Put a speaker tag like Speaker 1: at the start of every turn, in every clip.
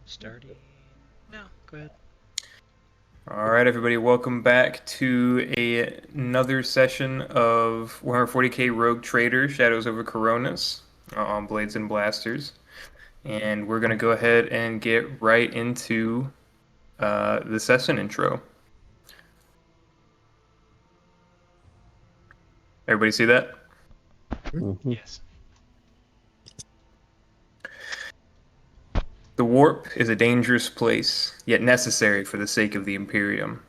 Speaker 1: Starting. No, go ahead.
Speaker 2: All right, everybody, welcome back to another session of 140k Rogue Trader Shadows over Koronus on Blades and Blasters. And we're going to go ahead and get right into the session intro. Everybody see that?
Speaker 1: Mm-hmm. Yes.
Speaker 2: The warp is a dangerous place, yet necessary for the sake of the Imperium.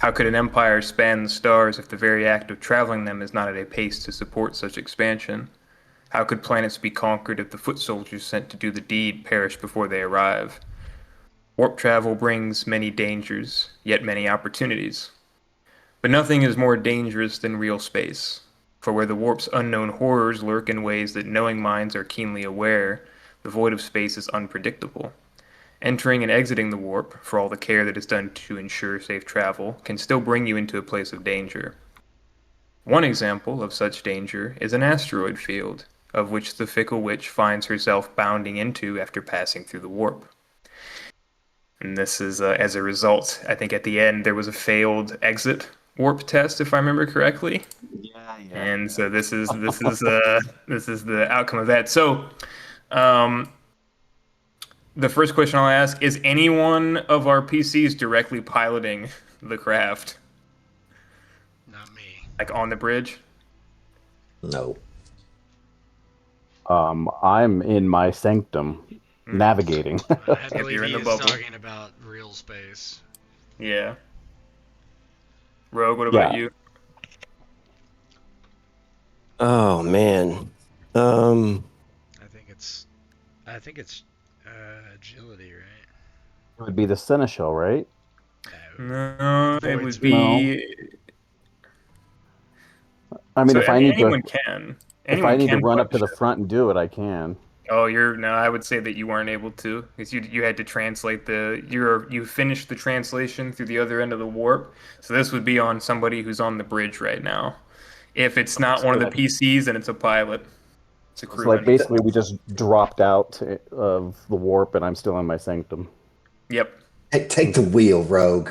Speaker 2: How could an empire span the stars if the very act of traveling them is not at a pace to support such expansion? How could planets be conquered if the foot soldiers sent to do the deed perish before they arrive? Warp travel brings many dangers, yet many opportunities. But nothing is more dangerous than real space, for where the warp's unknown horrors lurk in ways that knowing minds are keenly aware, the void of space is unpredictable. Entering and exiting the warp, for all the care that is done to ensure safe travel, can still bring you into a place of danger. One example of such danger is an asteroid field, of which the Fyckle Wytch finds herself bounding into after passing through the warp. And this is as a result. I think at the end there was a failed exit warp test, if I remember correctly.
Speaker 3: Yeah.
Speaker 2: And so this is the outcome of that. So, the first question I'll ask is: any one of our PCs directly piloting the craft?
Speaker 1: Not me.
Speaker 2: Like on the bridge?
Speaker 4: No.
Speaker 3: I'm in my sanctum, navigating.
Speaker 1: I believe
Speaker 2: you're in the
Speaker 1: he's
Speaker 2: bubble.
Speaker 1: talking about real space.
Speaker 2: Yeah. Rogue, what about you?
Speaker 4: Oh man.
Speaker 1: I think it's agility, right?
Speaker 3: It would be the seneschal, right?
Speaker 2: No, it would
Speaker 1: Void's
Speaker 2: be.
Speaker 3: I mean,
Speaker 2: So,
Speaker 3: if I need
Speaker 2: anyone
Speaker 3: to,
Speaker 2: can.
Speaker 3: if
Speaker 2: Anyone
Speaker 3: I need to
Speaker 2: can
Speaker 3: run up to
Speaker 2: punch
Speaker 3: the
Speaker 2: it.
Speaker 3: front and do it, I can.
Speaker 2: Oh, no. I would say that you weren't able to, because you had to translate you finished the translation through the other end of the warp. So this would be on somebody who's on the bridge right now. If it's not one of the PCs, then it's a pilot. It's a
Speaker 3: So
Speaker 2: crew.
Speaker 3: like basically, we just dropped out of the warp, and I'm still in my sanctum.
Speaker 2: Yep.
Speaker 4: Take the wheel, Rogue.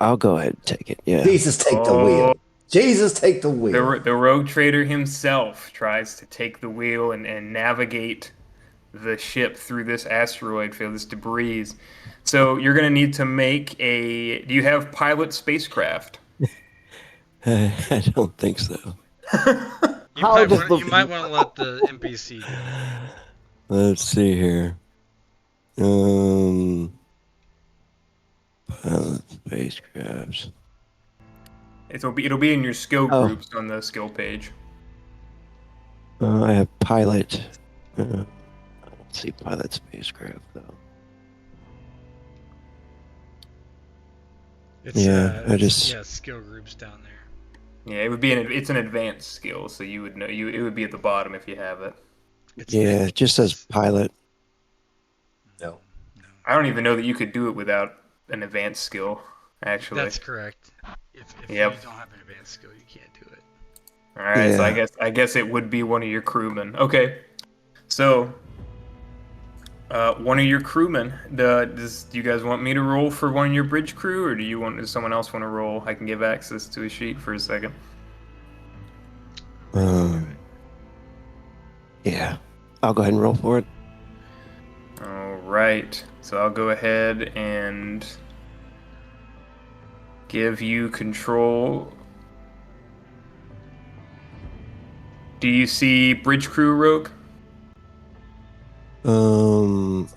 Speaker 5: I'll go ahead and take it. Yeah.
Speaker 4: Jesus, take the wheel. Jesus, take the wheel.
Speaker 2: The rogue trader himself tries to take the wheel and navigate the ship through this asteroid field, this debris. So you're going to need to make a. Do you have pilot spacecraft?
Speaker 5: I don't think so.
Speaker 1: You might want to let the NPC do it.
Speaker 5: Let's see here. Pilot spacecrafts.
Speaker 2: It'll be in your skill groups on the skill page.
Speaker 5: I have pilot. I don't see pilot spacecraft though.
Speaker 1: It's, skill groups down there.
Speaker 2: Yeah, it's an advanced skill, so you would know it would be at the bottom if you have it.
Speaker 5: It just says pilot.
Speaker 4: No.
Speaker 2: I don't even know that you could do it without an advanced skill, actually.
Speaker 1: That's correct. If you don't have an advanced skill, you can't do it.
Speaker 2: All right, so I guess it would be one of your crewmen. Okay, so one of your crewmen. Do you guys want me to roll for one of your bridge crew, or does someone else want to roll? I can give access to a sheet for a second.
Speaker 5: Yeah, I'll go ahead and roll for it.
Speaker 2: All right, so I'll go ahead and give you control. Do you see bridge crew, Rogue?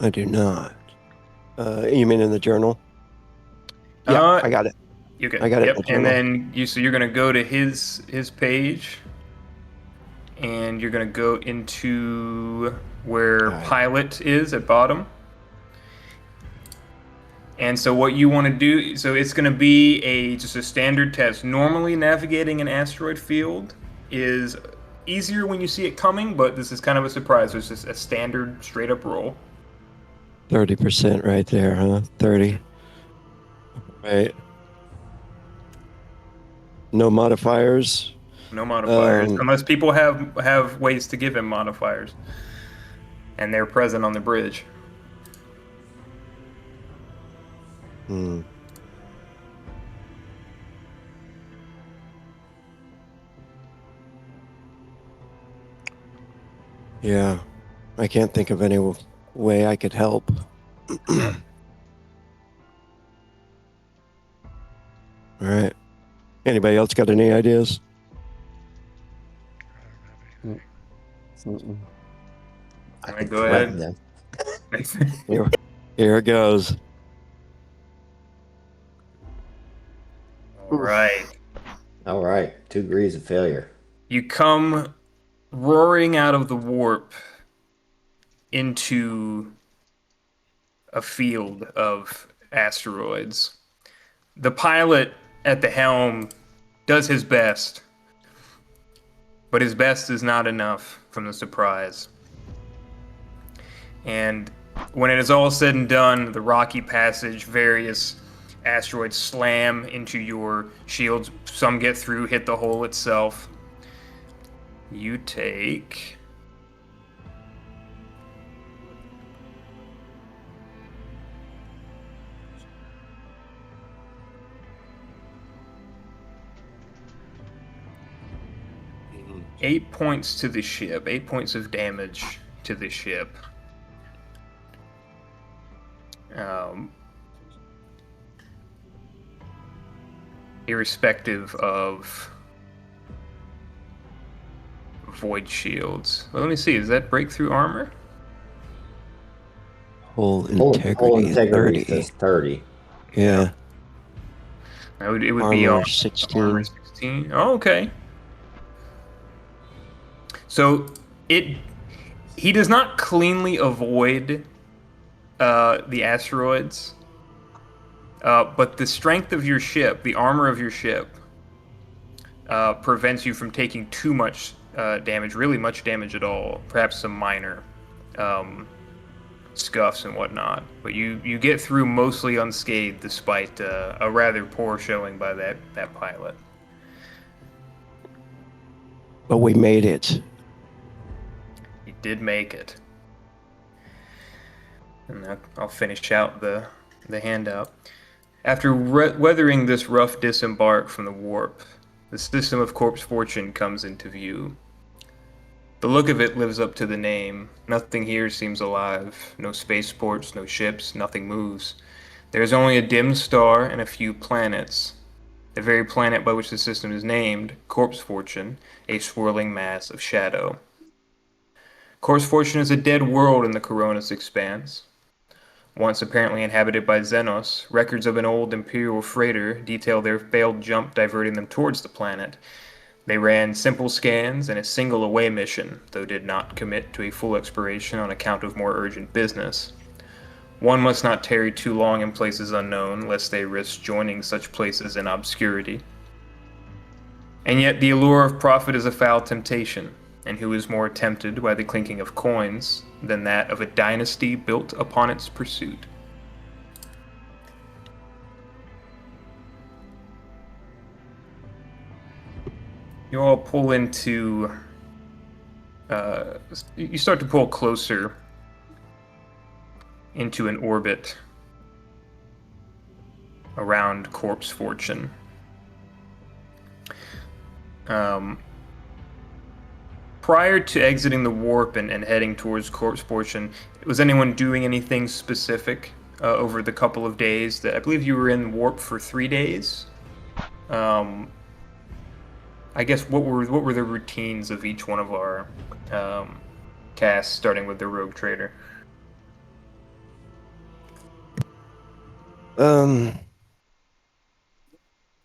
Speaker 5: I do not. You mean in the journal? Yeah, I got it.
Speaker 2: Okay.
Speaker 5: I got it.
Speaker 2: Yep. And then you're gonna go to his page, and you're gonna go into where pilot is at bottom. And so what you want to do, so it's going to be just a standard test. Normally navigating an asteroid field is easier when you see it coming, but this is kind of a surprise. It's just a standard straight up roll.
Speaker 5: 30% right there, huh? 30. Right. No modifiers.
Speaker 2: No modifiers, unless people have ways to give him modifiers, and they're present on the bridge.
Speaker 5: Hmm. Yeah, I can't think of any way I could help. All right. Anybody else got any ideas?
Speaker 4: I
Speaker 2: All right,
Speaker 4: could
Speaker 2: go
Speaker 4: threaten
Speaker 2: ahead.
Speaker 4: them.
Speaker 5: Here it goes.
Speaker 2: All right.
Speaker 4: All right, 2 degrees of failure.
Speaker 2: You come roaring out of the warp into a field of asteroids. The pilot at the helm does his best, but his best is not enough from the surprise. And when it is all said and done, the rocky passage, various asteroids slam into your shields. Some get through, hit the hole itself. You take...
Speaker 5: Mm-hmm.
Speaker 2: 8 points to the ship, 8 points of damage to the ship. Irrespective of void shields. Well, let me see, is that breakthrough armor?
Speaker 5: Whole
Speaker 4: Whole
Speaker 5: integrity,
Speaker 4: integrity
Speaker 5: 30.
Speaker 4: says 30.
Speaker 5: Yeah.
Speaker 2: It would be
Speaker 5: Armor
Speaker 2: armor
Speaker 5: 16.
Speaker 2: 16. Oh, okay. So he does not cleanly avoid the asteroids, but the strength of your ship, the armor of your ship, prevents you from taking too much damage, really much damage at all. Perhaps some minor scuffs and whatnot, but you get through mostly unscathed despite a rather poor showing by that pilot.
Speaker 5: But we made it.
Speaker 2: You did make it. And I'll finish out the handout. After weathering this rough disembark from the warp, the system of Corpse Fortune comes into view. The look of it lives up to the name. Nothing here seems alive. No spaceports, no ships, nothing moves. There is only a dim star and a few planets. The very planet by which the system is named, Corpse Fortune, a swirling mass of shadow. Corpse Fortune is a dead world in the Koronus expanse. Once apparently inhabited by Xenos, records of an old Imperial freighter detail their failed jump diverting them towards the planet. They ran simple scans and a single away mission, though did not commit to a full exploration on account of more urgent business. One must not tarry too long in places unknown, lest they risk joining such places in obscurity. And yet the allure of profit is a foul temptation, and who is more tempted by the clinking of coins than that of a dynasty built upon its pursuit? You all pull into... you start to pull closer into an orbit around Corpse Fortune. Prior to exiting the warp and heading towards Corpse Fortune, was anyone doing anything specific over the couple of days? That I believe you were in warp for 3 days. I guess what were the routines of each one of our casts, starting with the Rogue Trader?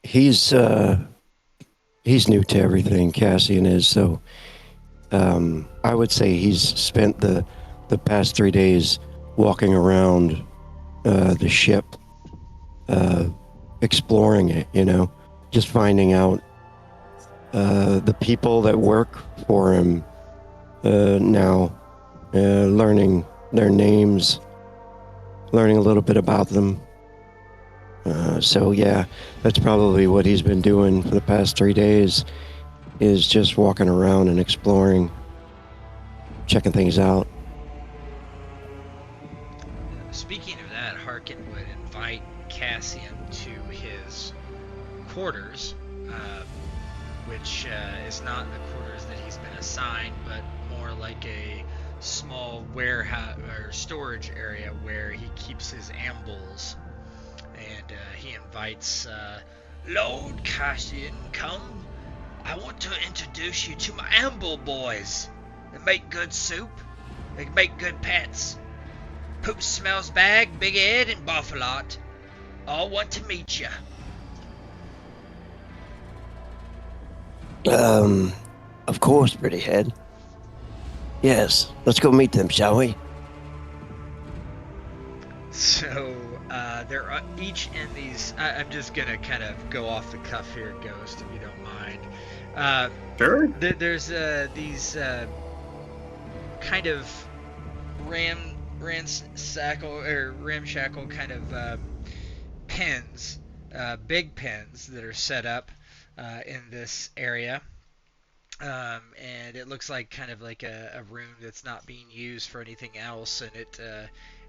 Speaker 5: He's new to everything, Cassian is, so I would say he's spent the past 3 days walking around the ship, exploring it, just finding out the people that work for him now, learning their names, learning a little bit about them. So yeah, that's probably what he's been doing for the past 3 days, is just walking around and exploring, checking things out.
Speaker 1: Speaking of that, Harkin would invite Cassian to his quarters, which is not the quarters that he's been assigned, but more like a small warehouse or storage area where he keeps his ambles. And he invites Lord Cassian, come. I want to introduce you to my amble boys. They make good soup. They make good pets. Poop smells bag, Big Ed, and Buffalot. All want to meet you.
Speaker 5: Of course, pretty head. Yes, let's go meet them, shall we?
Speaker 1: So, they're each in these... I'm just going to kind of go off the cuff here, Ghost, if you don't mind.
Speaker 2: Sure.
Speaker 1: There's these kind of ramshackle kind of pens, big pens that are set up in this area. And it looks like kind of like a room that's not being used for anything else, and it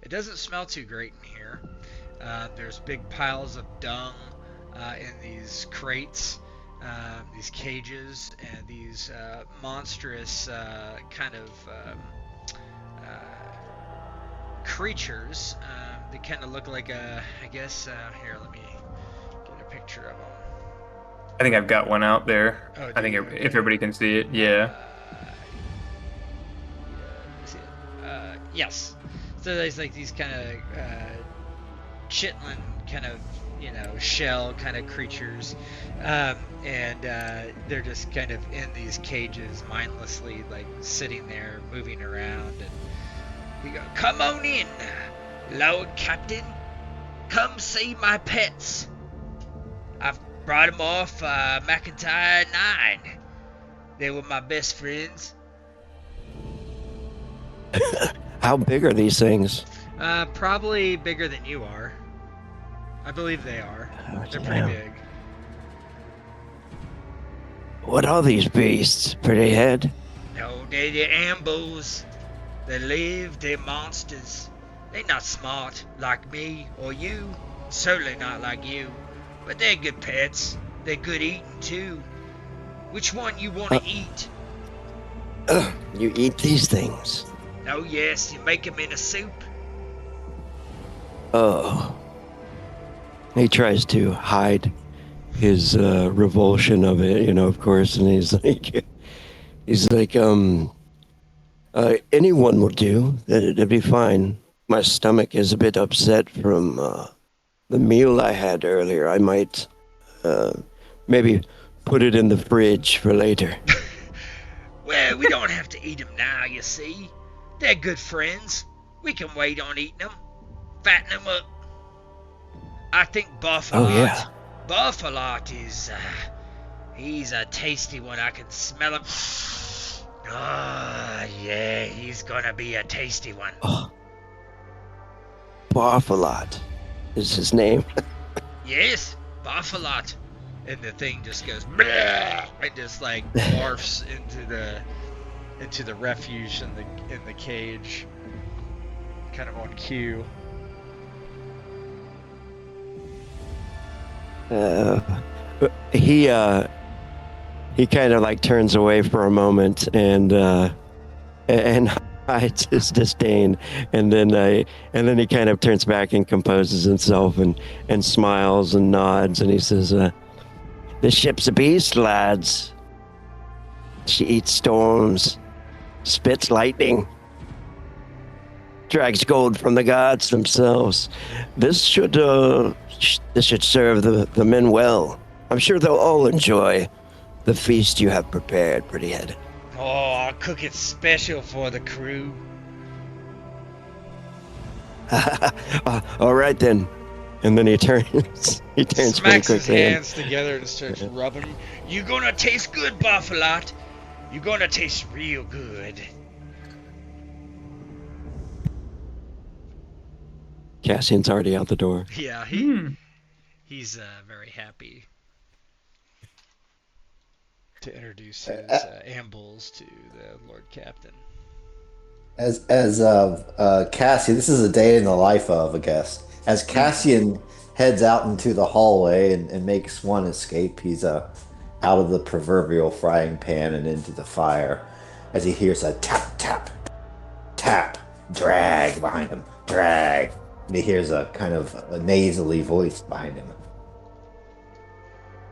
Speaker 1: doesn't smell too great in here. There's big piles of dung in these crates, these cages, and these monstrous kind of creatures. They kind of look like I guess, here, let me get a picture of them.
Speaker 2: I think I've got one out there.
Speaker 1: Oh,
Speaker 2: I think
Speaker 1: do you?
Speaker 2: if everybody can see it, yeah.
Speaker 1: Is it? Yes. So there's like these kind of chitlin kind of, shell kind of creatures, and they're just kind of in these cages mindlessly, like sitting there, moving around, and you go, "Come on in, Lord Captain. Come see my pets. I've brought them off McIntyre 9. They were my best friends."
Speaker 5: How big are these things?
Speaker 1: Probably bigger than you are. I believe they are.
Speaker 5: Oh,
Speaker 1: They're
Speaker 5: damn.
Speaker 1: pretty big.
Speaker 5: What are these beasts, pretty head?
Speaker 1: No, they're the ambles. They live, they're monsters. They're not smart like me or you. Certainly not like you. But they're good pets. They're good eating too. Which one you want to eat?
Speaker 5: You eat these things?
Speaker 1: Oh yes, you make them in a soup.
Speaker 5: Oh. He tries to hide his revulsion of it, of course, and he's like, anyone will do. That'd be fine. My stomach is a bit upset from the meal I had earlier. I might maybe put it in the fridge for later.
Speaker 1: Well, we don't have to eat them now, you see. They're good friends. We can wait on eating them. Fatten them up. I think Buffalot.
Speaker 5: Oh, yeah.
Speaker 1: Buffalot is, he's a tasty one. I can smell him. Ah, yeah, he's gonna be a tasty one.
Speaker 5: Oh. Buffalot is his name.
Speaker 1: Yes, Buffalot. And the thing just goes, bleh, and just like morphs into the refuge in the cage, kind of on cue.
Speaker 5: He kind of like turns away for a moment and hides his disdain, and then he kind of turns back and composes himself and smiles and nods, and he says, "The ship's a beast, lads. She eats storms, spits lightning, drags gold from the gods themselves. This should serve the men well. I'm sure they'll all enjoy the feast you have prepared, pretty head."
Speaker 1: Oh, I'll cook it special for the crew.
Speaker 5: All right then. And then he turns pretty
Speaker 1: Smacks his
Speaker 5: quickly.
Speaker 1: hands together and starts rubbing them. You gonna taste good, Buffalot. You gonna taste real good.
Speaker 5: Cassian's already out the door.
Speaker 1: Yeah, he's very happy to introduce his ambles to the Lord Captain.
Speaker 4: As Cassian, this is a day in the life of a guest. As Cassian heads out into the hallway and makes one escape. He's out of the proverbial frying pan and into the fire as he hears a tap, tap, tap, drag behind him, drag. And he hears a kind of a nasally voice behind him.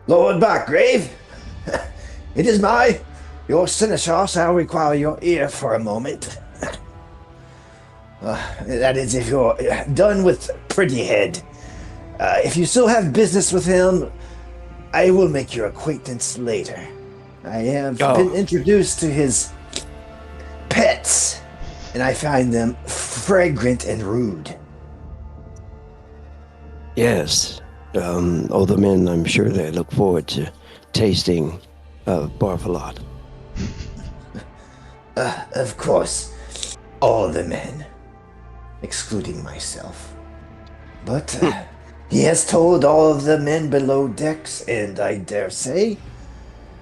Speaker 4: Lord Barkgrave, it is your seneschal shall require your ear for a moment. That is, if you're done with Prettyhead. If you still have business with him, I will make your acquaintance later. I have been introduced to his pets, and I find them fragrant and rude.
Speaker 5: Yes. All the men, I'm sure they look forward to tasting Barfalot.
Speaker 4: Of course, all the men, excluding myself. But he has told all of the men below decks, and I dare say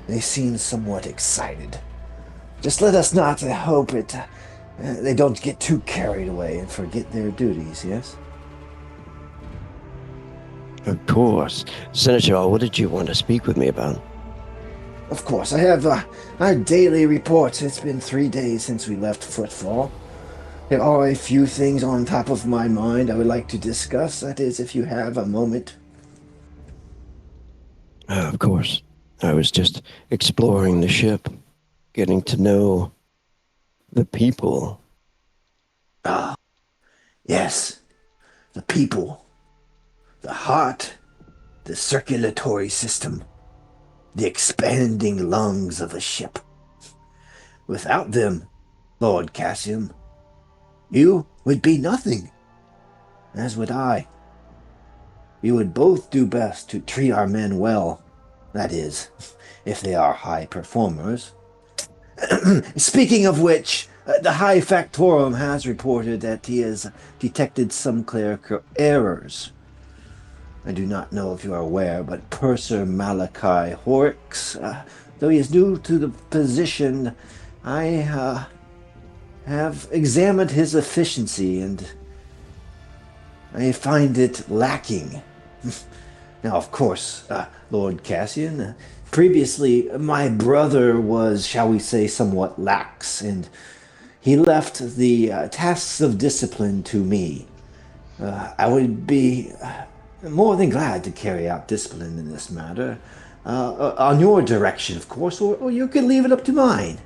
Speaker 4: they seem somewhat excited. Just let us not hope they don't get too carried away and forget their duties, yes?
Speaker 5: Of course. Seneschal, what did you want to speak with me about?
Speaker 4: Of course, I have our daily reports. It's been 3 days since we left Footfall. There are a few things on top of my mind I would like to discuss. That is, if you have a moment.
Speaker 5: Of course. I was just exploring the ship, getting to know the people.
Speaker 4: Yes, the people, the heart, the circulatory system, the expanding lungs of a ship. Without them, Lord Cassium, you would be nothing, as would I. We would both do best to treat our men well, that is, if they are high performers. Speaking of which, the High Factorum has reported that he has detected some clerical errors. I do not know if you are aware, but Purser Malachi Horrocks, though he is new to the position, I have examined his efficiency and I find it lacking. Now, of course, Lord Cassian, previously my brother was, shall we say, somewhat lax, and he left the tasks of discipline to me. I would be more than glad to carry out discipline in this matter, on your direction, of course, or you could leave it up to mine.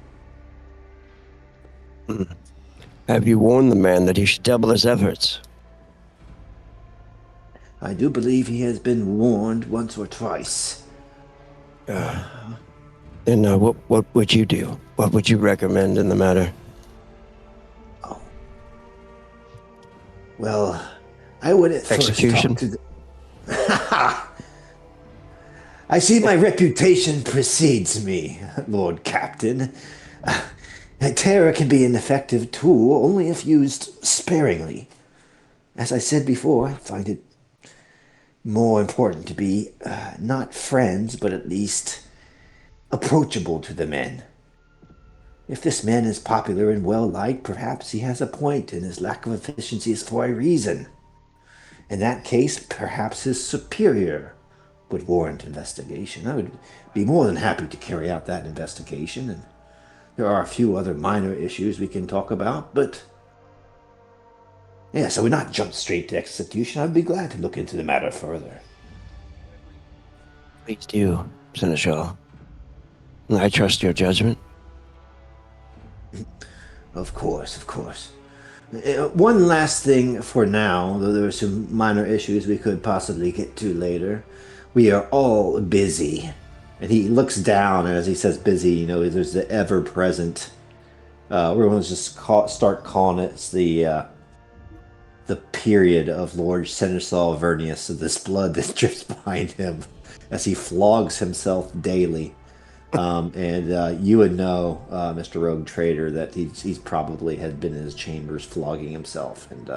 Speaker 5: Have you warned the man that he should double his efforts?
Speaker 4: I do believe he has been warned once or twice.
Speaker 5: Then what would you do? What would you recommend in the matter?
Speaker 4: Oh. Well, I would at first
Speaker 5: Execution?
Speaker 4: talk to the... I see my reputation precedes me, Lord Captain. Terror can be an effective tool only if used sparingly. As I said before, I find it more important to be not friends, but at least approachable to the men. If this man is popular and well-liked, perhaps he has a point, and his lack of efficiency is for a reason. In that case, perhaps his superior would warrant investigation. I would be more than happy to carry out that investigation, and there are a few other minor issues we can talk about, but yes, I would not jump straight to execution. I'd be glad to look into the matter further.
Speaker 5: Please do, Seneschal. I trust your judgment.
Speaker 4: Of course, of course. One last thing for now, though there are some minor issues we could possibly get to later. We are all busy. And he looks down, and as he says busy, you know, there's the ever-present. We're going to just start calling it the period of Lord Seneschal Vernius, of this blood that drips behind him as he flogs himself daily. And you would know, Mr. Rogue Trader, that he's probably had been in his chambers flogging himself and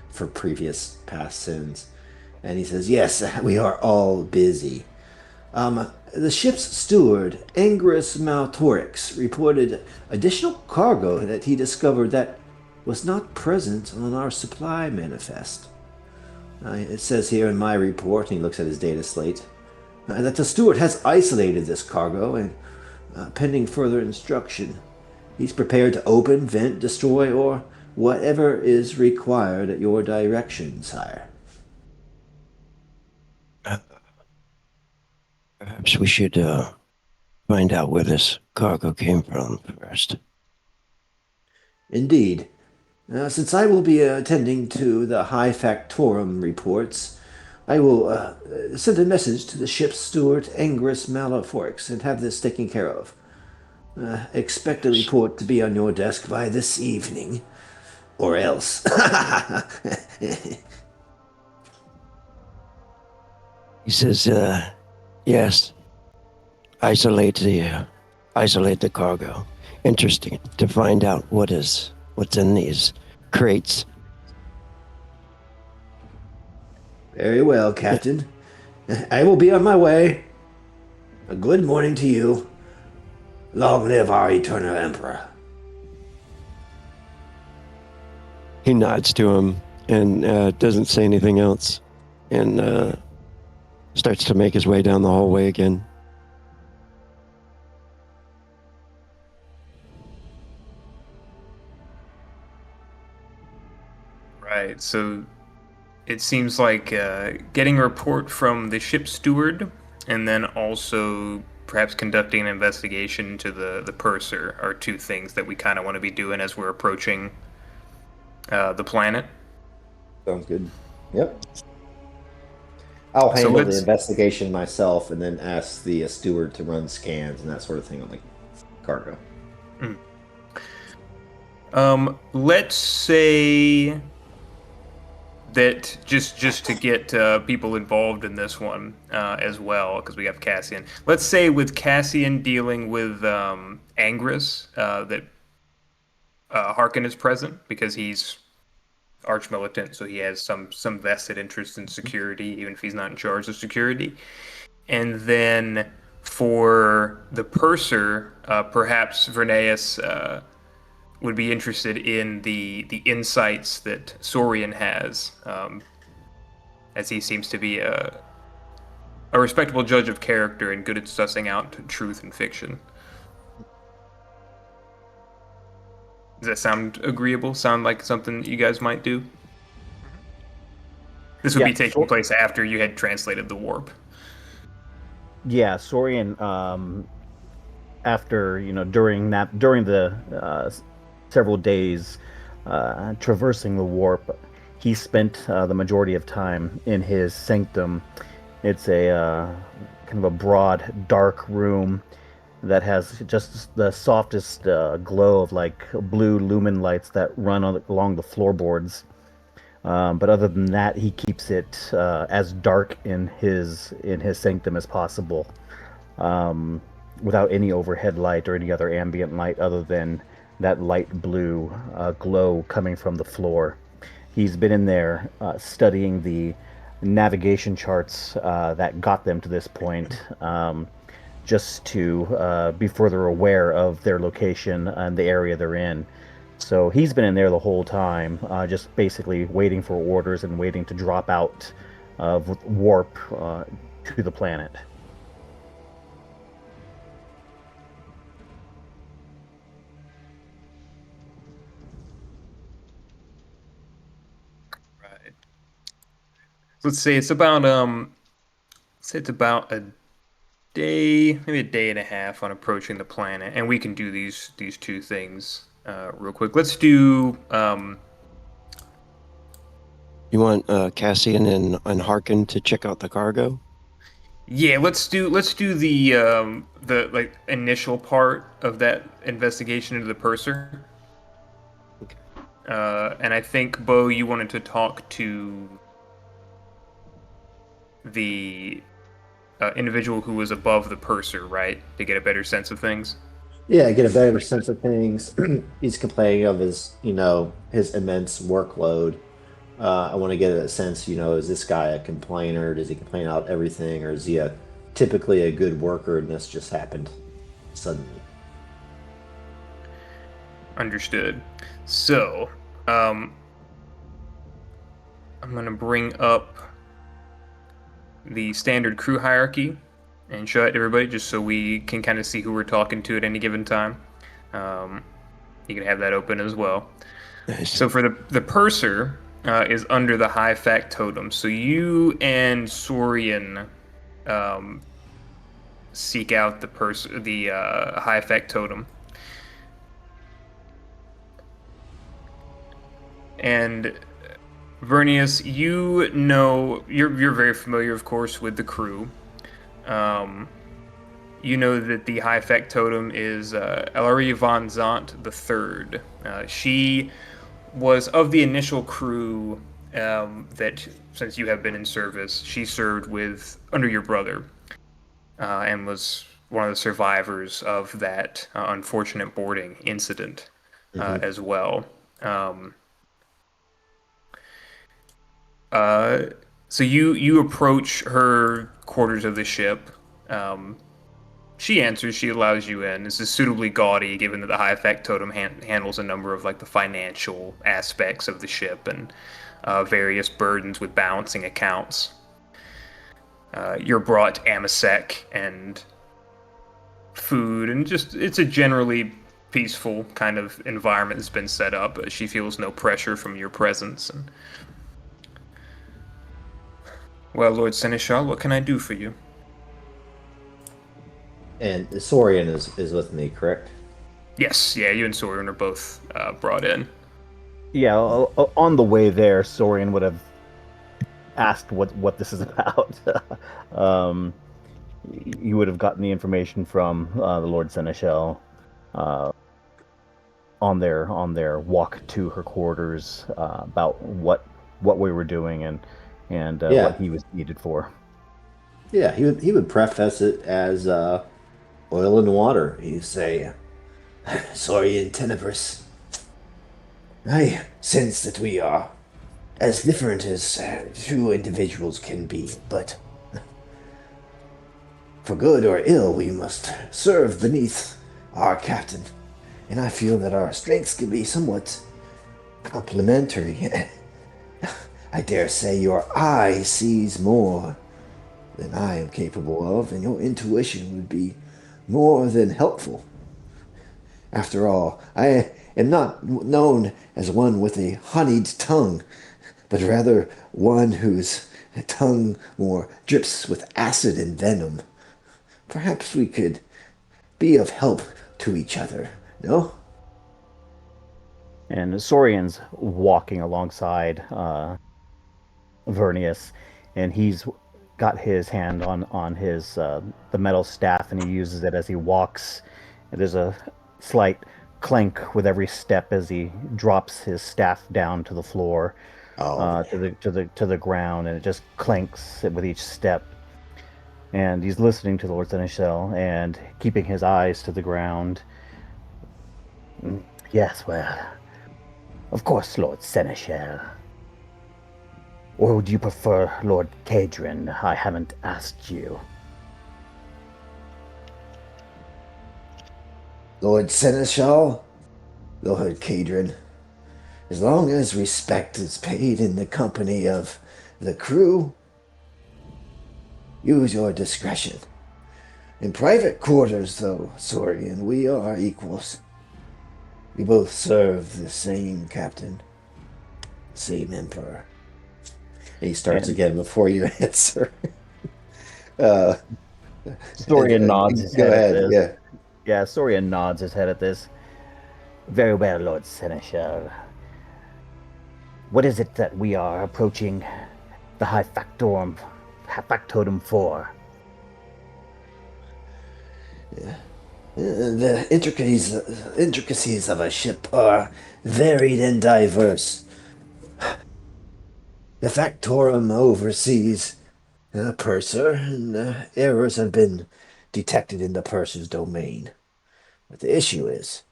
Speaker 4: for previous past sins. And he says, yes, we are all busy. The ship's steward, Angrus Maltorix, reported additional cargo that he discovered that was not present on our supply manifest. It says here in my report, and he looks at his data slate, that the steward has isolated this cargo and, pending further instruction, he's prepared to open, vent, destroy, or whatever is required at your direction, sire.
Speaker 5: Perhaps we should find out where this cargo came from first.
Speaker 4: Indeed. Since I will be attending to the High Factorum reports, I will send a message to the ship's steward, Angus Malaforix, and have this taken care of. Expect a report to be on your desk by this evening. Or else.
Speaker 5: He says, yes, isolate the cargo. Interesting to find out what's in these crates.
Speaker 4: Very well, Captain. I will be on my way. A good morning to you. Long live our eternal emperor.
Speaker 5: He nods to him and doesn't say anything else, and starts to make his way down the hallway again.
Speaker 2: Right, so it seems like getting a report from the ship steward and then also perhaps conducting an investigation into the purser are two things that we kind of want to be doing as we're approaching the planet.
Speaker 6: Sounds good. Yep. I'll handle the investigation myself and then ask the steward to run scans and that sort of thing on the cargo.
Speaker 2: Let's say that just to get people involved in this one as well, because we have Cassian. Let's say with Cassian dealing with Angus, that Harkin is present because he's arch-militant, so he has some vested interest in security, even if he's not in charge of security. And then for the purser, perhaps Verneus would be interested in the insights that Saurian has, as he seems to be a respectable judge of character and good at sussing out truth and fiction. Does that sound agreeable? Sound like something that you guys might do? This would be taking place after you had translated the warp.
Speaker 3: Yeah, Saurian, after, during the several days traversing the warp, he spent the majority of time in his sanctum. It's a kind of a broad, dark room that has just the softest glow of like blue lumen lights that run along the floorboards. But other than that, he keeps it as dark in his sanctum as possible, without any overhead light or any other ambient light other than that light blue glow coming from the floor. He's been in there studying the navigation charts that got them to this point, just to be further aware of their location and the area they're in. So he's been in there the whole time, just basically waiting for orders and waiting to drop out of warp to the planet.
Speaker 2: Right. Let's say it's about a day, maybe a day and a half on approaching the planet, and we can do these two things real quick. Let's do.
Speaker 5: You want Cassian and Harkin to check out the cargo?
Speaker 2: Yeah, let's do the like initial part of that investigation into the purser.
Speaker 5: Okay.
Speaker 2: And I think Bo, you wanted to talk to the individual who was above the purser, right, to get a better sense of things.
Speaker 6: Yeah, get a better sense of things. He's complaining of his, his immense workload. I want to get a sense, is this guy a complainer? Does he complain about everything? Or is he typically a good worker and this just happened suddenly?
Speaker 2: Understood. So, I'm going to bring up the standard crew hierarchy and show it to everybody just so we can kind of see who we're talking to at any given time. You can have that open as well.
Speaker 5: Nice.
Speaker 2: So for the purser is under the high factotum. So you and Saurian seek out the high factotum. And Vernius, you know you're very familiar, of course, with the crew. You know that the high factotum is Ellery von Zant III. She was of the initial crew that, since you have been in service, she served with under your brother and was one of the survivors of that unfortunate boarding incident as well. So you approach her quarters of the ship. She answers. She allows you in. This is suitably gaudy, given that the high factotum handles a number of like the financial aspects of the ship and various burdens with balancing accounts. You're brought amasec and food, and just it's a generally peaceful kind of environment that's been set up. She feels no pressure from your presence. And well, Lord Seneschal, what can I do for you?
Speaker 6: And Saurian is with me, correct?
Speaker 2: Yes, yeah, you and Saurian are both brought in.
Speaker 3: Yeah, on the way there, Saurian would have asked what this is about. You would have gotten the information from the Lord Seneschal on their walk to her quarters about what we were doing and
Speaker 6: Yeah.
Speaker 3: what he was needed for.
Speaker 6: Yeah, he would preface it as oil and water. He'd say, Saurian Tenebris, I sense that we are as different as two individuals can be, but for good or ill, we must serve beneath our captain. And I feel that our strengths can be somewhat complementary. I dare say your eye sees more than I am capable of, and your intuition would be more than helpful. After all, I am not known as one with a honeyed tongue, but rather one whose tongue more drips with acid and venom. Perhaps we could be of help to each other, no?
Speaker 3: And Saurian's walking alongside Vernius, and he's got his hand on his the metal staff, and he uses it as he walks. And there's a slight clank with every step as he drops his staff down to the floor, to the ground, and it just clanks with each step. And he's listening to Lord Seneschal and keeping his eyes to the ground. Yes, well, of course, Lord Seneschal. Or would you prefer Lord Cadrin? I haven't asked you.
Speaker 6: Lord Seneschal, Lord Cadrin, as long as respect is paid in the company of the crew, use your discretion. In private quarters, though, Saurian, we are equals. We both serve the same captain, same emperor. And he starts again before you answer.
Speaker 3: Saurian nods his
Speaker 6: Go
Speaker 3: head
Speaker 6: ahead,
Speaker 3: at this.
Speaker 6: yeah.
Speaker 3: Yeah, Saurian nods his head at this. Very well, Lord Seneschal. What is it that we are approaching the high factotum for?
Speaker 6: The intricacies of a ship are varied and diverse. The factorum oversees the purser, and errors have been detected in the purser's domain. But the issue is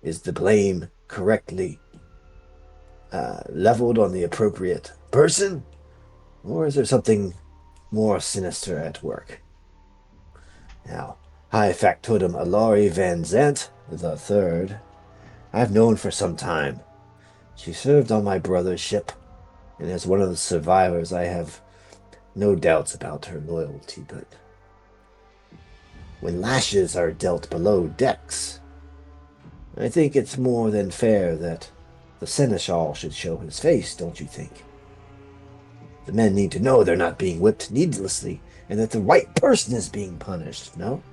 Speaker 6: the blame correctly leveled on the appropriate person, or is there something more sinister at work? Now, High Factotum Alari Van Zant the Third, I've known for some time.
Speaker 4: She served on my brother's ship, and as one of the survivors, I have no doubts about her loyalty, but when lashes are dealt below decks, I think it's more than fair that the seneschal should show his face, don't you think? The men need to know they're not being whipped needlessly, and that the right person is being punished, no?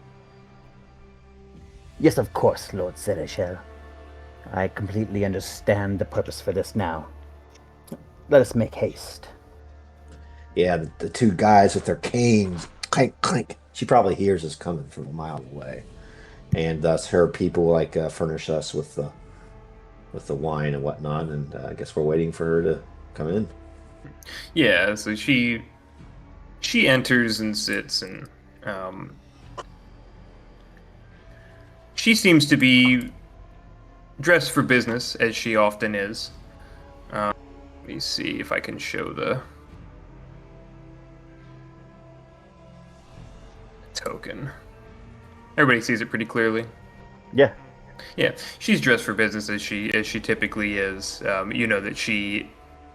Speaker 3: Yes, of course, Lord Seneschal. I completely understand the purpose for this now. Let us make haste.
Speaker 4: Yeah, the two guys with their canes, clank, clank. She probably hears us coming from a mile away, and thus her people furnish us with the wine and whatnot. And I guess we're waiting for her to come in.
Speaker 2: Yeah, so she enters and sits, and she seems to be dressed for business, as she often is. Let me see if I can show the token. Everybody sees it pretty clearly.
Speaker 3: Yeah.
Speaker 2: Yeah, she's dressed for business as she typically is. You know that she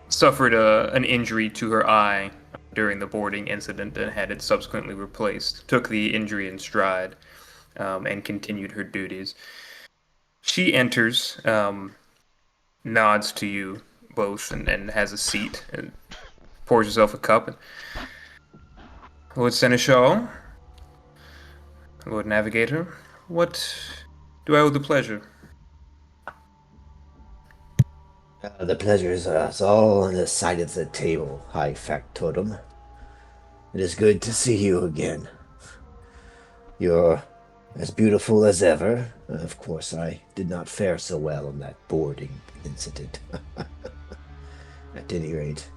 Speaker 2: suffered an injury to her eye during the boarding incident and had it subsequently replaced. Took the injury in stride and continued her duties. She enters, nods to you both, and has a seat and pours herself a cup. And, Lord Seneschal, Lord Navigator, what do I owe the pleasure?
Speaker 4: The pleasure is all on the side of the table, High Factotum. It is good to see you again. You're as beautiful as ever. Of course, I did not fare so well in that boarding incident. At any rate,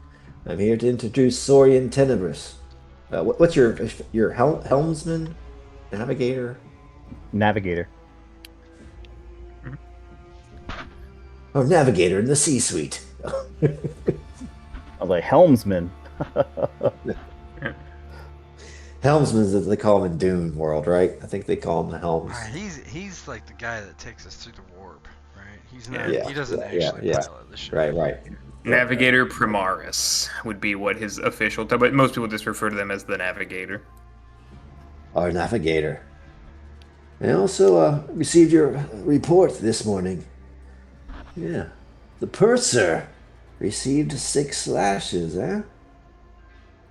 Speaker 4: I'm here to introduce Saurian Tenebris. What's your helmsman? Navigator?
Speaker 3: Navigator.
Speaker 4: Oh, navigator in the C-suite.
Speaker 3: I'm like, helmsman.
Speaker 6: Helmsman, as they call him in Dune World, right? I think they call him the Helms.
Speaker 7: Right, he's like the guy that takes us through the warp, right? He's not.
Speaker 6: Yeah,
Speaker 7: He doesn't
Speaker 6: yeah,
Speaker 7: actually
Speaker 6: yeah.
Speaker 7: pilot the ship.
Speaker 6: Right.
Speaker 2: Navigator Primaris would be what his official title, but most people just refer to them as the Navigator.
Speaker 4: Our navigator. I also received your report this morning. Yeah. The purser received 6 lashes, eh?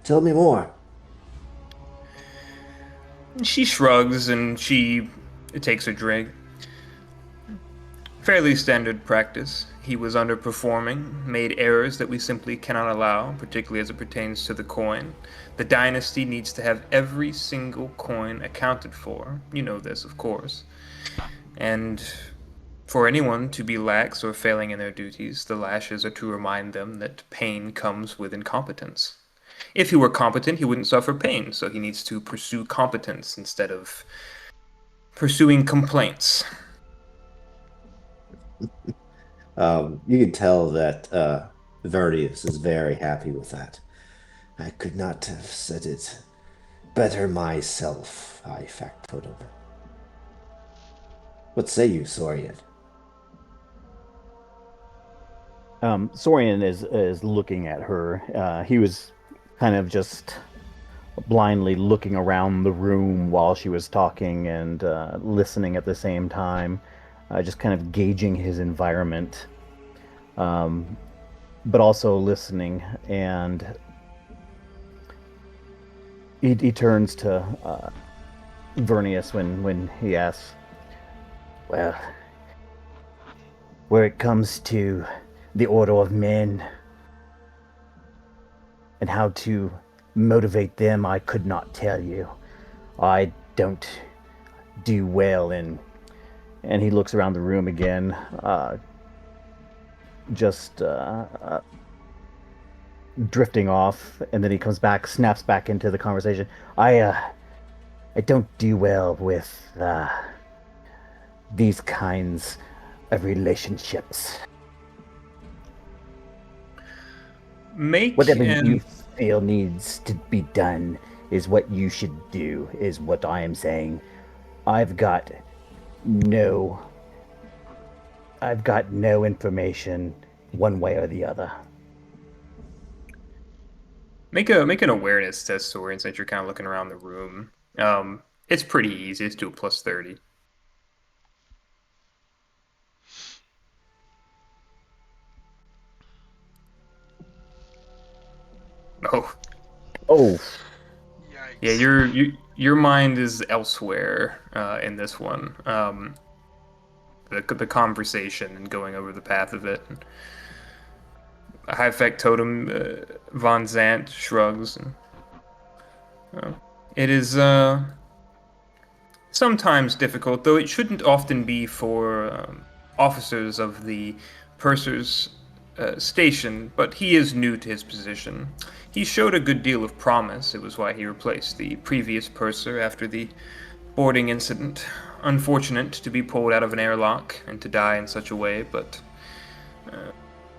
Speaker 4: Tell me more.
Speaker 2: She shrugs and she takes a drink. Fairly standard practice. He was underperforming, made errors that we simply cannot allow, particularly as it pertains to the coin. The dynasty needs to have every single coin accounted for. You know this, of course. And for anyone to be lax or failing in their duties, the lashes are to remind them that pain comes with incompetence. If he were competent, he wouldn't suffer pain, so he needs to pursue competence instead of pursuing complaints.
Speaker 6: You can tell that Verdius is very happy with that.
Speaker 4: I could not have said it better myself, High Factotum. What say you, Saurian?
Speaker 3: Sorian is looking at her. He was kind of just blindly looking around the room while she was talking and listening at the same time, just kind of gauging his environment, but also listening. And he turns to Vernius when he asks, "Well, where it comes to the order of men and how to motivate them, I could not tell you. I don't do well in..." And he looks around the room again, just drifting off, and then he comes back, snaps back into the conversation. I don't do well with these kinds of relationships. Whatever you feel needs to be done is what you should do, is what I am saying. I've got no information one way or the other.
Speaker 2: Make an awareness test, Soren, since you're kind of looking around the room. It's pretty easy. Let's do a plus 30. Oh,
Speaker 3: Oh,
Speaker 2: yeah.
Speaker 7: Yikes.
Speaker 2: Your mind is elsewhere in this one. The conversation and going over the path of it. A high effect totem, Von Zant shrugs. It is sometimes difficult, though it shouldn't often be for officers of the purser's station, but he is new to his position. He showed a good deal of promise. It was why he replaced the previous purser after the boarding incident. Unfortunate to be pulled out of an airlock and to die in such a way, but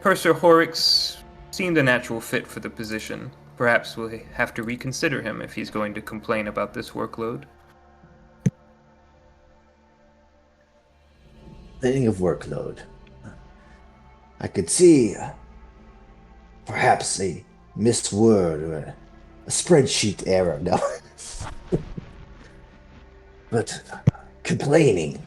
Speaker 2: Purser Horrocks seemed a natural fit for the position. Perhaps we'll have to reconsider him if he's going to complain about this workload.
Speaker 4: Thinking of workload, I could see perhaps a missed word or a spreadsheet error. No. But complaining.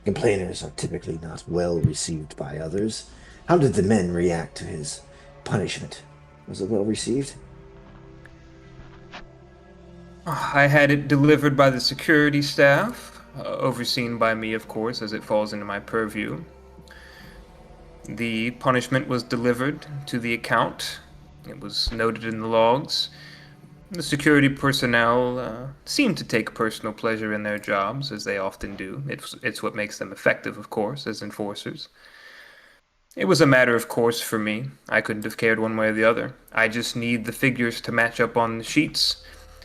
Speaker 4: Complainers are typically not well received by others. How did the men react to his punishment? Was it well received?
Speaker 2: I had it delivered by the security staff, overseen by me, of course, as it falls into my purview. The punishment was delivered to the account. It was noted in the logs. The security personnel seem to take personal pleasure in their jobs, as they often do. It's what makes them effective, of course, as enforcers. It was a matter of course for me. I couldn't have cared one way or the other. I just need the figures to match up on the sheets,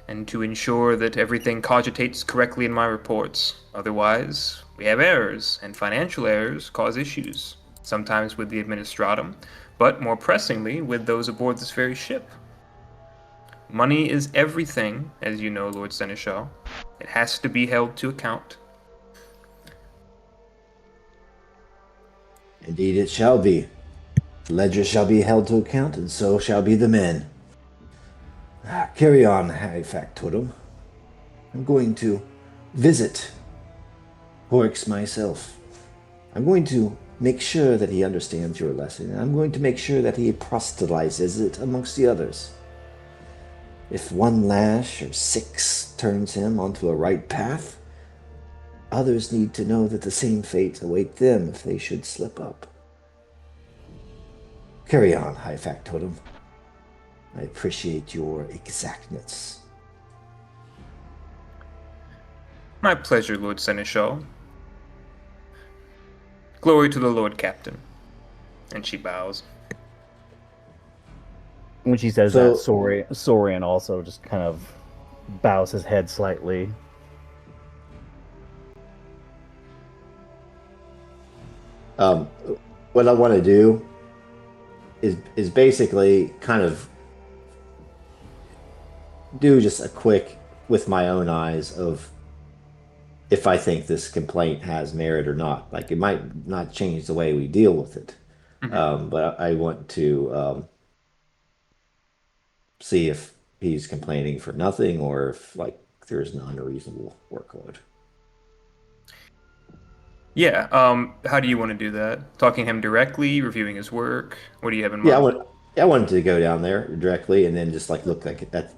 Speaker 2: and to ensure that everything cogitates correctly in my reports. Otherwise, we have errors, and financial errors cause issues, sometimes with the administratum, but more pressingly with those aboard this very ship. Money is everything, as you know, Lord Seneschal. It has to be held to account.
Speaker 4: Indeed it shall be. The ledger shall be held to account, and so shall be the men. Carry on, High Factotum. I'm going to visit Horrocks myself. I'm going to make sure that he understands your lesson, and I'm going to make sure that he proselytizes it amongst the others. If one lash or 6 turns him onto a right path, others need to know that the same fate await them if they should slip up. Carry on, High Factotum. I appreciate your exactness.
Speaker 2: My pleasure, Lord Seneschal. Glory to the Lord Captain. And she bows.
Speaker 3: when she says
Speaker 6: So-
Speaker 3: that, Sorian also just kind of bows his head slightly.
Speaker 6: What I want to do is basically kind of do just a quick, with my own eyes, of if I think this complaint has merit or not. Like, it might not change the way we deal with it, but I want to see if he's complaining for nothing or if, like, there's an unreasonable workload.
Speaker 2: Yeah, how do you want to do that? Talking to him directly, reviewing his work? What do you have in mind?
Speaker 6: I wanted to go down there directly and then just like look like that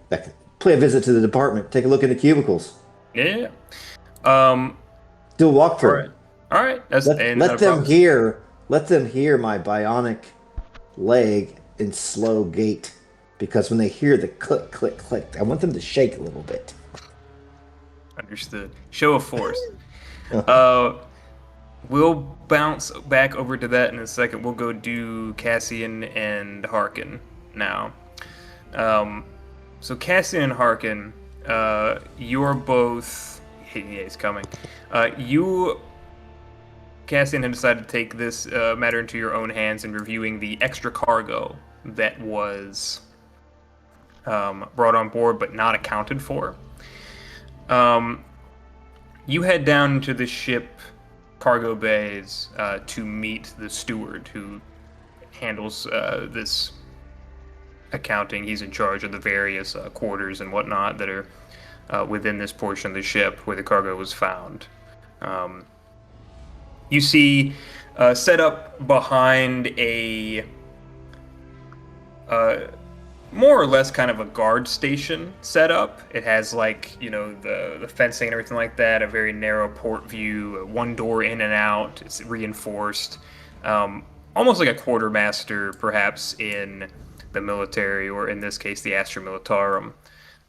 Speaker 6: pay a visit to the department, take a look at the cubicles,
Speaker 2: Yeah.
Speaker 6: do a walkthrough.
Speaker 2: All right. That's,
Speaker 6: Let
Speaker 2: not a
Speaker 6: them
Speaker 2: problem.
Speaker 6: hear my bionic leg in slow gait, because when they hear the click click click, I want them to shake a little bit.
Speaker 2: Understood. Show of force. We'll bounce back over to that in a second. We'll go do Cassian and Harkin now. So Cassian and Harkin, you're both... Yeah, he's coming. You, Cassian, have decided to take this matter into your own hands in reviewing the extra cargo that was brought on board but not accounted for. You head down into the ship cargo bays to meet the steward who handles this accounting. He's in charge of the various quarters and whatnot that are within this portion of the ship where the cargo was found. You see set up behind a more or less kind of a guard station setup. It has like, you know, the fencing and everything like that, a very narrow port view, one door in and out, it's reinforced. Almost like a quartermaster perhaps in the military, or in this case the Astra Militarum.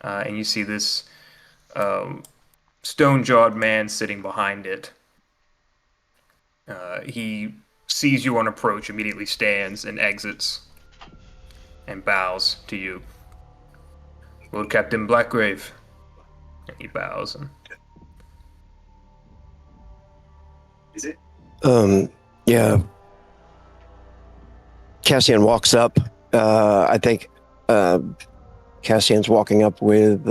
Speaker 2: And you see this stone-jawed man sitting behind it. He sees you on approach, immediately stands and exits and bows to you. Lord Captain Blackgrave. And he bows. And...
Speaker 8: Is it?
Speaker 5: Yeah. Cassian walks up. I think Cassian's walking up with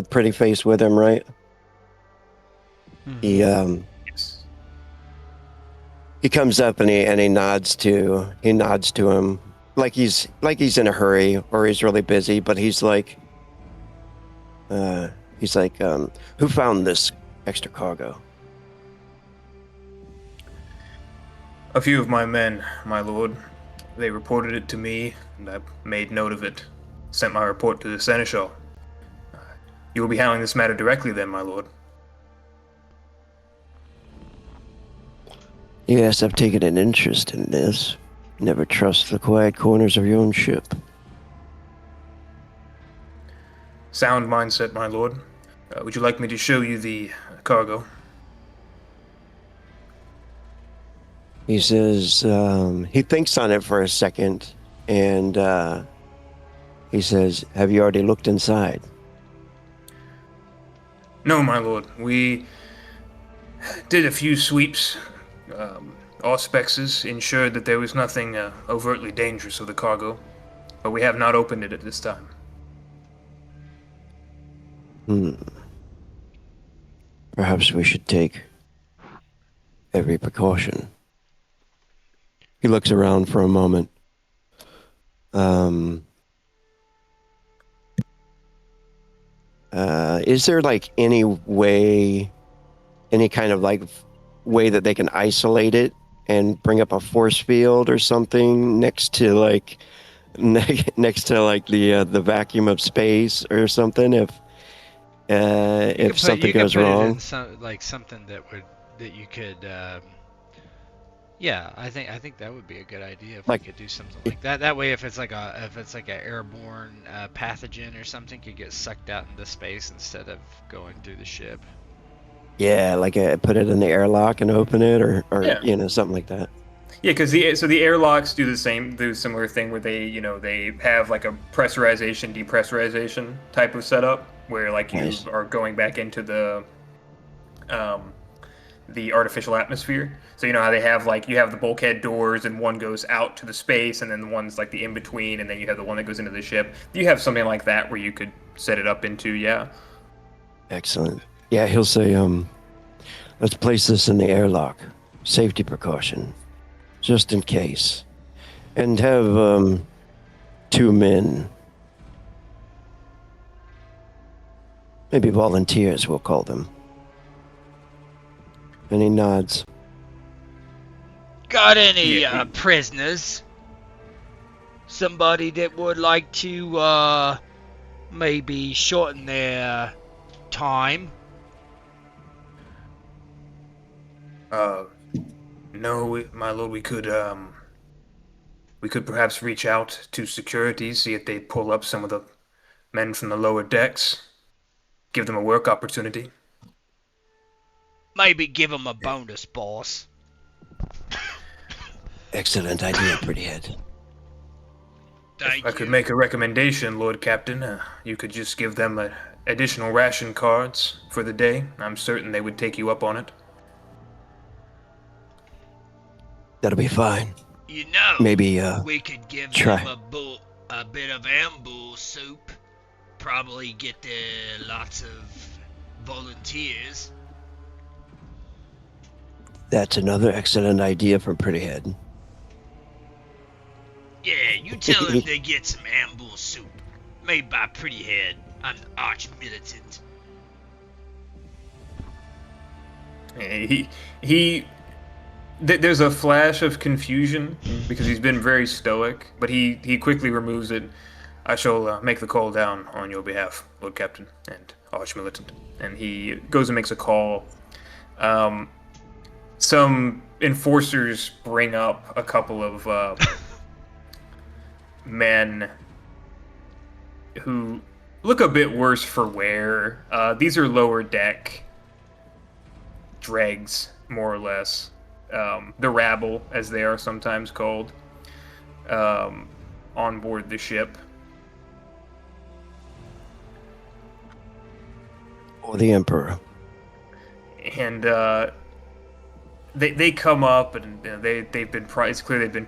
Speaker 5: Pretty Face with him, right?
Speaker 7: Mhm.
Speaker 5: He comes up and he nods to him like he's in a hurry or he's really busy, but he's like who found this extra cargo?
Speaker 2: A few of my men, my lord. They reported it to me, and I made note of it. Sent my report to the Seneschal. You will be handling this matter directly then, my lord.
Speaker 5: Yes, I've taken an interest in this. Never trust the quiet corners of your own ship.
Speaker 2: Sound mindset, my lord. Would you like me to show you the cargo?
Speaker 5: He says, he thinks on it for a second, and he says, have you already looked inside?
Speaker 2: No, my lord. We did a few sweeps. Auspexes ensured that there was nothing overtly dangerous of the cargo, but we have not opened it at this time.
Speaker 5: Perhaps we should take every precaution. He looks around for a moment. Is there like any kind of like way that they can isolate it and bring up a force field or something next to like the vacuum of space or something if something goes wrong?
Speaker 1: In something that you could. Yeah, I think that would be a good idea if we could do something like that. That way, if it's like an airborne pathogen or something, could get sucked out into space instead of going through the ship.
Speaker 5: Yeah, like put it in the airlock and open it, or
Speaker 2: Yeah.
Speaker 5: you know, something like that.
Speaker 2: Yeah, because the airlocks do a similar thing where they have like a pressurization, depressurization type of setup where like you
Speaker 5: Nice.
Speaker 2: are going back into the artificial atmosphere. So you know how they have like you have the bulkhead doors and one goes out to the space and then the one's like the in between and then you have the one that goes into the ship. You have something like that where you could set it up into, yeah.
Speaker 5: Excellent. Yeah, he'll say, let's place this in the airlock. Safety precaution. Just in case. And have 2 men. Maybe volunteers, we'll call them. And he nods.
Speaker 1: Got any prisoners? Somebody that would like to maybe shorten their time?
Speaker 2: No, my lord, we could perhaps reach out to security, see if they pull up some of the men from the lower decks, give them a work opportunity.
Speaker 1: Maybe give them a bonus, boss.
Speaker 5: Excellent idea, Pretty Head.
Speaker 1: Thank
Speaker 2: I could make a recommendation, Lord Captain. You could just give them additional ration cards for the day. I'm certain they would take you up on it.
Speaker 5: That'll be fine.
Speaker 1: You know,
Speaker 5: Maybe
Speaker 1: we could give
Speaker 5: try.
Speaker 1: them a bit of ambull soup. Probably get lots of volunteers.
Speaker 5: That's another excellent idea from Prettyhead.
Speaker 1: Yeah, you tell him to get some amble soup, made by Prettyhead. I'm the arch militant.
Speaker 2: There's a flash of confusion because he's been very stoic, but he quickly removes it. I shall make the call down on your behalf, Lord Captain and Arch Militant. And he goes and makes a call. Some enforcers bring up a couple of men who look a bit worse for wear. These are lower deck dregs, more or less. The rabble, as they are sometimes called, on board the ship.
Speaker 5: Or the Emperor.
Speaker 2: And they come up, and they've been it's clear they've been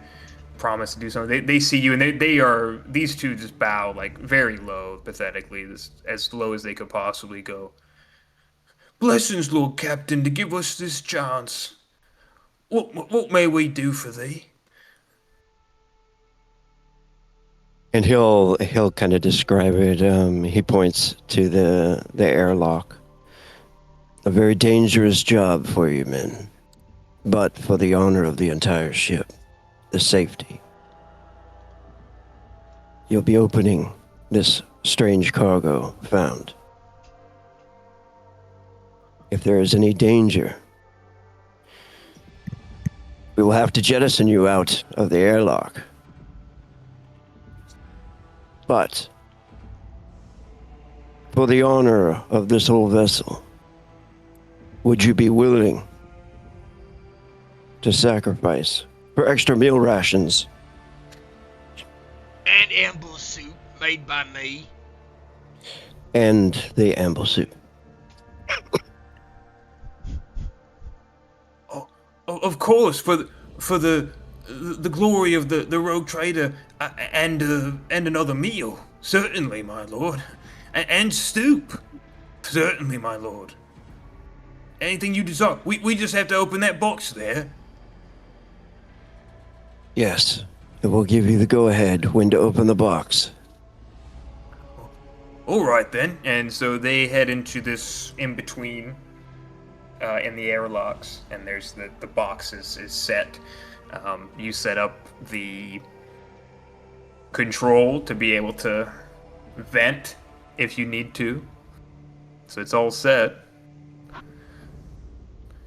Speaker 2: promised to do something. They see you, and these two just bow like very low, pathetically, as low as they could possibly go. Blessings, Lord Captain, to give us this chance. What may we do for thee?
Speaker 5: And he'll kind of describe it. He points to the airlock. A very dangerous job for you men, but for the honor of the entire ship, the safety. You'll be opening this strange cargo found. If there is any danger, we will have to jettison you out of the airlock. But for the honor of this whole vessel, would you be willing to sacrifice for extra meal rations?
Speaker 1: And amble soup, made by me.
Speaker 5: And the amble soup.
Speaker 2: Of course, for the glory of the rogue trader and another meal, certainly, my lord, and stoop, certainly, my lord. Anything you desire. We just have to open that box there.
Speaker 5: Yes, and we'll give you the go-ahead when to open the box.
Speaker 2: All right then, and so they head into this in between. In the airlocks, and there's the box is set. You set up the control to be able to vent if you need to. So it's all set.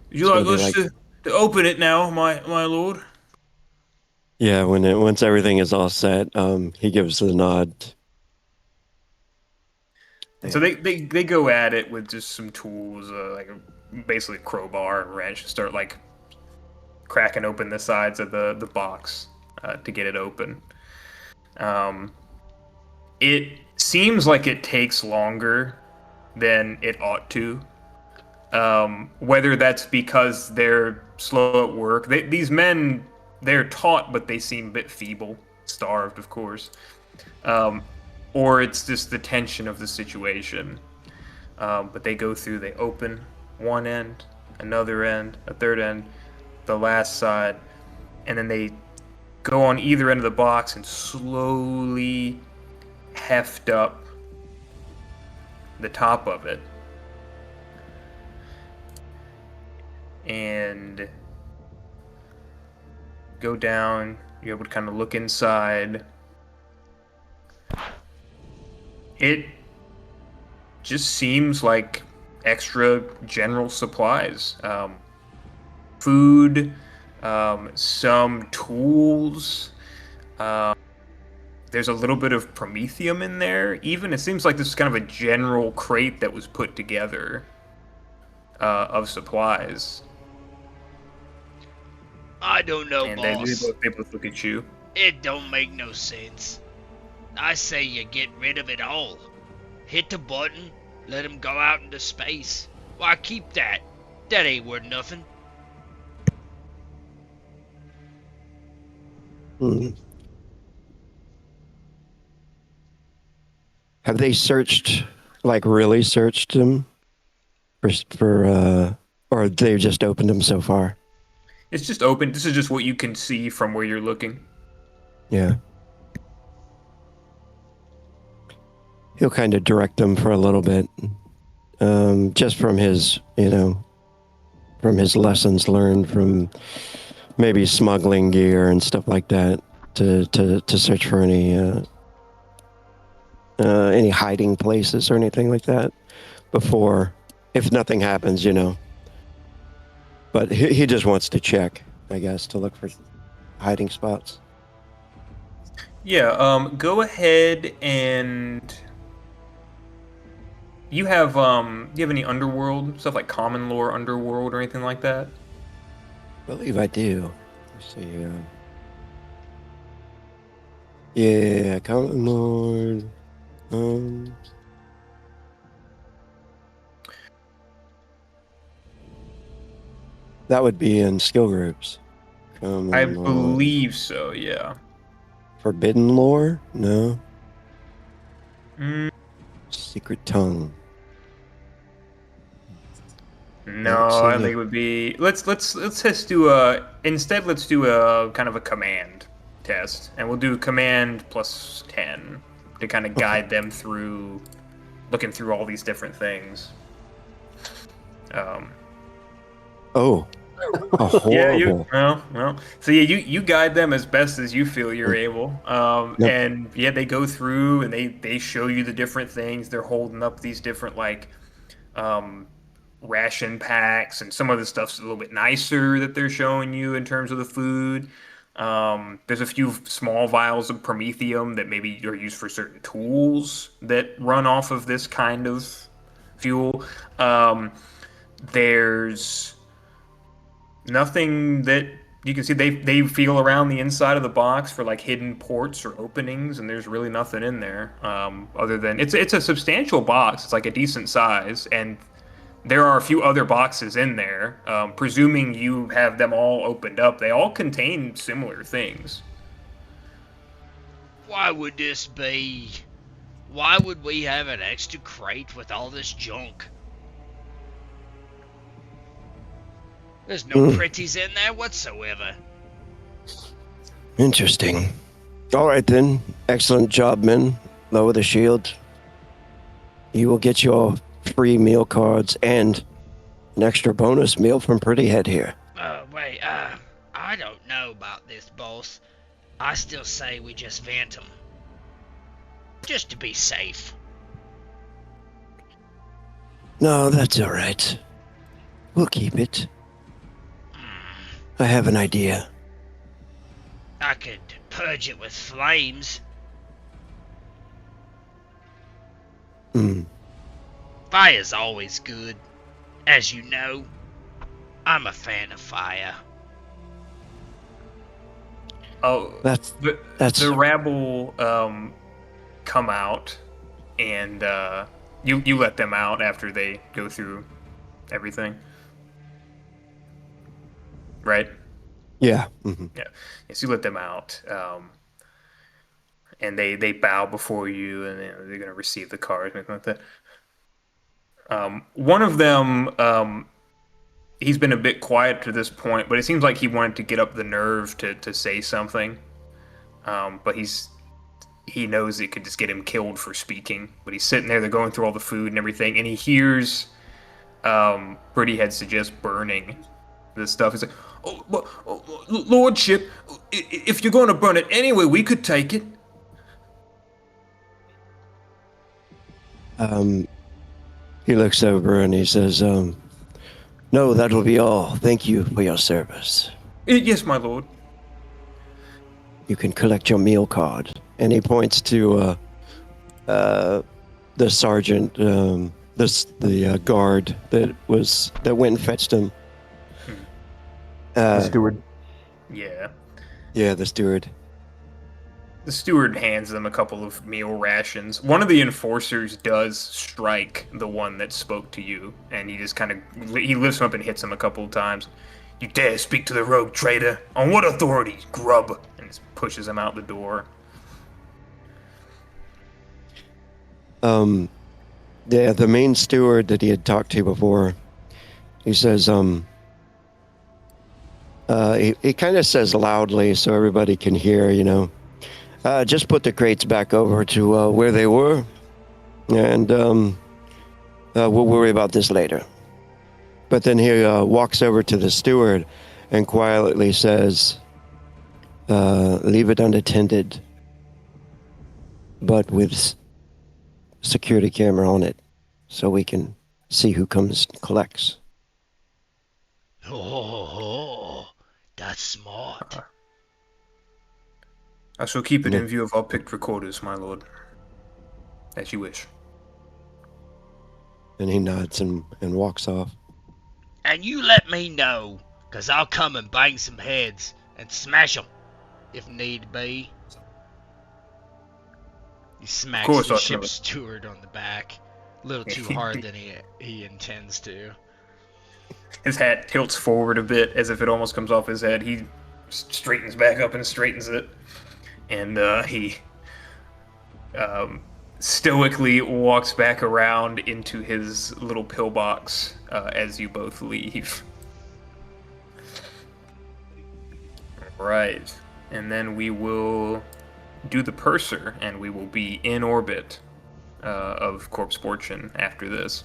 Speaker 2: Would you like us to open it now, my lord?
Speaker 5: Yeah, once everything is all set, he gives the nod.
Speaker 2: And so they go at it with just some tools, basically a crowbar and wrench, to start like cracking open the sides of the box to get it open. It seems like it takes longer than it ought to. Whether that's because they're slow at work. These men, they're taught, but they seem a bit feeble, starved, of course. Or it's just the tension of the situation. But they go through, they open one end, another end, a third end, the last side, and then they go on either end of the box and slowly heft up the top of it. And go down, you're able to kind of look inside. It just seems like extra general supplies. Food, some tools. There's a little bit of promethium in there. Even it seems like this is kind of a general crate that was put together of supplies.
Speaker 1: I don't know,
Speaker 2: And
Speaker 1: boss.
Speaker 2: they both look at you.
Speaker 1: It don't make no sense. I say you get rid of it all. Hit the button, let him go out into space. Why keep that? That ain't worth nothing.
Speaker 5: Have they searched, like really searched him? Or they just opened him so far?
Speaker 2: It's just open. This is just what you can see from where you're looking.
Speaker 5: Yeah. He'll kind of direct them for a little bit, just from his, from his lessons learned from maybe smuggling gear and stuff like that to search for any hiding places or anything like that before, if nothing happens, But he just wants to check, I guess, to look for hiding spots.
Speaker 2: Yeah, go ahead and you have do you have any underworld stuff like common lore underworld or anything like that?
Speaker 5: I believe I do. Let's see. Yeah, Common Lord. That would be in skill groups. Common
Speaker 2: I
Speaker 5: Lore.
Speaker 2: believe so, yeah.
Speaker 5: Forbidden Lore? No.
Speaker 2: Mm,
Speaker 5: Secret Tongue.
Speaker 2: no, I think it would be let's just do let's do a kind of a command test. And we'll do command plus 10 to kind of guide them through looking through all these different things.
Speaker 5: Oh. A horrible.
Speaker 2: Yeah, well. So yeah, you guide them as best as you feel you're able.
Speaker 5: Yep.
Speaker 2: And yeah, they go through and they show you the different things. They're holding up these different like ration packs, and some of the stuff's a little bit nicer that they're showing you in terms of the food. There's a few small vials of promethium that maybe are used for certain tools that run off of this kind of fuel. There's nothing that you can see. They feel around the inside of the box for like hidden ports or openings, and there's really nothing in there other than it's a substantial box. It's like a decent size, and there are a few other boxes in there. Presuming you have them all opened up, they all contain similar things.
Speaker 9: Why would this be? Why would we have an extra crate with all this junk? There's no pretties in there whatsoever.
Speaker 5: Interesting. All right, then. Excellent job, men. Lower the shield. You will get your free meal cards and an extra bonus meal from Pretty Head here.
Speaker 9: Wait, I don't know about this, boss. I still say we just vent them. Just to be safe.
Speaker 5: No, that's all right. We'll keep it. I have an idea.
Speaker 9: I could purge it with flames. Fire's always good. As you know, I'm a fan of fire.
Speaker 2: Oh,
Speaker 5: That's
Speaker 2: the rabble come out, and you let them out after they go through everything, right?
Speaker 5: yeah. Mm-hmm.
Speaker 2: Yeah. Yes, you let them out, and they bow before you, and they're gonna receive the cards and anything like that. One of them, he's been a bit quiet to this point, but it seems like he wanted to get up the nerve to say something. But he knows it could just get him killed for speaking. But he's sitting there, they're going through all the food and everything, and he hears Pretty Head suggest burning this stuff. He's like, Lordship, if you're going to burn it anyway, we could take it.
Speaker 5: He looks over and he says, no, that will be all. Thank you for your service.
Speaker 2: Yes, my lord.
Speaker 5: You can collect your meal card. And he points to the sergeant, the guard that went and fetched him.
Speaker 3: The steward.
Speaker 2: Yeah.
Speaker 5: Yeah, the steward.
Speaker 2: The steward hands them a couple of meal rations. One of the enforcers does strike the one that spoke to you, and he just he lifts him up and hits him a couple of times. You dare speak to the rogue traitor? On what authority, grub? And just pushes him out the door.
Speaker 5: Yeah, the main steward that he had talked to before, he says, he kind of says loudly so everybody can hear, just put the crates back over to where they were, and we'll worry about this later. But then he walks over to the steward and quietly says, leave it unattended, but with security camera on it, so we can see who comes and collects.
Speaker 9: Oh, that's smart.
Speaker 2: I shall keep it
Speaker 5: Yeah.
Speaker 2: in view of our picked recorders, my lord. As you wish.
Speaker 5: And he nods and walks off.
Speaker 9: And you let me know, 'cause I'll come and bang some heads and smash 'em, if need be. He smacks
Speaker 2: course,
Speaker 9: the
Speaker 2: ultimately.
Speaker 9: ship's steward on the back. A little too hard than he intends to.
Speaker 2: His hat tilts forward a bit as if it almost comes off his head. He straightens back up and straightens it. And he stoically walks back around into his little pillbox as you both leave. Right. And then we will do the purser, and we will be in orbit of Corpse Fortune after this.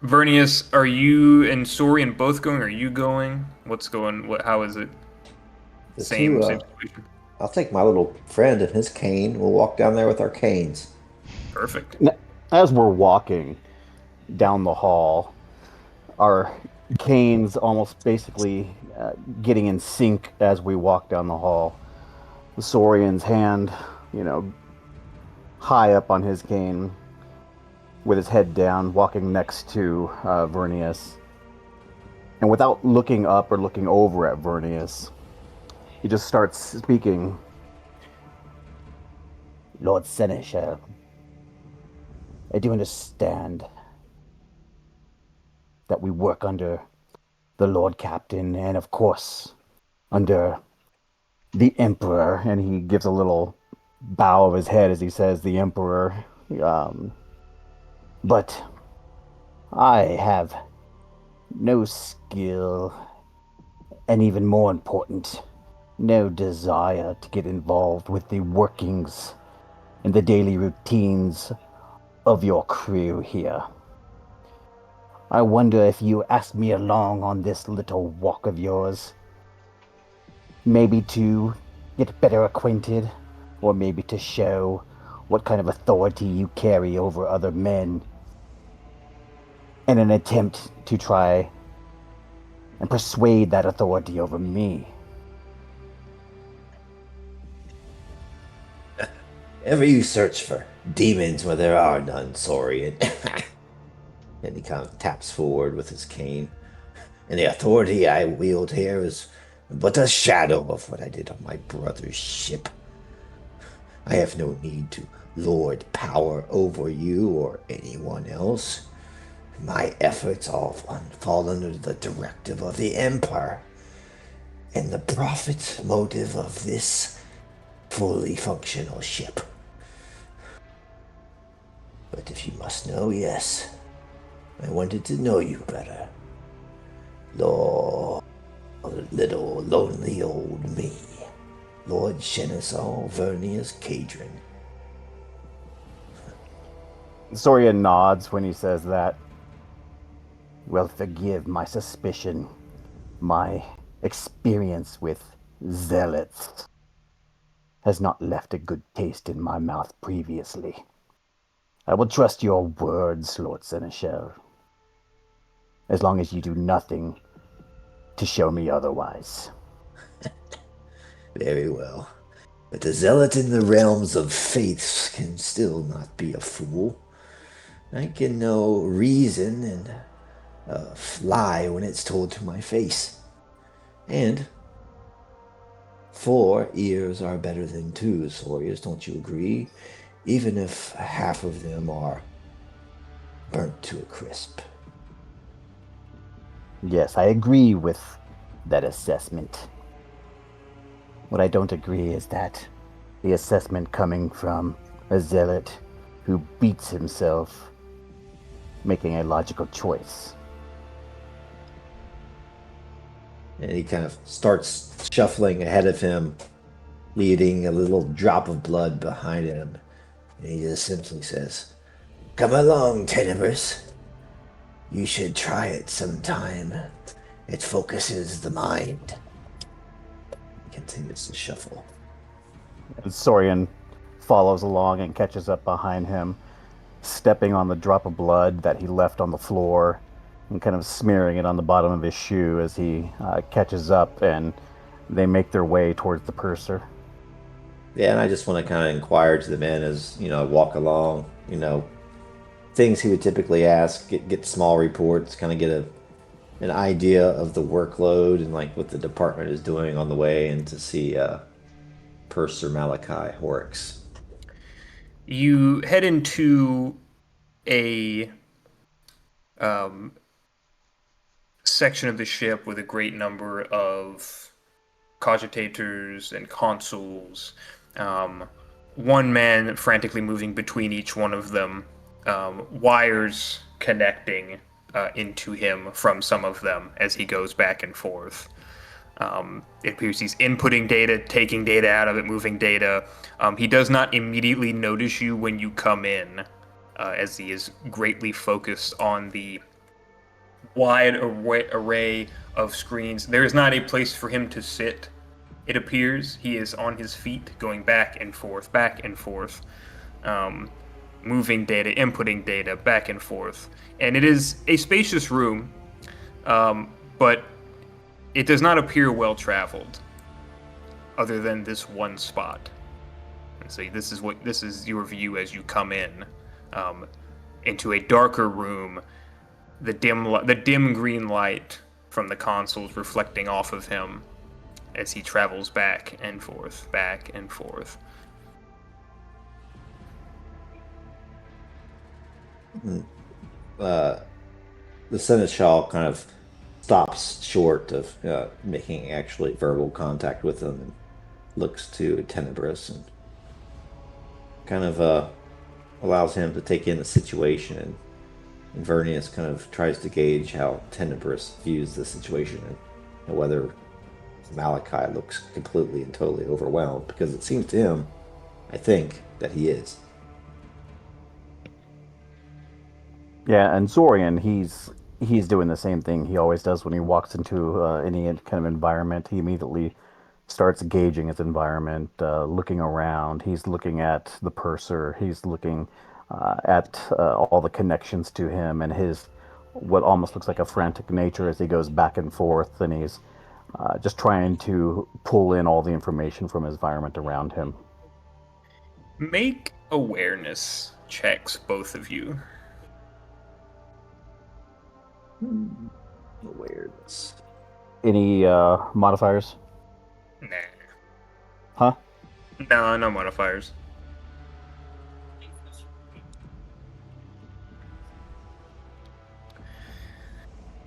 Speaker 2: Vernius, are you and Saurian both going? Are you going? What's going? How is it?
Speaker 6: The
Speaker 2: Same
Speaker 6: two,
Speaker 2: situation.
Speaker 6: I'll take my little friend and his cane. We'll walk down there with our canes.
Speaker 2: Perfect.
Speaker 3: As we're walking down the hall, our canes almost basically getting in sync as we walk down the hall. The Saurian's hand, high up on his cane, with his head down, walking next to Vernius. And without looking up or looking over at Vernius, he just starts speaking. Lord Seneschal, I do understand that we work under the Lord Captain and, of course, under the Emperor. And he gives a little bow of his head as he says the Emperor. But I have no skill, and even more important, no desire to get involved with the workings and the daily routines of your crew here. I wonder if you asked me along on this little walk of yours, maybe to get better acquainted, or maybe to show what kind of authority you carry over other men, in an attempt to try and persuade that authority over me.
Speaker 6: Ever you search for demons where there are none, Saurian? And he kind of taps forward with his cane. And the authority I wield here is but a shadow of what I did on my brother's ship. I have no need to lord power over you or anyone else. My efforts all fall under the directive of the Emperor and the profit motive of this fully functional ship. But if you must know, yes, I wanted to know you better. Lord, little lonely old me, Lord Shenesal Vernius Cadron.
Speaker 3: Saurian nods when he says that. Well, forgive my suspicion. My experience with zealots has not left a good taste in my mouth previously. I will trust your words, Lord Seneschal, as long as you do nothing to show me otherwise.
Speaker 6: Very well. But the zealot in the realms of faiths can still not be a fool. I can know reason and lie when it's told to my face. And 4 ears are better than 2, Saurians, don't you agree? Even if half of them are burnt to a crisp.
Speaker 3: Yes, I agree with that assessment. What I don't agree is that the assessment coming from a zealot who beats himself making a logical choice.
Speaker 6: And he kind of starts shuffling ahead of him, leading a little drop of blood behind him. And he just simply says, "Come along, Tenebris. You should try it sometime. It focuses the mind." He continues to shuffle.
Speaker 3: And Sorian follows along and catches up behind him, stepping on the drop of blood that he left on the floor and kind of smearing it on the bottom of his shoe as he catches up, and they make their way towards the purser.
Speaker 6: Yeah, and I just want to kind of inquire to the men as, walk along, things he would typically ask, get small reports, kind of get an idea of the workload and like what the department is doing on the way, and to see Purser Malachi Horrocks.
Speaker 2: You head into a section of the ship with a great number of cogitators and consuls. One man frantically moving between each one of them, wires connecting into him from some of them as he goes back and forth. It appears he's inputting data, taking data out of it, moving data. He does not immediately notice you when you come in, as he is greatly focused on the wide array of screens. There is not a place for him to sit, it appears. He is on his feet, going back and forth, moving data, inputting data, back and forth. And it is a spacious room, but it does not appear well traveled, other than this one spot. And so this is your view as you come in, into a darker room. The dim green light from the consoles reflecting off of him as he travels back and forth, back and forth.
Speaker 6: The seneschal kind of stops short of making actually verbal contact with him, and looks to Tenebris and kind of allows him to take in the situation. And Vernius kind of tries to gauge how Tenebris views the situation, and whether Malachi looks completely and totally overwhelmed, because it seems to him, I think, that he is.
Speaker 3: Yeah, and Zorian, he's doing the same thing he always does when he walks into any kind of environment. He immediately starts gauging his environment, looking around. He's looking at the purser. He's looking at all the connections to him and his what almost looks like a frantic nature as he goes back and forth, and he's just trying to pull in all the information from his environment around him.
Speaker 2: Make awareness checks, both of you.
Speaker 6: Awareness.
Speaker 3: Any modifiers?
Speaker 2: Nah.
Speaker 3: Huh?
Speaker 2: No modifiers.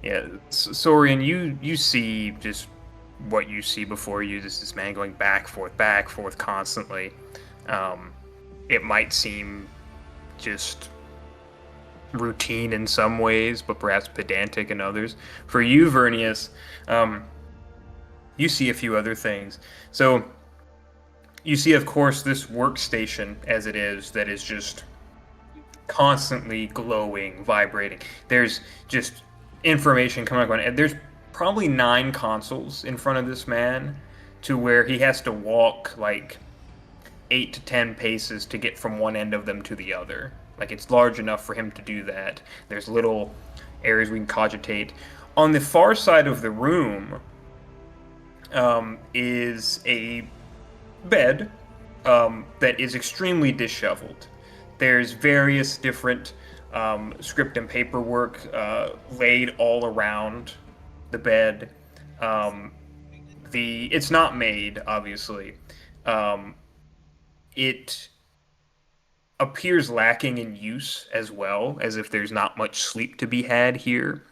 Speaker 2: Yeah, Sorian, you see just what you see before you. This man going back, forth constantly. It might seem just routine in some ways, but perhaps pedantic in others. For you, Vernius, you see a few other things. So, you see, of course, this workstation as it is, that is just constantly glowing, vibrating. There's just information coming up, and there's probably 9 consoles in front of this man, to where he has to walk like 8 to 10 paces to get from one end of them to the other. Like, it's large enough for him to do that. There's little areas we can cogitate. On the far side of the room is a bed that is extremely disheveled. There's various different script and paperwork laid all around the bed. It's not made, obviously. It appears lacking in use as well, as if there's not much sleep to be had here.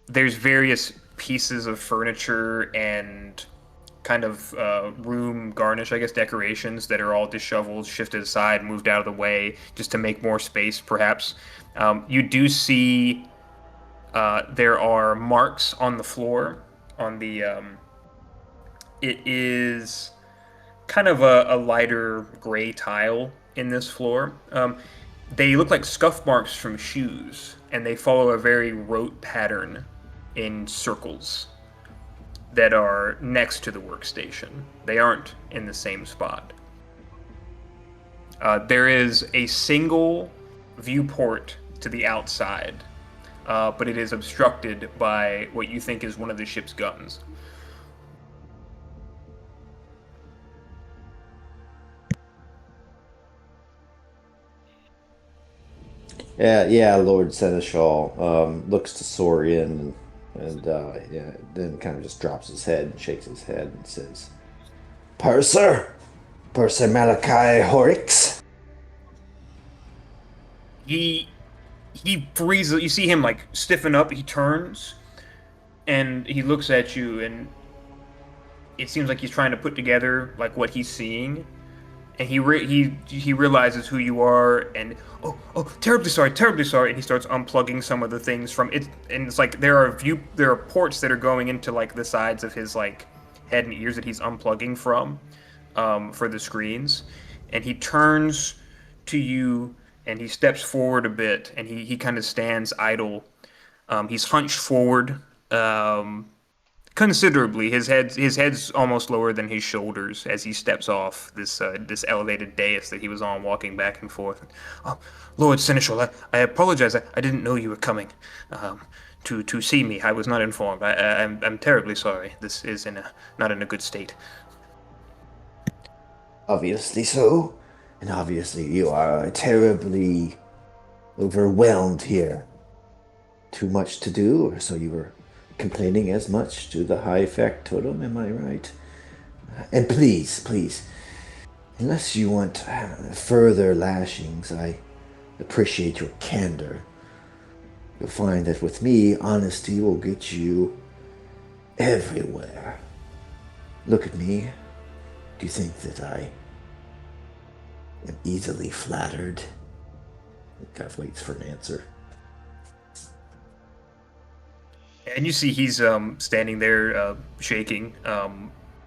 Speaker 2: There's various pieces of furniture and kind of room garnish, I guess, decorations that are all disheveled, shifted aside, moved out of the way, just to make more space, perhaps. You do see There are marks on the floor. On the it is kind of a lighter gray tile in this floor. They look like scuff marks from shoes, and they follow a very rote pattern in circles that are next to the workstation. They aren't in the same spot. There is a single viewport to the outside, but it is obstructed by what you think is one of the ship's guns.
Speaker 6: Yeah, Lord Seneschal looks to Saurian and yeah, then kind of just drops his head and shakes his head and says, Purser? Purser Malachi Horix?
Speaker 2: He freezes. You see him like stiffen up. He turns, and he looks at you, and it seems like he's trying to put together like what he's seeing, and he realizes who you are, and oh, terribly sorry, and he starts unplugging some of the things from it, and it's like there are ports that are going into like the sides of his like head and ears that he's unplugging from, for the screens, and he turns to you and he steps forward a bit, and he kind of stands idle. He's hunched forward, considerably. His head's almost lower than his shoulders as he steps off this elevated dais that he was on, walking back and forth. Oh, Lord Seneschal, I apologize. I didn't know you were coming to see me. I was not informed. I'm terribly sorry. This is not in a good state.
Speaker 4: Obviously so. And obviously you are terribly overwhelmed here. Too much to do, or so you were complaining as much to the high factotum, am I right? And please, unless you want further lashings, I appreciate your candor. You'll find that with me, honesty will get you everywhere. Look at me. Do you think that I am easily flattered? He kind of waits for an answer.
Speaker 2: And you see he's standing there, shaking.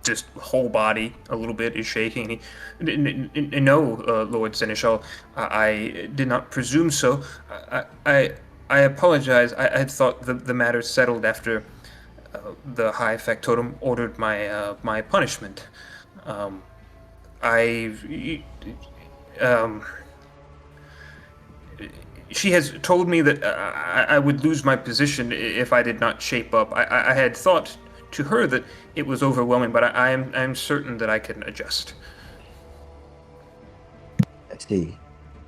Speaker 2: Just whole body a little bit is shaking. No, Lord Seneschal, I did not presume so. I apologize. I had thought the matter settled after the High Factotum ordered my punishment. She has told me that I would lose my position if I did not shape up. I had thought to her that it was overwhelming, but I'm certain that I can adjust.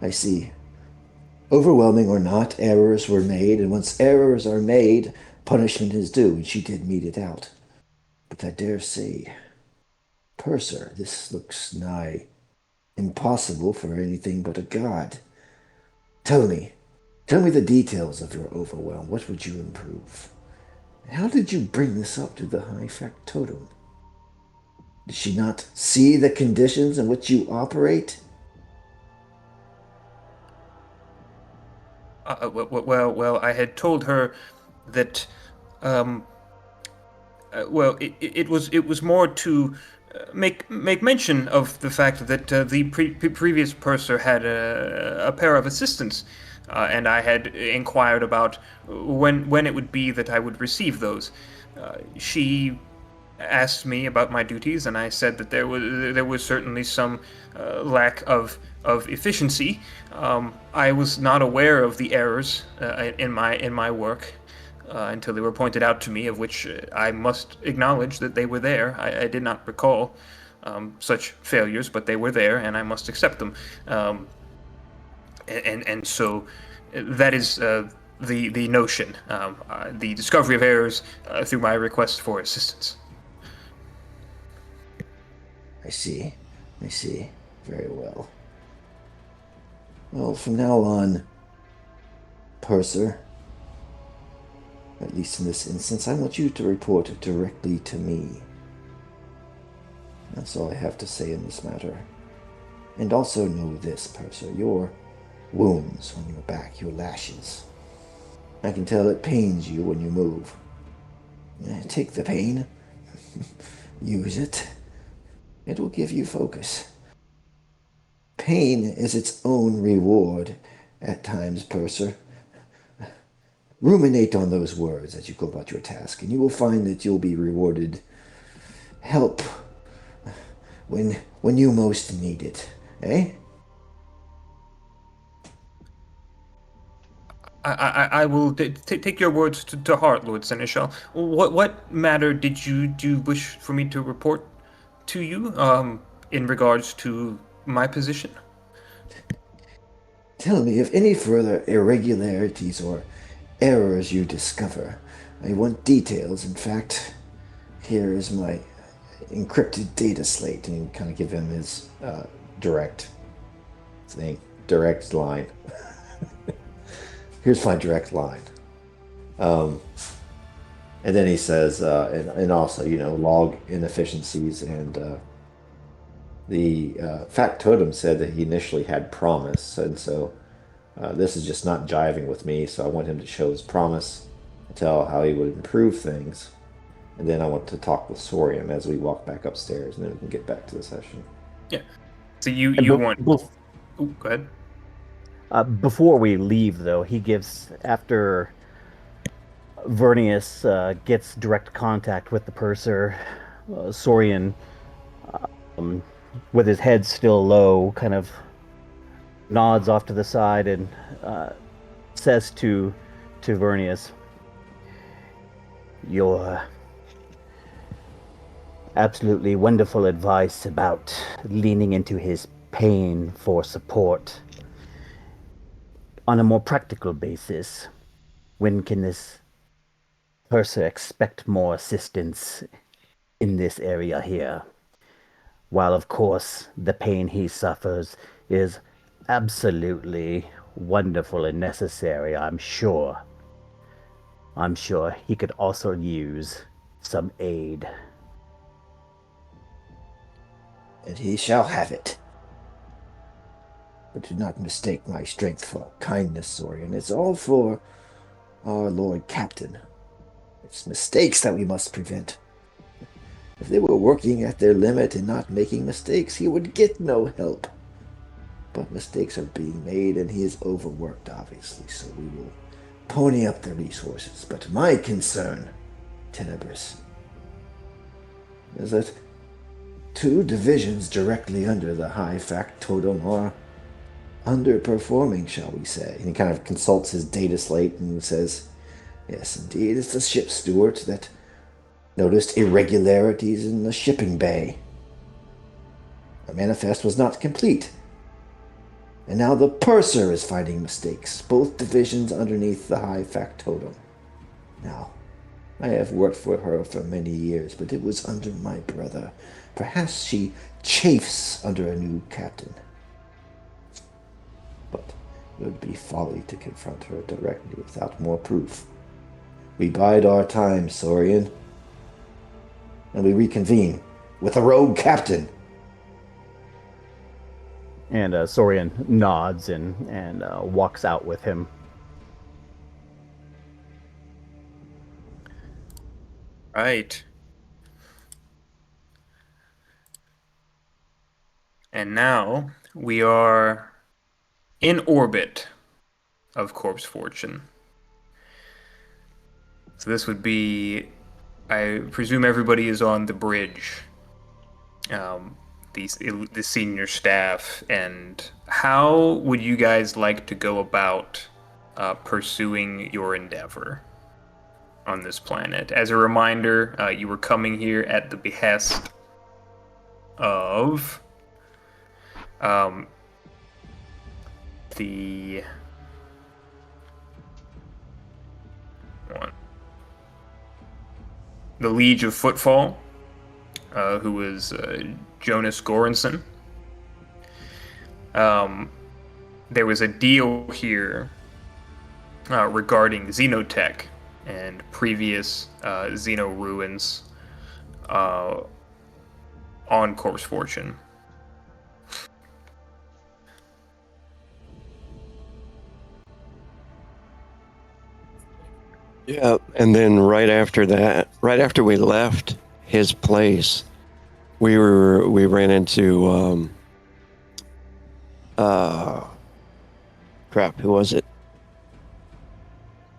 Speaker 4: I see. Overwhelming or not, errors were made, and once errors are made, punishment is due, and she did mete it out. But I dare say, Purser, this looks nigh impossible for anything but a god. Tell me the details of your overwhelm. What would you improve? How did you bring this up to the High Factotum? Did she not see the conditions in which you operate?
Speaker 2: Well, I had told her that, it was more to make mention of the fact that the previous purser had a pair of assistants, and I had inquired about when it would be that I would receive those. She asked me about my duties, and I said that there was certainly some lack of efficiency. I was not aware of the errors in my work until they were pointed out to me, of which I must acknowledge that they were there. I did not recall such failures, but they were there, and I must accept them. And so that is the notion, the discovery of errors through my request for assistance.
Speaker 4: I see. Very well. Well, from now on, Purser, at least in this instance, I want you to report directly to me. That's all I have to say in this matter. And also know this, Purser, your wounds on your back, your lashes, I can tell it pains you when you move. Take the pain. Use it. It will give you focus. Pain is its own reward at times, Purser. Ruminate on those words as you go about your task, and you will find that you'll be rewarded help when you most need it. Eh?
Speaker 2: I will take your words to heart, Lord Seneschal. What matter did you wish for me to report to you in regards to my position?
Speaker 4: Tell me of any further irregularities or errors you discover. I want details. In fact, here is my encrypted data slate, and you kind of give him his direct thing, direct line. Here's my direct line. And then he says, and also, log inefficiencies. And the factotum said that he initially had promise. And so this is just not jiving with me. So I want him to show his promise, tell how he would improve things. And then I want to talk with Sorium as we walk back upstairs, and then we can get back to the session.
Speaker 2: Yeah. So you want? Ooh, go ahead.
Speaker 3: Before we leave, though, he gives, after Vernius gets direct contact with the purser, Sorian, with his head still low, kind of nods off to the side and says to Vernius, "Your absolutely wonderful advice about leaning into his pain for support. On a more practical basis, when can this purser expect more assistance in this area here? While, of course, the pain he suffers is absolutely wonderful and necessary, I'm sure. I'm sure he could also use some aid."
Speaker 4: And he shall have it. But do not mistake my strength for kindness, Sorian. It's all for our Lord Captain. It's mistakes that we must prevent. If they were working at their limit and not making mistakes, he would get no help. But mistakes are being made, and he is overworked, obviously, so we will pony up the resources. But my concern, Tenebris, is that 2 divisions directly under the high factotum are underperforming, shall we say. And he kind of consults his data slate and says, yes, indeed, it's the ship steward that noticed irregularities in the shipping bay. The manifest was not complete. And now the purser is finding mistakes, both divisions underneath the high factotum. Now, I have worked for her for many years, but it was under my brother. Perhaps she chafes under a new captain. But it would be folly to confront her directly without more proof. We bide our time, Sorian, and we reconvene with a rogue captain.
Speaker 3: And Sorian nods and walks out with him.
Speaker 2: Right. And now we are in orbit of Corpse Fortune. So this would be, I presume everybody is on the bridge, the senior staff, and how would you guys like to go about pursuing your endeavor on this planet? As a reminder, you were coming here at the behest of the Liege of Footfall, who was Jonas Goranson. There was a deal here regarding xenotech and previous xeno ruins on Corpse Fortune.
Speaker 5: Yeah, and then right after that, right after we left his place, we ran into crap, who was it?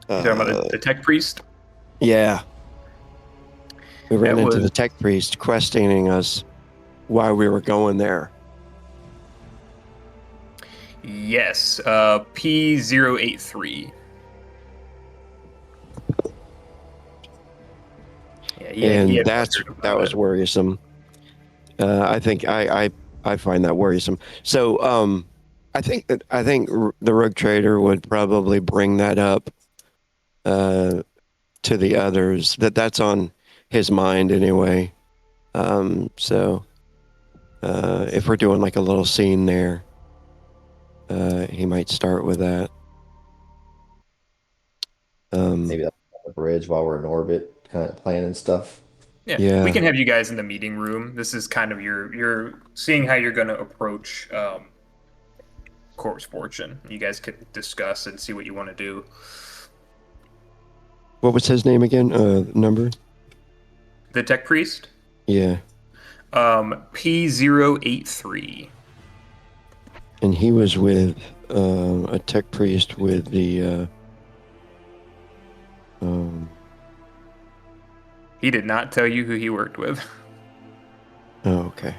Speaker 2: You talking about the tech priest?
Speaker 5: Yeah, we ran
Speaker 2: That
Speaker 5: into
Speaker 2: was
Speaker 5: the tech priest questioning us why we were going there.
Speaker 2: yes, P083. Yeah, he
Speaker 5: And
Speaker 2: had wondered
Speaker 5: that
Speaker 2: about
Speaker 5: was
Speaker 2: it.
Speaker 5: worrisome. I think I find that worrisome. So I think the Rogue Trader would probably bring that up to the others. That's on his mind anyway. So if we're doing like a little scene there, he might start with that.
Speaker 6: Maybe that's on the bridge while we're in orbit, kind of planning stuff.
Speaker 2: Yeah, we
Speaker 5: Yeah.
Speaker 2: can have you guys in the meeting room. This is kind of you're seeing how you're going to approach Corpse Fortune. You guys can discuss and see what you want to do.
Speaker 5: What was his name again? Number?
Speaker 2: The tech priest,
Speaker 5: Yeah.
Speaker 2: P083.
Speaker 5: And he was with a tech priest with the.
Speaker 2: He did not tell you who he worked with.
Speaker 5: Oh, okay.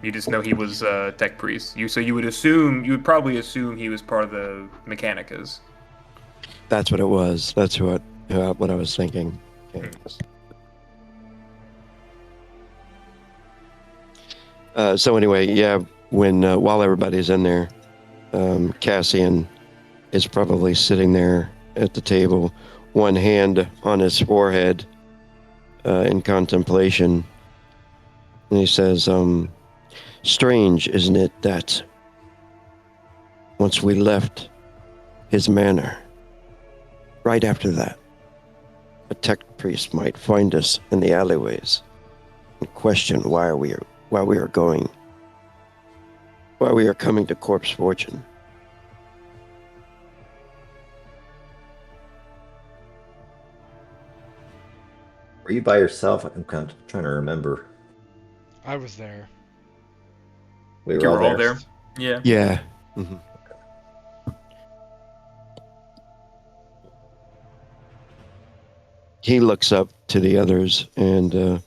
Speaker 2: You just know he was a tech priest. You would probably assume he was part of the Mechanicas.
Speaker 5: That's what it was. That's what I was thinking. Okay. So anyway, yeah. When while everybody's in there, Cassian is probably sitting there at the table, one hand on his forehead, in contemplation, and he says, "Strange, isn't it, that once we left his manor, right after that, a tech priest might find us in the alleyways and question why we are coming to Corpse Fortune."
Speaker 6: Were you by yourself? I'm kind of trying to remember.
Speaker 7: I was there.
Speaker 6: We were
Speaker 2: You
Speaker 6: all
Speaker 2: were all
Speaker 6: there.
Speaker 2: there. Yeah.
Speaker 5: Yeah. Mm-hmm. He looks up to the others, and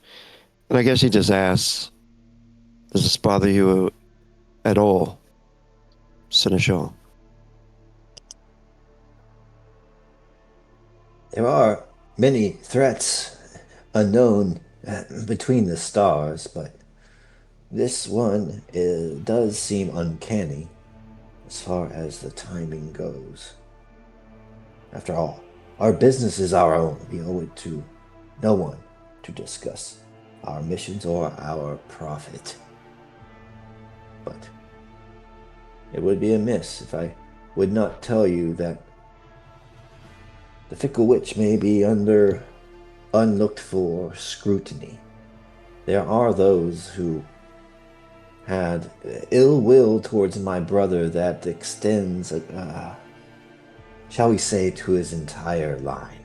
Speaker 5: I guess he just asks, "Does this bother you at all, Seneschal?"
Speaker 4: There are many threats unknown between the stars, but this one does seem uncanny as far as the timing goes. After all, our business is our own. We owe it to no one to discuss our missions or our profit. But it would be amiss if I would not tell you that the Fyckle Wytch may be under unlooked for scrutiny. There are those who had ill will towards my brother that extends, shall we say, to his entire line.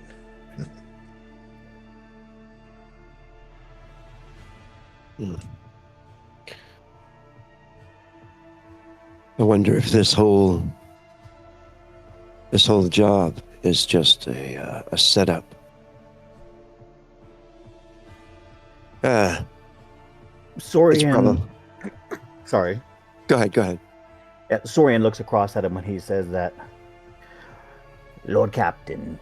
Speaker 5: I wonder if this whole job is just a setup. It's
Speaker 3: Sorian.
Speaker 5: probably.
Speaker 3: Sorry.
Speaker 5: Go ahead.
Speaker 3: Yeah, Sorian looks across at him when he says that. Lord Captain,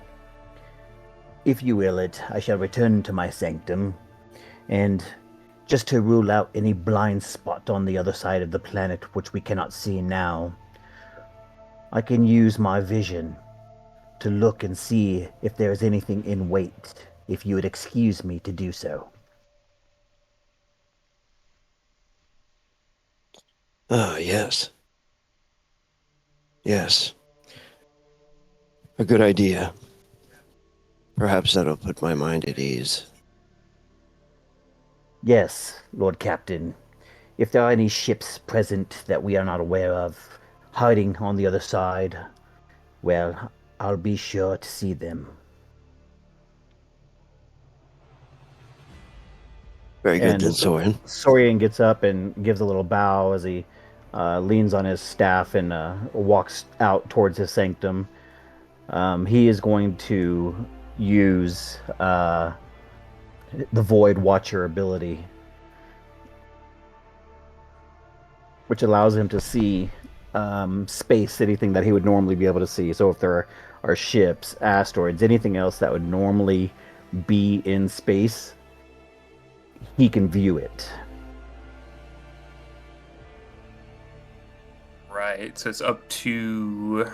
Speaker 3: if you will it, I shall return to my sanctum, and just to rule out any blind spot on the other side of the planet which we cannot see now, I can use my vision to look and see if there is anything in wait, if you would excuse me to do so.
Speaker 5: Oh, yes. Yes. A good idea. Perhaps that'll put my mind at ease.
Speaker 3: Yes, Lord Captain. If there are any ships present that we are not aware of, hiding on the other side, well, I'll be sure to see them.
Speaker 5: Very good
Speaker 3: And
Speaker 5: then, Soren.
Speaker 3: Sorian gets up and gives a little bow as he leans on his staff and walks out towards his sanctum. He is going to use the Void Watcher ability, which allows him to see space, anything that he would normally be able to see. So if there are ships, asteroids, anything else that would normally be in space, he can view it.
Speaker 2: Right, so it's up to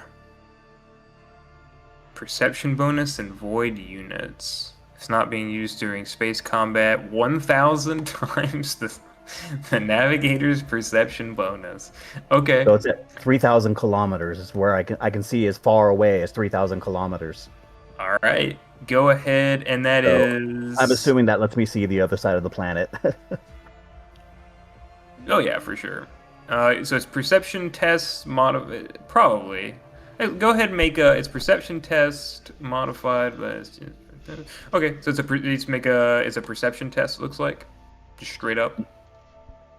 Speaker 2: perception bonus and void units. It's not being used during space combat. 1,000 times the navigator's perception bonus. Okay.
Speaker 3: So it's at 3,000 kilometers is where I can see as far away as 3,000 kilometers.
Speaker 2: All right. Go ahead, and that is.
Speaker 3: I'm assuming that lets me see the other side of the planet.
Speaker 2: Oh yeah, for sure. So it's perception test probably. Hey, go ahead and make it's perception test modified by. Okay, so it's a perception test. It looks like, just straight up.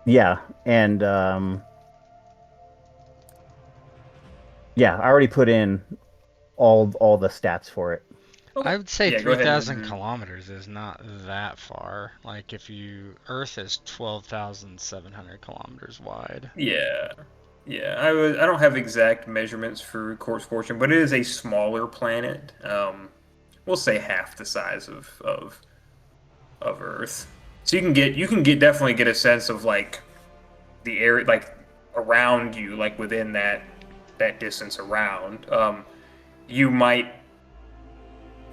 Speaker 3: Yeah, and yeah, I already put in all the stats for it.
Speaker 1: I would say
Speaker 2: Yeah, go ahead
Speaker 1: 3,000
Speaker 2: and-
Speaker 1: kilometers is not that far. Like if Earth is 12,700 kilometers wide.
Speaker 2: Yeah, yeah. I don't have exact measurements for Course Fortune, but it is a smaller planet. We'll say half the size of Earth. So you can definitely get a sense of like the area, like around you, like within that distance around. You might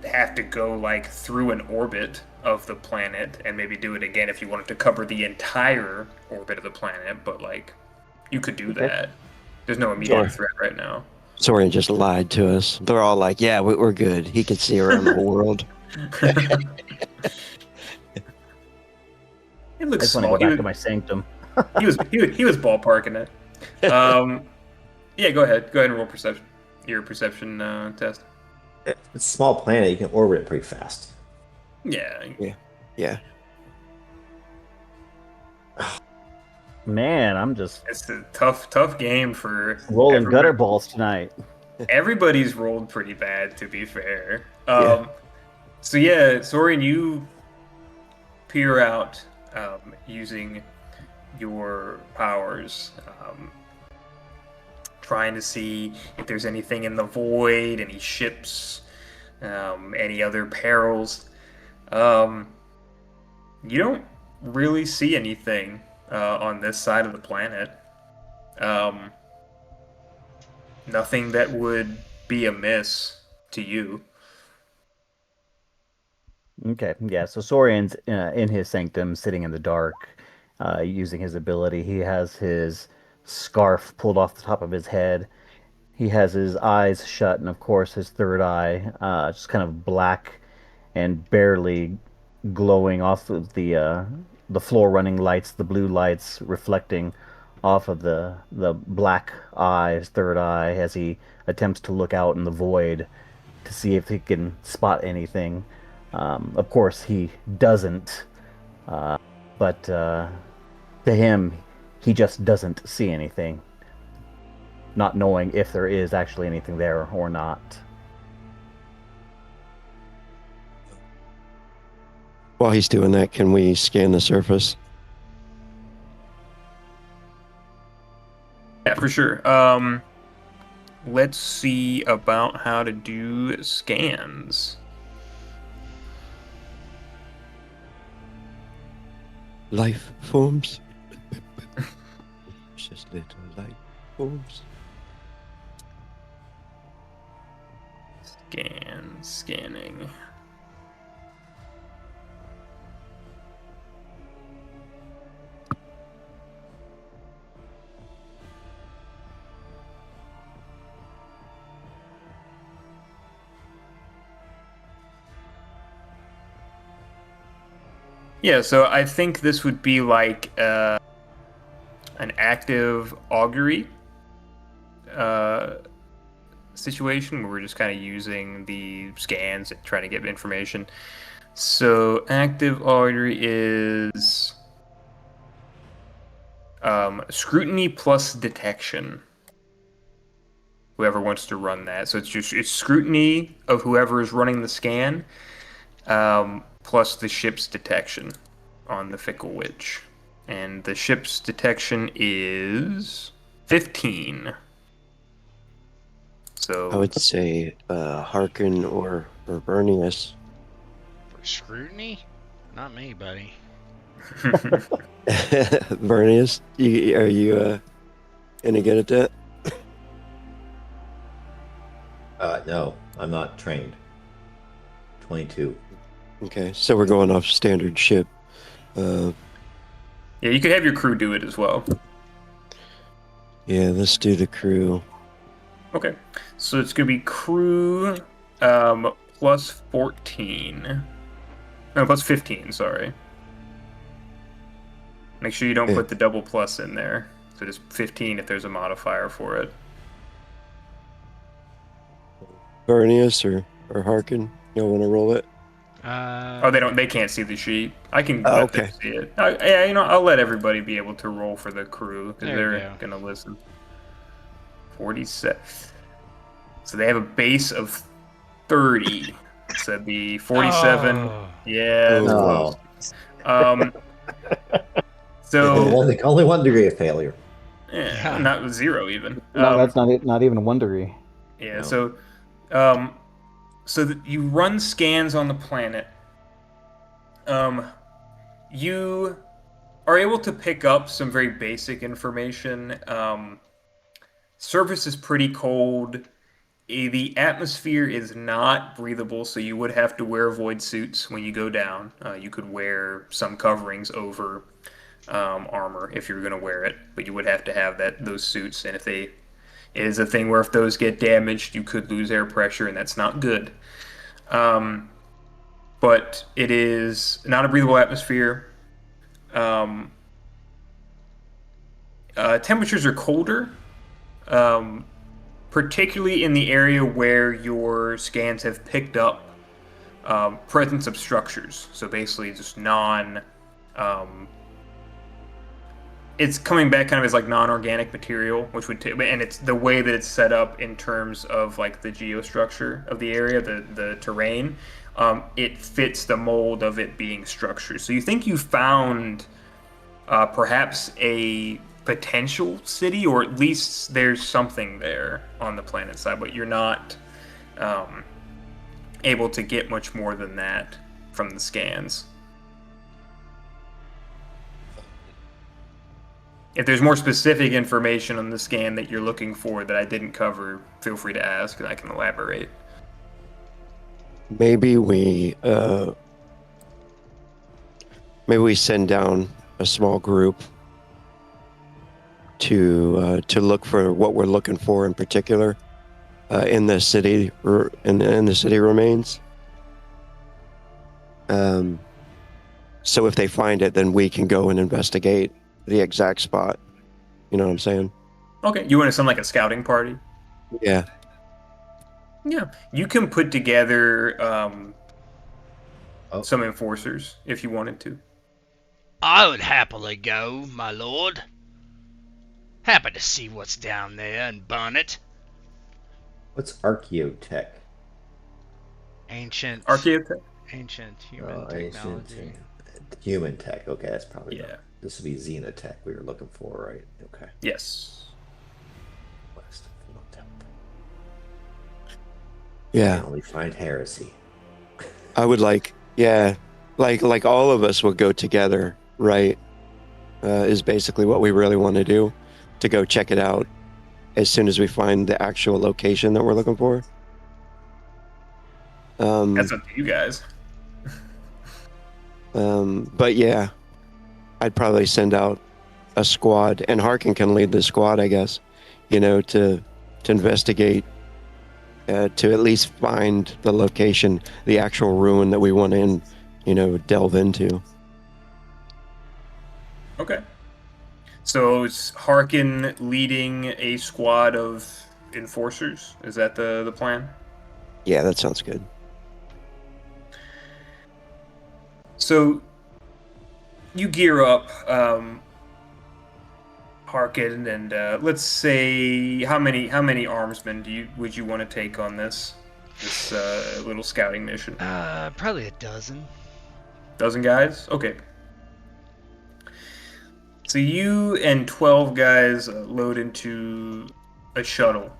Speaker 2: have to go like through an orbit of the planet and maybe do it again if you wanted to cover the entire orbit of the planet, but like you could do that. There's no immediate threat right now.
Speaker 5: Soren just lied to us. They're all like, yeah, we're good. He can see around the whole world.
Speaker 2: It
Speaker 3: I
Speaker 2: looks
Speaker 3: just want to
Speaker 2: small.
Speaker 3: go back to my sanctum.
Speaker 2: He was ballparking it. Yeah, go ahead and roll perception. Your perception test.
Speaker 6: It's a small planet. You can orbit it pretty fast.
Speaker 2: Yeah.
Speaker 5: Yeah.
Speaker 3: Man, I'm just
Speaker 2: It's a tough game for
Speaker 3: rolling
Speaker 2: everybody.
Speaker 3: gutter balls tonight.
Speaker 2: Everybody's rolled pretty bad, to be fair.
Speaker 5: Yeah.
Speaker 2: So yeah, Sorian, you peer out using your powers, trying to see if there's anything in the void, any ships, any other perils. You don't really see anything on this side of the planet. Nothing that would be amiss to you.
Speaker 3: Okay, yeah. So Sorian's in his sanctum, sitting in the dark, using his ability. He has his scarf pulled off the top of his head. He has his eyes shut, and of course his third eye, just kind of black and barely glowing off of the floor running lights, the blue lights reflecting off of the black eye, his third eye, as he attempts to look out in the void to see if he can spot anything. Of course, he doesn't, but to him, he just doesn't see anything, not knowing if there is actually anything there or not.
Speaker 5: While he's doing that, can we scan the surface?
Speaker 2: Yeah, for sure. Let's see about how to do scans.
Speaker 5: Life forms. Just little life forms.
Speaker 2: Scanning. Yeah, so I think this would be like an active augury situation where we're just kind of using the scans and trying to get information. So active augury is Scrutiny plus detection. Whoever wants to run that. So it's scrutiny of whoever is running the scan, plus the ship's detection on the Fyckle Wytch. And the ship's detection is 15. So
Speaker 5: I would say Harkin or Bernius.
Speaker 7: For scrutiny? Not me, buddy.
Speaker 5: Bernius, are you any good at that?
Speaker 6: No, I'm not trained. 22.
Speaker 5: Okay, so we're going off standard ship.
Speaker 2: yeah, you could have your crew do it as well.
Speaker 5: Yeah, let's do the crew.
Speaker 2: Okay, so it's gonna be crew plus 14. No, plus 15. Sorry. Make sure you don't
Speaker 5: Yeah.
Speaker 2: put the double plus in there. So just 15 if there's a modifier for it.
Speaker 5: Bernius or Harkin, y'all want to roll it?
Speaker 2: Oh, they can't see the sheet. I can
Speaker 5: Oh,
Speaker 2: let them
Speaker 5: okay.
Speaker 2: see it. Yeah, I'll let everybody be able to roll for the crew because
Speaker 7: There we
Speaker 2: they're
Speaker 7: go.
Speaker 2: gonna listen. 47. So they have a base of 30. So it'd be 47.
Speaker 7: Oh.
Speaker 2: Yeah, it's
Speaker 5: Oh.
Speaker 2: close. So
Speaker 6: Only 1 degree of failure.
Speaker 2: yeah, not 0 even.
Speaker 3: No, that's not even one degree.
Speaker 2: Yeah,
Speaker 6: No.
Speaker 2: so that you run scans on the planet. You are able to pick up some very basic information. Surface is pretty cold. The atmosphere is not breathable, so you would have to wear void suits when you go down. You could wear some coverings over armor if you were going to wear it, but you would have to have those suits. And it is a thing where if those get damaged, you could lose air pressure, and that's not good. But it is not a breathable atmosphere. Temperatures are colder, particularly in the area where your scans have picked up presence of structures. So basically, just it's coming back kind of as like non-organic material, which would and it's the way that it's set up in terms of like the geostructure of the area, the terrain. It fits the mold of it being structured. So you think you found perhaps a potential city, or at least there's something there on the planet side, but you're not able to get much more than that from the scans. If there's more specific information on the scan that you're looking for that I didn't cover, feel free to ask and I can elaborate.
Speaker 5: Maybe we send down a small group to look for what we're looking for in particular in the city in the city remains. So if they find it, then we can go and investigate the exact spot. You know what I'm saying?
Speaker 2: Okay, you want to send like a scouting party?
Speaker 5: Yeah.
Speaker 2: Yeah, you can put together
Speaker 6: Oh.
Speaker 2: some enforcers if you wanted to.
Speaker 9: I would happily go, my lord. Happy to see what's down there and burn it.
Speaker 6: What's archaeotech?
Speaker 7: Ancient
Speaker 2: Archaeotech?
Speaker 7: human
Speaker 6: Ancient
Speaker 7: technology.
Speaker 6: human tech. Okay, that's probably
Speaker 2: Yeah.
Speaker 6: This would be xenotech we were looking for, right? Okay.
Speaker 2: Yes.
Speaker 6: West phenotype.
Speaker 5: Yeah.
Speaker 6: Can only find heresy.
Speaker 5: I would like all of us would go together, right? Is basically what we really want to do, to go check it out as soon as we find the actual location that we're looking for.
Speaker 2: That's up to you guys.
Speaker 5: But yeah, I'd probably send out a squad, and Harkin can lead the squad, I guess, to investigate, to at least find the location, the actual ruin that we want to, delve into.
Speaker 2: Okay. So it's Harkin leading a squad of enforcers. Is that the plan?
Speaker 5: Yeah, that sounds good.
Speaker 2: So you gear up. Harkin, and let's say how many armsmen would you want to take on this little scouting mission?
Speaker 1: Probably a dozen.
Speaker 2: Dozen guys? Okay. So you and 12 guys load into a shuttle.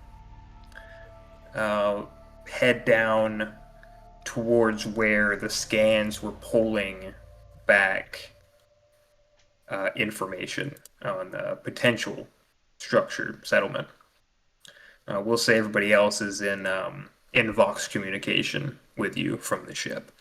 Speaker 2: Head down towards where the scans were pulling back information on potential structure settlement. We'll say everybody else is in Vox communication with you from the ship.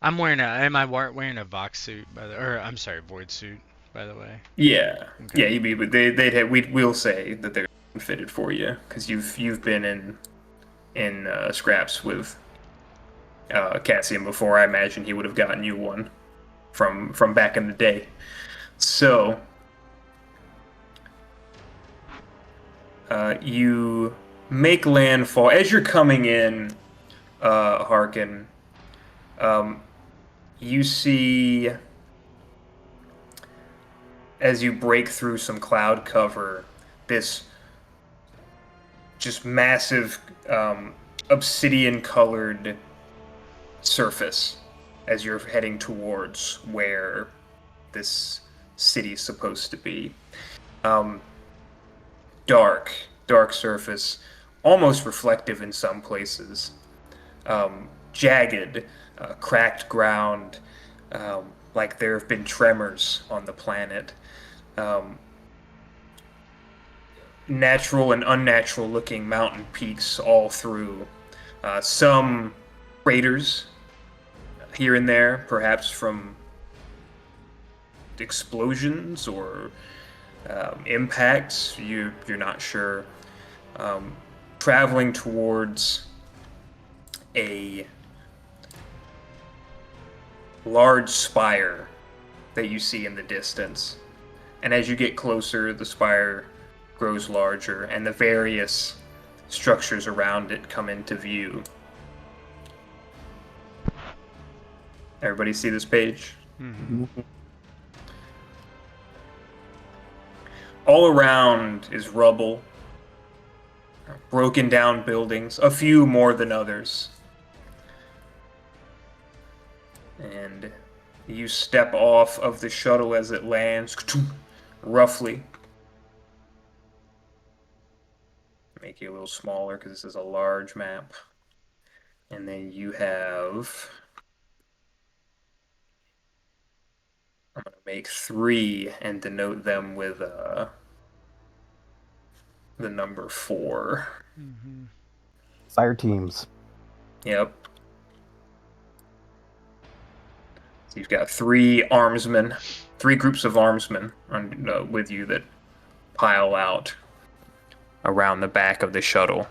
Speaker 1: Am I wearing a Vox suit or I'm sorry, void suit, by the way?
Speaker 2: Yeah,
Speaker 1: Okay.
Speaker 2: yeah. We'll say that they're fitted for you because you've been in scraps with Cassian before. I imagine he would have gotten you one from back in the day. So you make landfall as you're coming in, Harkin. You see, as you break through some cloud cover, this just massive obsidian-colored surface as you're heading towards where this city's supposed to be. Dark surface, almost reflective in some places. Jagged, cracked ground, like there have been tremors on the planet. Natural and unnatural looking mountain peaks all through. Some craters here and there, perhaps from explosions or impacts. You're not sure. Traveling towards a large spire that you see in the distance. And as you get closer, the spire grows larger, and the various structures around it come into view. Everybody see this page?
Speaker 1: Mm-hmm.
Speaker 2: All around is rubble, broken down buildings, a few more than others. And you step off of the shuttle as it lands, roughly. Make you a little smaller because this is a large map. And then you have... I'm going to make 3 and denote them with the number 4.
Speaker 1: Mm-hmm.
Speaker 3: Fire teams.
Speaker 2: Yep. So you've got 3 armsmen, 3 groups of armsmen with you that pile out around the back of the shuttle.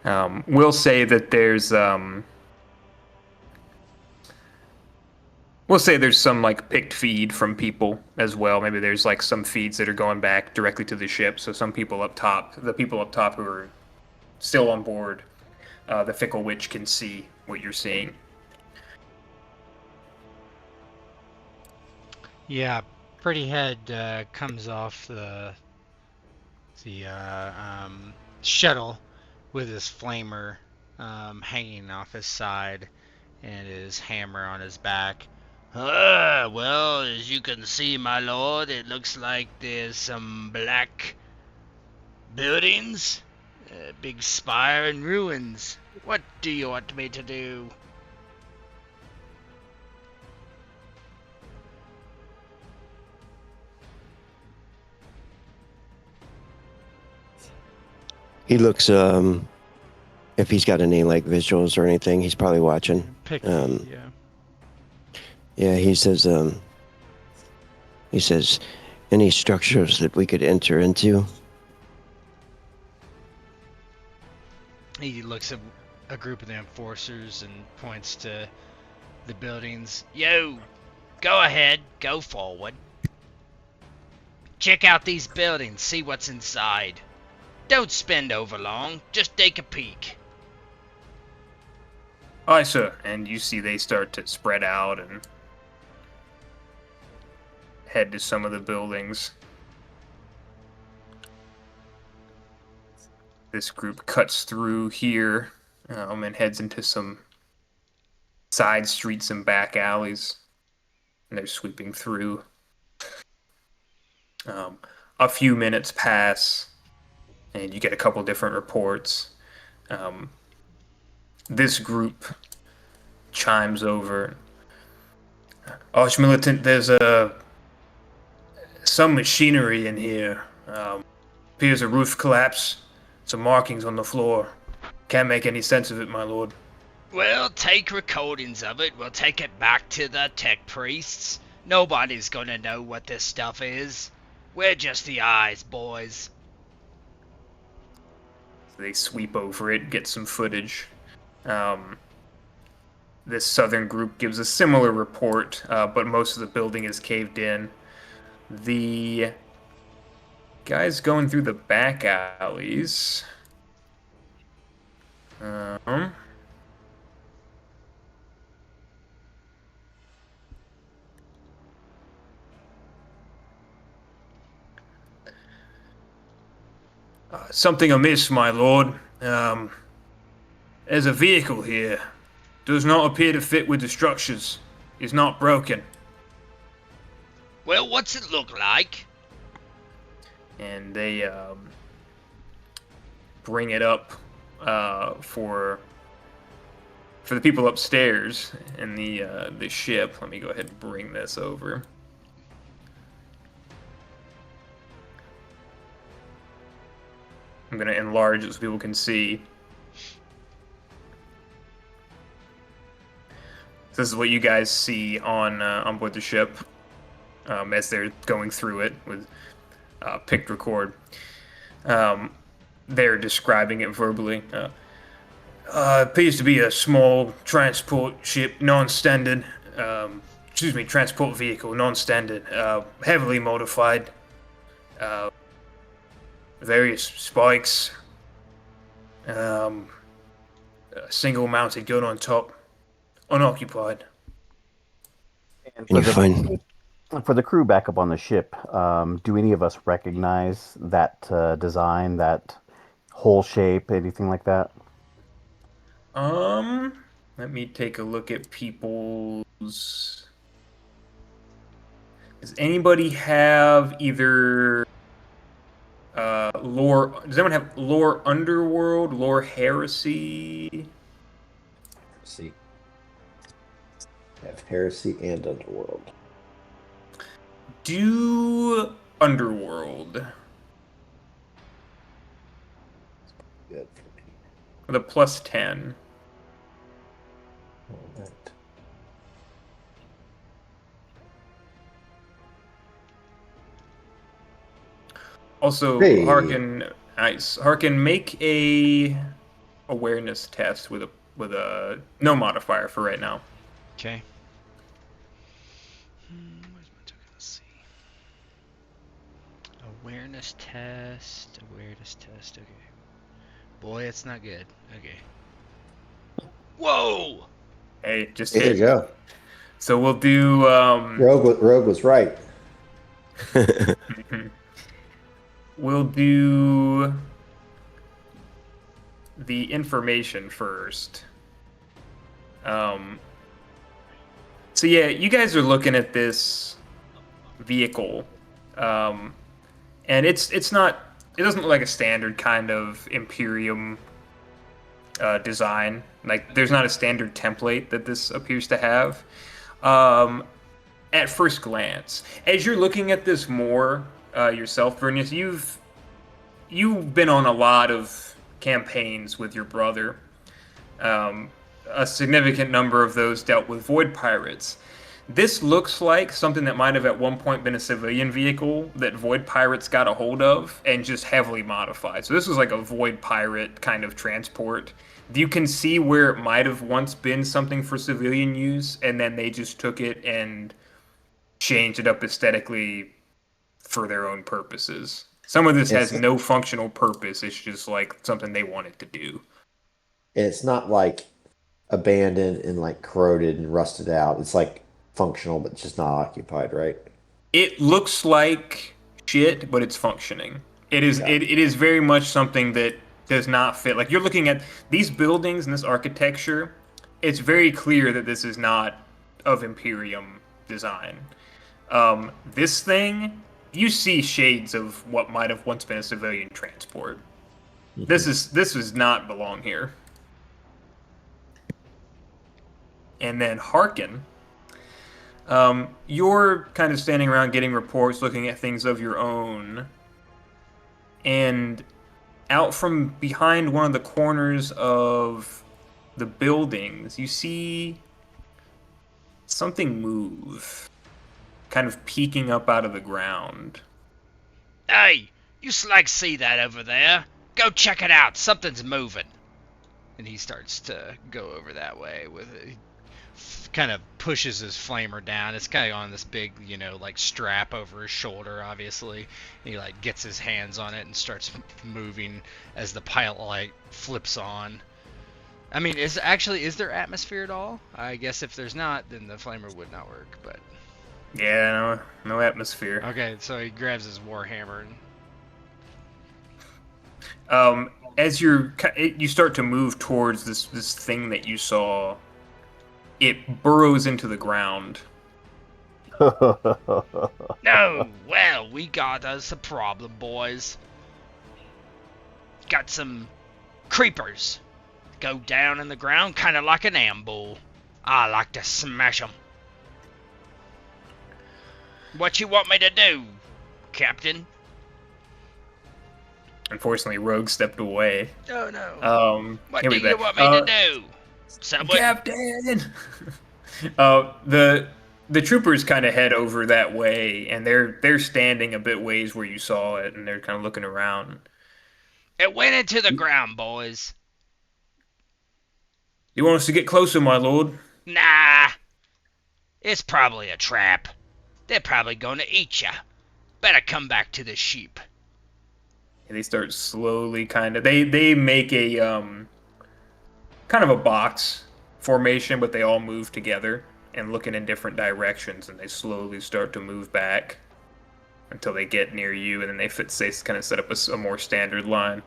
Speaker 2: We'll say that there's some like picked feed from people as well. Maybe there's like some feeds that are going back directly to the ship. So some people up top, the people up top who are still on board, the Fyckle Wytch can see what you're seeing.
Speaker 1: Yeah, Pretty Head comes off the shuttle with his flamer hanging off his side and his hammer on his back.
Speaker 9: Well, as you can see, my lord, it looks like there's some black buildings, a big spire and ruins. What do you want me to do?
Speaker 5: He looks, if he's got any, like, visuals or anything, he's probably watching.
Speaker 1: Yeah.
Speaker 5: Yeah, he says, any structures that we could enter into?
Speaker 1: He looks at a group of the enforcers and points to the buildings.
Speaker 9: Yo, go ahead, go forward. Check out these buildings, see what's inside. Don't spend over long, just take a peek.
Speaker 2: Aye, sir. And you see they start to spread out and head to some of the buildings. This group cuts through here and heads into some side streets and back alleys. And they're sweeping through. A few minutes pass, and you get a couple different reports. This group chimes over. Arch Militant, there's some machinery in here. Appears a roof collapse. Some markings on the floor. Can't make any sense of it, my lord.
Speaker 9: We'll take recordings of it. We'll take it back to the tech priests. Nobody's gonna know what this stuff is. We're just the eyes, boys.
Speaker 2: They sweep over it, get some footage. This southern group gives a similar report, but most of the building is caved in. The guys going through the back alleys. Something amiss, my lord. There's a vehicle here. Does not appear to fit with the structures. Is not broken.
Speaker 9: Well, what's it look like?
Speaker 2: And they bring it up for the people upstairs in the ship. Let me go ahead and bring this over. I'm gonna enlarge it so people can see. This is what you guys see on board the ship as they're going through it with picked record. They're describing it verbally. Appears to be a small transport ship, non-standard. Transport vehicle, non-standard, heavily modified. Various spikes. A single mounted gun on top. Unoccupied.
Speaker 3: And
Speaker 5: Fine.
Speaker 3: for the crew back up on the ship, do any of us recognize that design, that hole shape, anything like that?
Speaker 2: Let me take a look at people's. Does anybody have either lore? Does anyone have lore underworld, lore heresy?
Speaker 6: See. Have heresy and underworld.
Speaker 2: Do underworld
Speaker 6: Good for me.
Speaker 2: with a +10.
Speaker 6: All right.
Speaker 2: Also,
Speaker 6: Hey.
Speaker 2: Harkin, nice. Harkin, make a awareness test with a no modifier for right now.
Speaker 7: Okay. Where's my token? Let's see.
Speaker 1: Awareness test. Okay. Boy, it's not good. Okay.
Speaker 9: Whoa!
Speaker 2: Hey, just
Speaker 6: There you
Speaker 2: hit.
Speaker 6: go.
Speaker 2: So we'll do.
Speaker 6: Rogue was right.
Speaker 2: We'll do the information first. So yeah, you guys are looking at this vehicle, and it's not. It doesn't look like a standard kind of Imperium design. Like there's not a standard template that this appears to have. At first glance, as you're looking at this more yourself, Vernius, you've been on a lot of campaigns with your brother. A significant number of those dealt with void pirates. This looks like something that might have at one point been a civilian vehicle that void pirates got a hold of and just heavily modified. So this was like a void pirate kind of transport. You can see where it might have once been something for civilian use, and then they just took it and changed it up aesthetically for their own purposes. Some of this has no functional purpose. It's just like something they wanted to do.
Speaker 6: And it's not like abandoned and like corroded and rusted out. It's like functional but just not occupied, right?
Speaker 2: It looks like shit, but it's functioning. It is very much something that does not fit. Like you're looking at these buildings and this architecture, it's very clear that this is not of Imperium design. This thing, you see shades of what might have once been a civilian transport. This does not belong here. And then Harkin. You're kind of standing around getting reports, looking at things of your own, and out from behind one of the corners of the buildings, you see something move, kind of peeking up out of the ground.
Speaker 9: Hey, you slags see that over there? Go check it out. Something's moving. And he starts to go over that way with it. Kind of pushes his flamer down. It's kind of on this big, like strap over his shoulder, obviously. And he like gets his hands on it and starts moving as the pilot light flips on. I mean, is there atmosphere at all? I guess if there's not, then the flamer would not work. But
Speaker 2: yeah, no atmosphere.
Speaker 9: Okay, so he grabs his warhammer
Speaker 2: and as you start to move towards this thing that you saw, it burrows into the ground.
Speaker 9: No, well, we got us a problem, boys. Got some creepers. Go down in the ground kind of like an ambull. I like to smash them. What you want me to do, Captain?
Speaker 2: Unfortunately, Rogue stepped away.
Speaker 9: Oh no. What do you want me to do? Someone?
Speaker 2: Captain! The troopers kind of head over that way, and they're standing a bit ways where you saw it, and they're kind of looking around.
Speaker 9: It went into the ground, boys.
Speaker 2: You want us to get closer, my lord?
Speaker 9: Nah. It's probably a trap. They're probably going to eat ya. Better come back to the sheep.
Speaker 2: And they start slowly they make a kind of a box formation, but they all move together and looking in different directions, and they slowly start to move back until they get near you, and then they kind of set up a more standard line.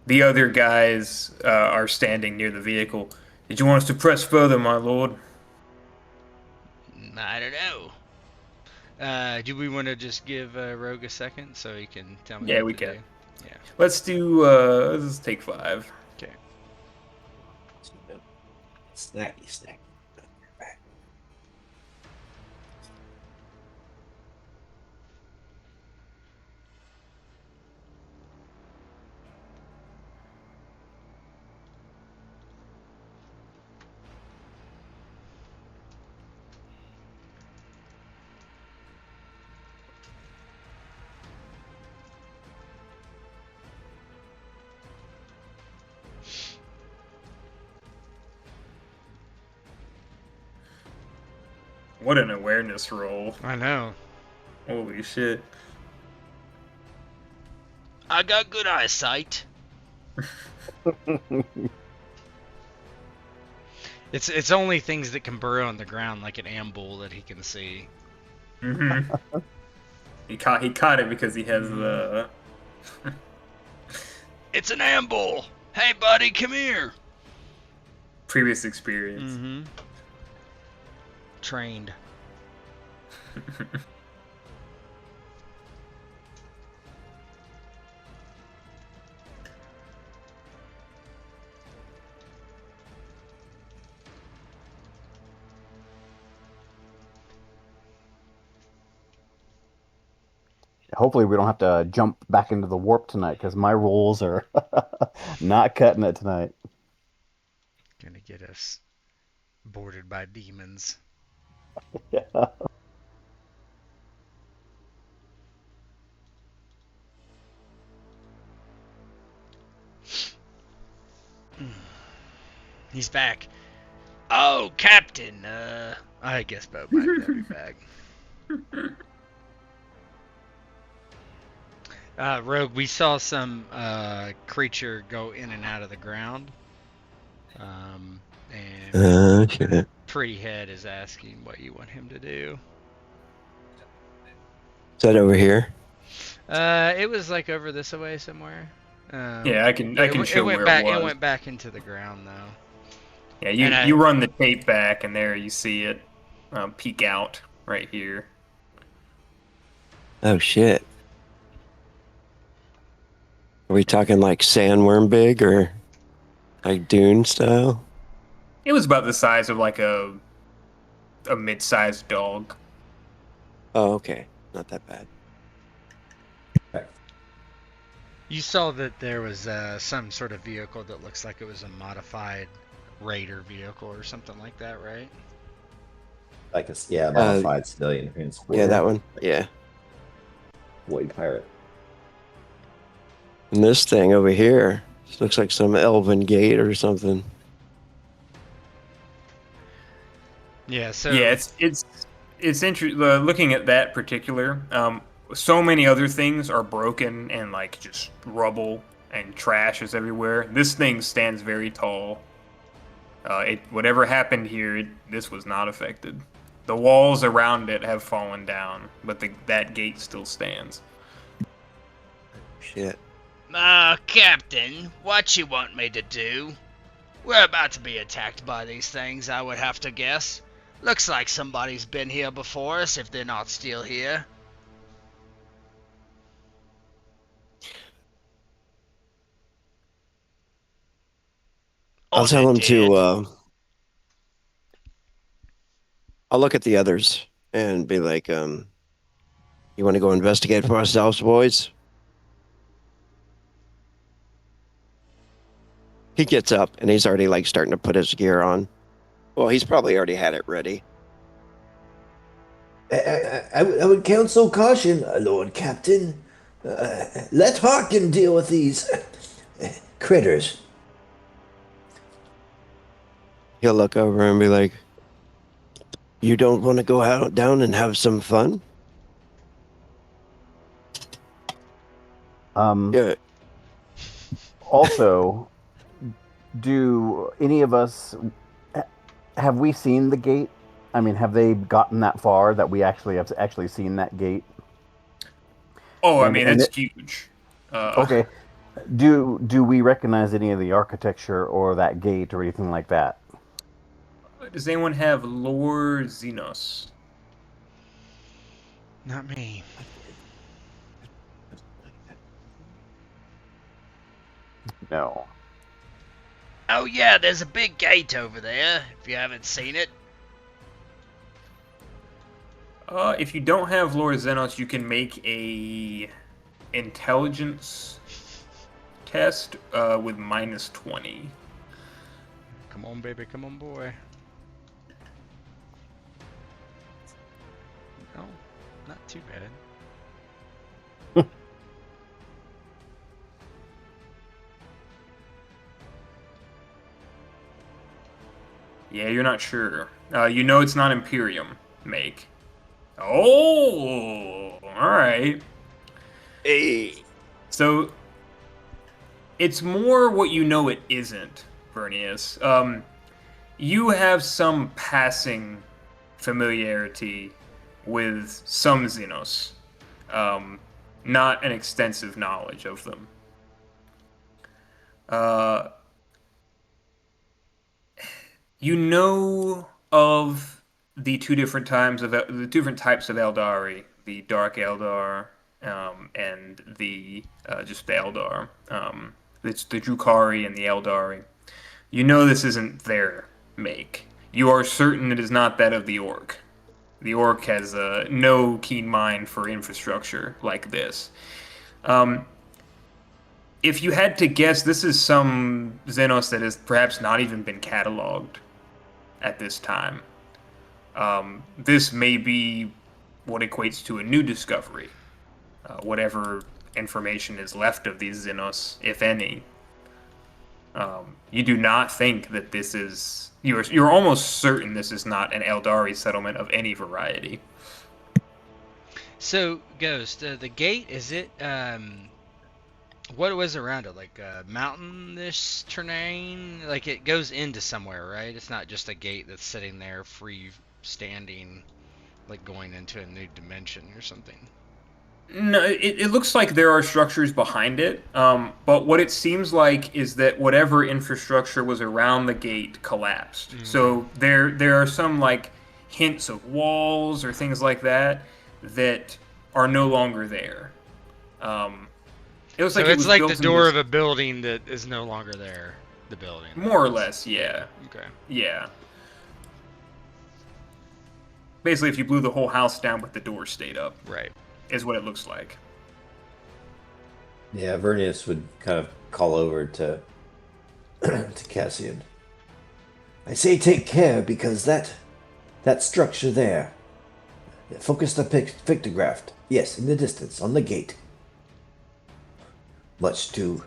Speaker 2: The other guys are standing near the vehicle. Did you want us to press further, my lord?
Speaker 9: I don't know. Do we want to just give Rogue a second so he can tell me?
Speaker 2: Yeah,
Speaker 9: what
Speaker 2: we
Speaker 9: to
Speaker 2: can.
Speaker 9: do? Yeah.
Speaker 2: Let's do. Let's take 5.
Speaker 9: Okay.
Speaker 4: Snacky.
Speaker 2: What an awareness roll!
Speaker 9: I know.
Speaker 2: Holy shit!
Speaker 9: I got good eyesight. It's only things that can burrow in the ground like an ambull that he can see.
Speaker 2: Mm-hmm. he caught it because he has the.
Speaker 9: It's an ambull. Hey, buddy, come here.
Speaker 2: Previous experience.
Speaker 9: Mm-hmm. Trained.
Speaker 3: Hopefully we don't have to jump back into the warp tonight, because my rolls are not cutting it tonight.
Speaker 9: Gonna get us boarded by demons.
Speaker 3: Yeah.
Speaker 9: He's back. Oh, Captain. I guess Bo might be back. Rogue, we saw some creature go in and out of the ground. And
Speaker 5: Shit.
Speaker 9: Pretty Head is asking what you want him to do.
Speaker 5: Is that over here?
Speaker 9: It was like over this way somewhere.
Speaker 2: Yeah, I can show
Speaker 9: went
Speaker 2: where
Speaker 9: back.
Speaker 2: it
Speaker 9: It
Speaker 2: was.
Speaker 9: went back into the ground though.
Speaker 2: Yeah,
Speaker 9: And
Speaker 2: you run the tape back, and there you see it peek out right here.
Speaker 5: Oh shit. Are we talking like sandworm big or like dune style?
Speaker 2: It was about the size of like a mid-sized dog.
Speaker 5: Oh, okay. Not that bad.
Speaker 9: You saw that there was some sort of vehicle that looks like it was a modified raider vehicle or something like that, right?
Speaker 6: Like a modified civilian transporter.
Speaker 5: Yeah, that one. Yeah.
Speaker 6: Void pirate.
Speaker 5: And this thing over here looks like some elven gate or something.
Speaker 9: Yeah. So
Speaker 2: Yeah, it's interesting. Looking at that particular, so many other things are broken and like just rubble and trash is everywhere. This thing stands very tall. Whatever happened here, this was not affected. The walls around it have fallen down, but that gate still stands.
Speaker 5: Shit.
Speaker 9: Captain, what you want me to do? We're about to be attacked by these things, I would have to guess. Looks like somebody's been here before us if they're not still here.
Speaker 5: I'll
Speaker 9: Or
Speaker 5: tell
Speaker 9: they
Speaker 5: him
Speaker 9: did.
Speaker 5: to. I'll look at the others and be like, you want to go investigate for ourselves, boys? He gets up and he's already like starting to put his gear on. Well, he's probably already had it ready.
Speaker 4: I would counsel caution, Lord Captain. Let Harkin deal with these critters.
Speaker 5: He'll look over and be like, you don't want to go out down and have some fun? Yeah.
Speaker 3: Also, do any of us have we seen the gate? I mean, have they gotten that far that we actually have actually seen that gate?
Speaker 2: Oh, I
Speaker 3: And-
Speaker 2: mean,
Speaker 3: and
Speaker 2: it's huge.
Speaker 3: Okay. Do we recognize any of the architecture or that gate or anything like that?
Speaker 2: Does anyone have lore Xenos?
Speaker 9: Not me.
Speaker 3: No.
Speaker 9: Oh yeah, there's a big gate over there, if you haven't seen it.
Speaker 2: If you don't have lore Xenos, you can make a intelligence test with -20.
Speaker 9: Come on, baby, come on, boy. No, not too bad.
Speaker 2: Yeah, you're not sure. You know it's not Imperium make. Oh, all right.
Speaker 5: Hey.
Speaker 2: So it's more what you know it isn't, Vernius. You have some passing familiarity with some Xenos, not an extensive knowledge of them. You know of the two different types of Eldari, the Dark Eldar, and the just the Eldar. It's the Drukhari and the Eldari. You know this isn't their make. You are certain it is not that of the Orc. The Orc has no keen mind for infrastructure like this. If you had to guess, this is some Xenos that has perhaps not even been cataloged at this time. This may be what equates to a new discovery. Whatever information is left of these Xenos, if any. You do not think that this is... You're almost certain this is not an Eldari settlement of any variety.
Speaker 9: So, Ghost, the gate, is it What was around it? Like mountainous terrain? Like it goes into somewhere, right? It's not just a gate that's sitting there free standing, like going into a new dimension or something.
Speaker 2: No, it looks like there are structures behind it, but what it seems like is that whatever infrastructure was around the gate collapsed.
Speaker 9: Okay.
Speaker 2: So there are some like hints of walls or things like that that are no longer there. It looks
Speaker 9: So
Speaker 2: like it
Speaker 9: it's
Speaker 2: was
Speaker 9: like the
Speaker 2: built in
Speaker 9: door
Speaker 2: this
Speaker 9: of a building that is no longer there. The building.
Speaker 2: more or less, yeah,
Speaker 9: Okay.
Speaker 2: yeah. Basically, if you blew the whole house down, but the door stayed up,
Speaker 9: Right.
Speaker 2: is what it looks like.
Speaker 6: Yeah, Vernius would kind of call over to to Cassian. I say take care because that structure there. Focus the pictograph. Yes, in the distance, on the gate. Much too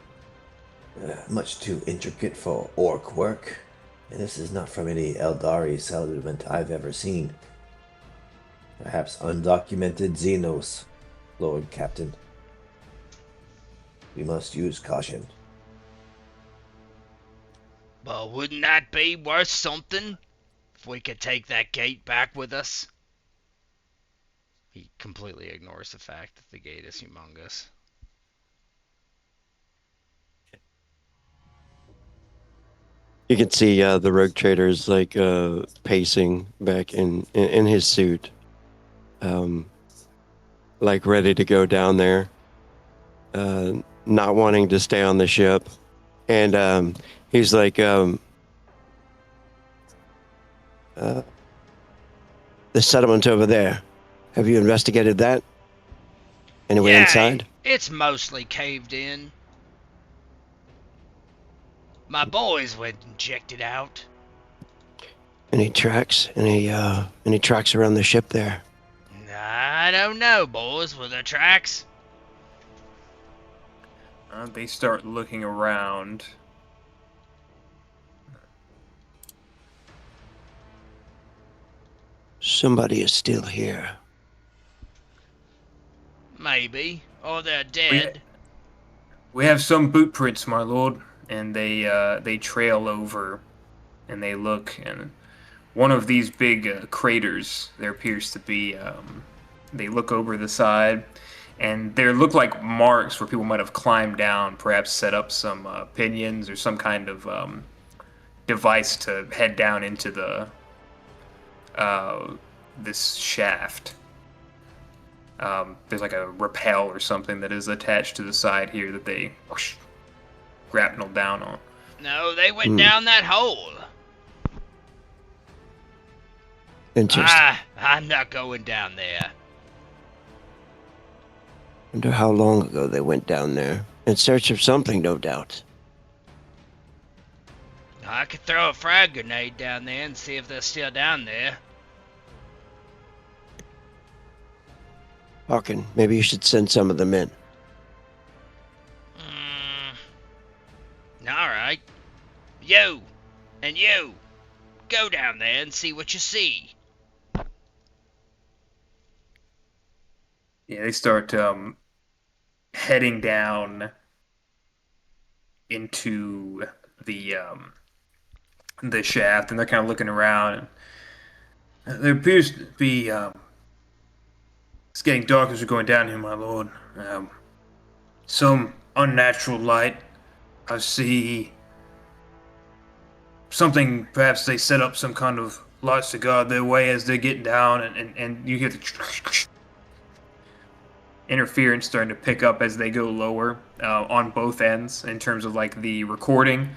Speaker 6: intricate for orc work. And this is not from any Eldari settlement I've ever seen. Perhaps undocumented Xenos, Lord Captain. We must use caution.
Speaker 9: But wouldn't that be worth something if we could take that gate back with us? He completely ignores the fact that the gate is humongous.
Speaker 5: You can see the rogue trader's like pacing back in his suit, like ready to go down there, not wanting to stay on the ship, and he's like, the settlement over there. Have you investigated that? Anyway inside?
Speaker 9: It's mostly caved in. My boys went and checked it out.
Speaker 5: Any tracks? Any tracks around the ship there?
Speaker 9: I don't know, boys. Were there tracks?
Speaker 2: They start looking around.
Speaker 5: Somebody is still here.
Speaker 9: Maybe. Or they're dead.
Speaker 2: We have some boot prints, my lord, and they trail over, and they look, and one of these big craters. There appears to be. They look over the side, and there look like marks where people might have climbed down, perhaps set up some pinions or some kind of device to head down into the this shaft. There's like a rappel or something that is attached to the side here that they grapnel down on.
Speaker 9: No, they went down that hole.
Speaker 5: Interesting.
Speaker 9: I'm not going down there.
Speaker 5: Wonder how long ago they went down there. In search of something, no doubt.
Speaker 9: I could throw a frag grenade down there and see if they're still down there.
Speaker 5: Hawken, maybe you should send some of them in.
Speaker 9: Alright. You! And you! Go down there and see what you see.
Speaker 2: Yeah, they start heading down into the shaft, and they're kind of looking around. And there appears to be it's getting dark as we're going down here, my lord. Some unnatural light. I see something. Perhaps they set up some kind of lights to guard their way as they're getting down, and you hear the interference starting to pick up as they go lower on both ends in terms of like the recording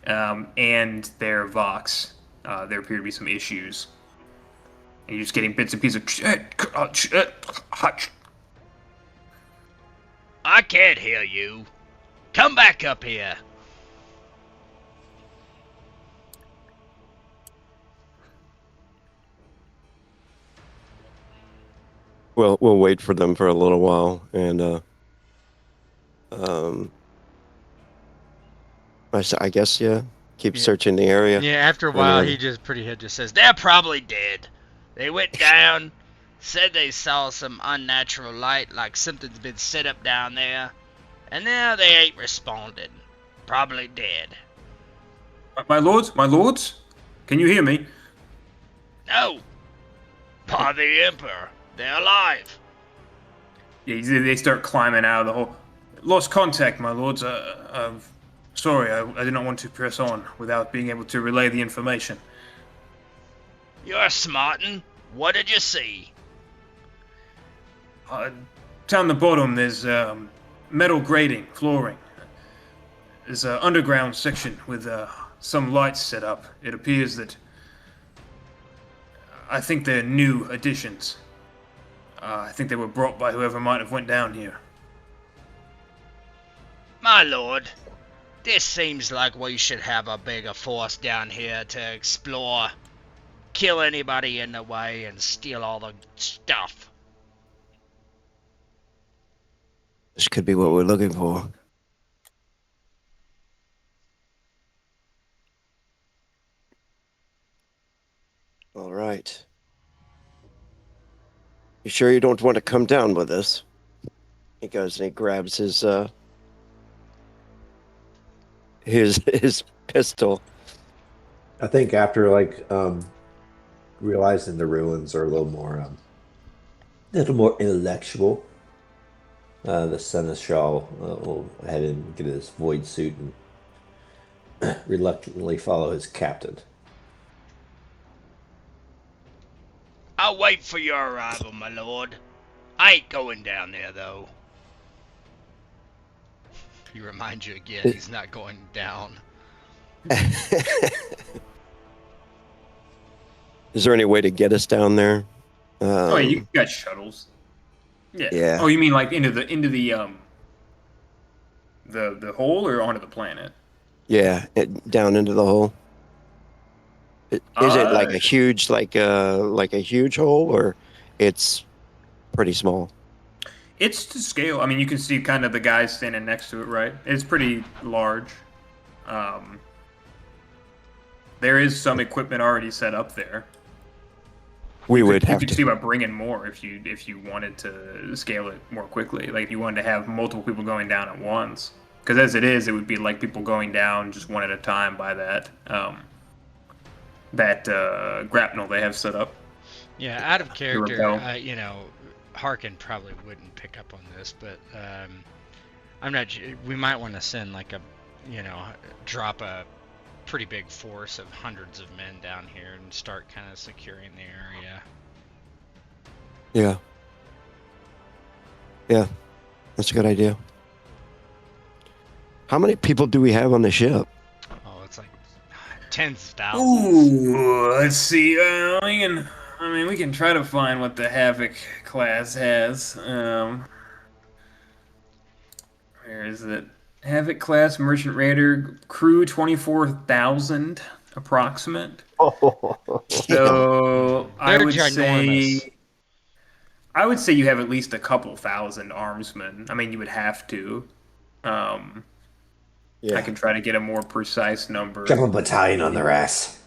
Speaker 2: and their vox. There appear to be some issues. And you're just getting bits and pieces of
Speaker 9: I can't hear you. Come back up here.
Speaker 5: We'll wait for them for a little while, and I guess keep searching the area.
Speaker 9: Yeah, after a while, he just says, they're probably dead. They went down, said they saw some unnatural light, like something's been set up down there, And now they ain't responding. Probably dead.
Speaker 2: My lords, can you hear me?
Speaker 9: No! By the Emperor, they're alive.
Speaker 2: Yeah, they start climbing out of the hole. Lost contact, my lords. Sorry, I did not want to press on without being able to relay the information.
Speaker 9: You're smartin'. What did you see?
Speaker 2: Down the bottom, there's metal grating, flooring. There's an underground section with some lights set up. It appears that I think they're new additions. I think they were brought by whoever might have went down here.
Speaker 9: My lord, this seems like we should have a bigger force down here to explore. Kill anybody in the way and steal all the stuff.
Speaker 5: This could be what we're looking for. All right. You sure you don't want to come down with us? He goes and he grabs his pistol.
Speaker 6: I think after realizing the ruins are a little more intellectual, the Seneschal will head and get his void suit and reluctantly follow his captain.
Speaker 9: I'll wait for your arrival, my lord. I ain't going down there, though. He reminds you again, he's not going down.
Speaker 5: Is there any way to get us down there?
Speaker 2: Oh, yeah, you got shuttles. Yeah.
Speaker 5: Yeah.
Speaker 2: Oh, you mean like into the hole or onto the planet?
Speaker 5: Yeah, down into the hole. Is it like a huge huge hole, or it's pretty small?
Speaker 2: It's to scale. I mean, you can see kind of the guys standing next to it, right? It's pretty large. There is some equipment already set up there.
Speaker 5: You
Speaker 2: could see about bringing more if you wanted to scale it more quickly. Like if you wanted to have multiple people going down at once. Because as it is, it would be like people going down just one at a time by that grapnel they have set up.
Speaker 1: Yeah, out of character, Harkin probably wouldn't pick up on this, but I'm not. We might want to send drop a pretty big force of hundreds of men down here and start kind of securing the area.
Speaker 5: Yeah, that's a good idea. How many people do we have on the ship?
Speaker 1: Oh, it's like tens of thousands.
Speaker 2: Ooh, let's see. We can try to find what the Havoc class has. Where is it? Havoc class Merchant Raider crew 24,000 approximate. So I would say you have at least a couple thousand armsmen. I mean, you would have to. I can try to get a more precise number.
Speaker 6: Drop a battalion on their ass.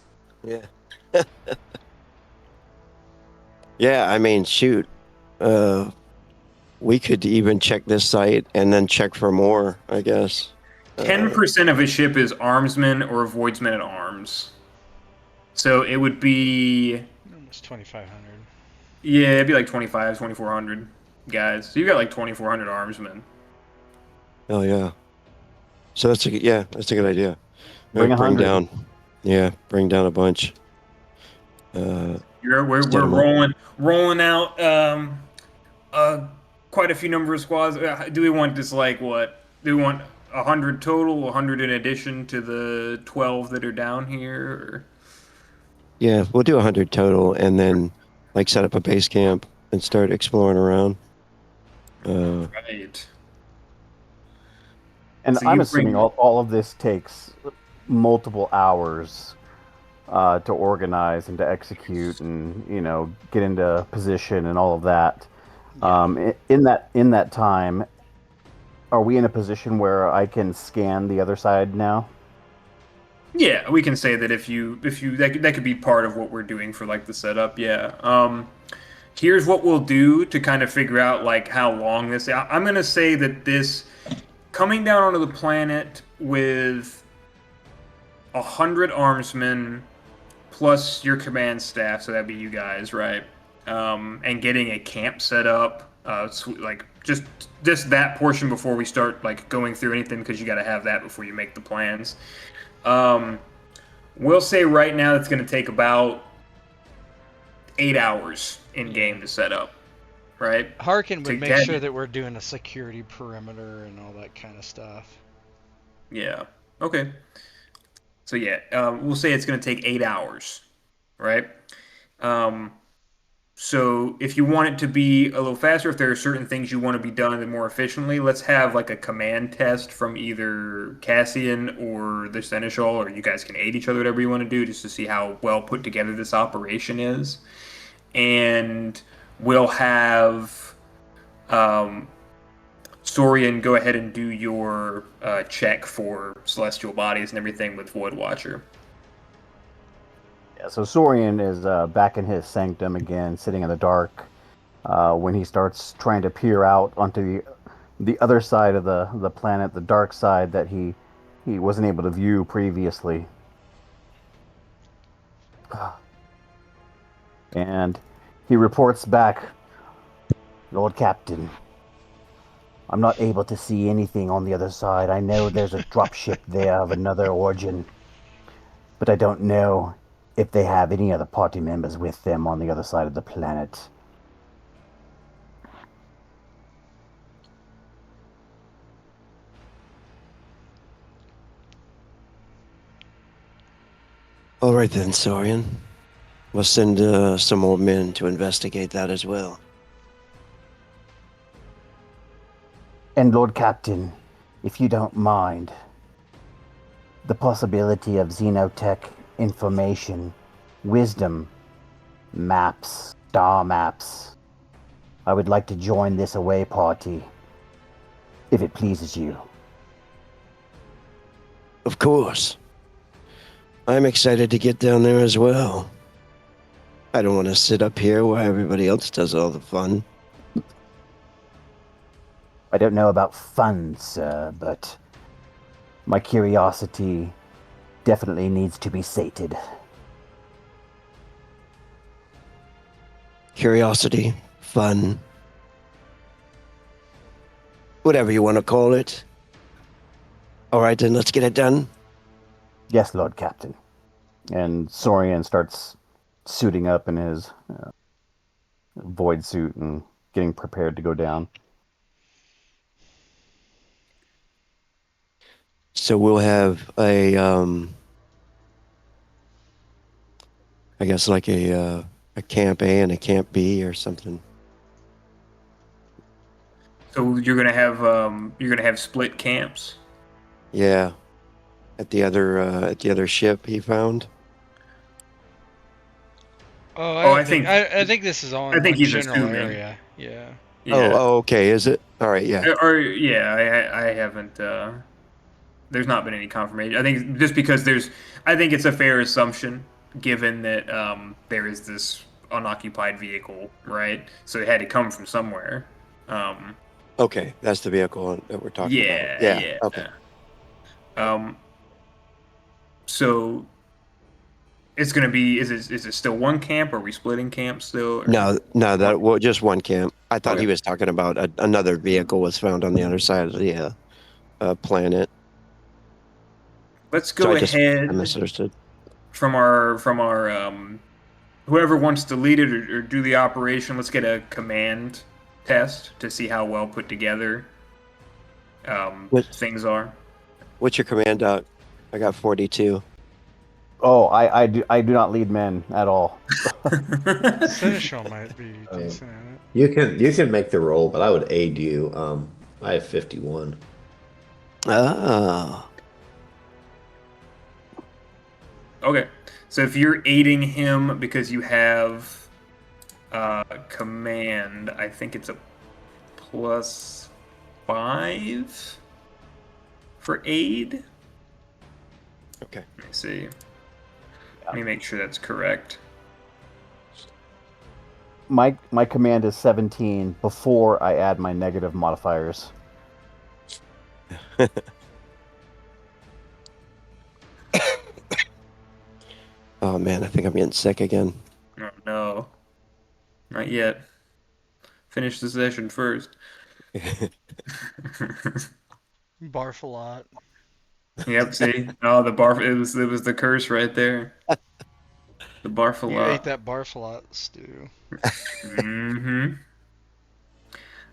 Speaker 5: Yeah. Yeah, I mean, shoot. We could even check this site and then check for more, I guess.
Speaker 2: 10% of a ship is armsmen or voidsmen at arms. So it would be...
Speaker 1: Almost 2,500.
Speaker 2: Yeah, it'd be like 2,400 guys. So you got like 2,400 armsmen.
Speaker 5: Oh, yeah. So that's a good idea.
Speaker 3: Bring
Speaker 5: down a bunch.
Speaker 2: We're rolling out quite a few number of squads. Do we want this do we want 100 total, 100 in addition to the 12 that are down here? Or?
Speaker 5: Yeah, we'll do 100 total and then set up a base camp and start exploring around.
Speaker 2: Right.
Speaker 3: And so I'm assuming all of this takes multiple hours to organize and to execute and get into position and all of that. In that time, are we in a position where I can scan the other side now?
Speaker 2: Yeah, we can say that if you that could be part of what we're doing for the setup. Yeah. Here's what we'll do to kind of figure out how long this. I'm gonna say that this coming down onto the planet with 100 armsmen plus your command staff, so that'd be you guys, right? And getting a camp set up, like just that portion before we start like going through anything, because you got to have that before you make the plans. We'll say right now it's going to take about 8 hours in game to set up, right?
Speaker 1: Harkin would
Speaker 2: To
Speaker 1: make
Speaker 2: get-
Speaker 1: sure that we're doing a security perimeter and all that kind of stuff.
Speaker 2: Yeah. Okay. So yeah, we'll say it's going to take 8 hours, right? So if you want it to be a little faster, if there are certain things you want to be done more efficiently, let's have like a command test from either Cassian or the Seneschal, or you guys can aid each other, whatever you want to do, just to see how well put together this operation is. And we'll have Saurian go ahead and do your check for celestial bodies and everything with Void Watcher.
Speaker 3: Yeah, so Saurian is back in his sanctum again, sitting in the dark. When he starts trying to peer out onto the other side of the planet, the dark side that he wasn't able to view previously. And he reports back, Lord Captain, I'm not able to see anything on the other side. I know there's a dropship there of another origin, but I don't know if they have any other party members with them on the other side of the planet.
Speaker 5: All right then, Saurian. We'll send some more men to investigate that as well.
Speaker 3: And Lord Captain, if you don't mind, the possibility of xenotech information, wisdom, maps, star maps. I would like to join this away party, if it pleases you.
Speaker 5: Of course. I'm excited to get down there as well. I don't want to sit up here where everybody else does all the fun.
Speaker 3: I don't know about fun, sir, but my curiosity definitely needs to be sated.
Speaker 5: Curiosity, fun, whatever you want to call it. All right, then let's get it done.
Speaker 3: Yes, Lord Captain. And Saurian starts suiting up in his void suit and getting prepared to go down.
Speaker 5: So we'll have a, I guess like a camp A and a camp B or something.
Speaker 2: So you're gonna have split camps.
Speaker 5: Yeah, at the other ship he found.
Speaker 1: I think this is all in
Speaker 2: I think
Speaker 1: one
Speaker 2: he's
Speaker 1: general
Speaker 2: assuming.
Speaker 1: area. Yeah.
Speaker 2: Yeah.
Speaker 5: Oh, okay. Is it? All right. Yeah.
Speaker 2: Or yeah, I haven't. There's not been any confirmation. I think just because I think it's a fair assumption given that there is this unoccupied vehicle, right? So it had to come from somewhere.
Speaker 5: Okay, that's the vehicle that we're talking about.
Speaker 2: Yeah.
Speaker 5: Okay.
Speaker 2: So it's gonna be. Is it still one camp? Are we splitting camps still? Or?
Speaker 5: No, just one camp. I thought
Speaker 2: Okay.
Speaker 5: he was talking about another vehicle was found on the other side of the planet.
Speaker 2: Let's
Speaker 5: So
Speaker 2: go
Speaker 5: I
Speaker 2: ahead
Speaker 5: misunderstood.
Speaker 2: from our whoever wants to lead it or do the operation. Let's get a command test to see how well put together things are.
Speaker 5: What's your command, Doc? I got 42.
Speaker 3: Oh, I do not lead men at all.
Speaker 1: Seneschal might be decent at it.
Speaker 6: You can make the roll, but I would aid you. I have 51.
Speaker 5: Ah.
Speaker 2: Okay, so if you're aiding him because you have command, I think it's a +5 for aid.
Speaker 5: Okay.
Speaker 2: Let me see. Let me make sure that's correct.
Speaker 3: My command is 17 before I add my negative modifiers.
Speaker 5: Oh man, I think I'm getting sick again.
Speaker 2: Oh no, not yet. Finish the session first.
Speaker 7: Barf a lot.
Speaker 2: Yep. See, oh, the barf. It was the curse right there. The barf a
Speaker 7: You ate
Speaker 2: lot.
Speaker 7: that barf a lot, Stu.
Speaker 2: Mm-hmm.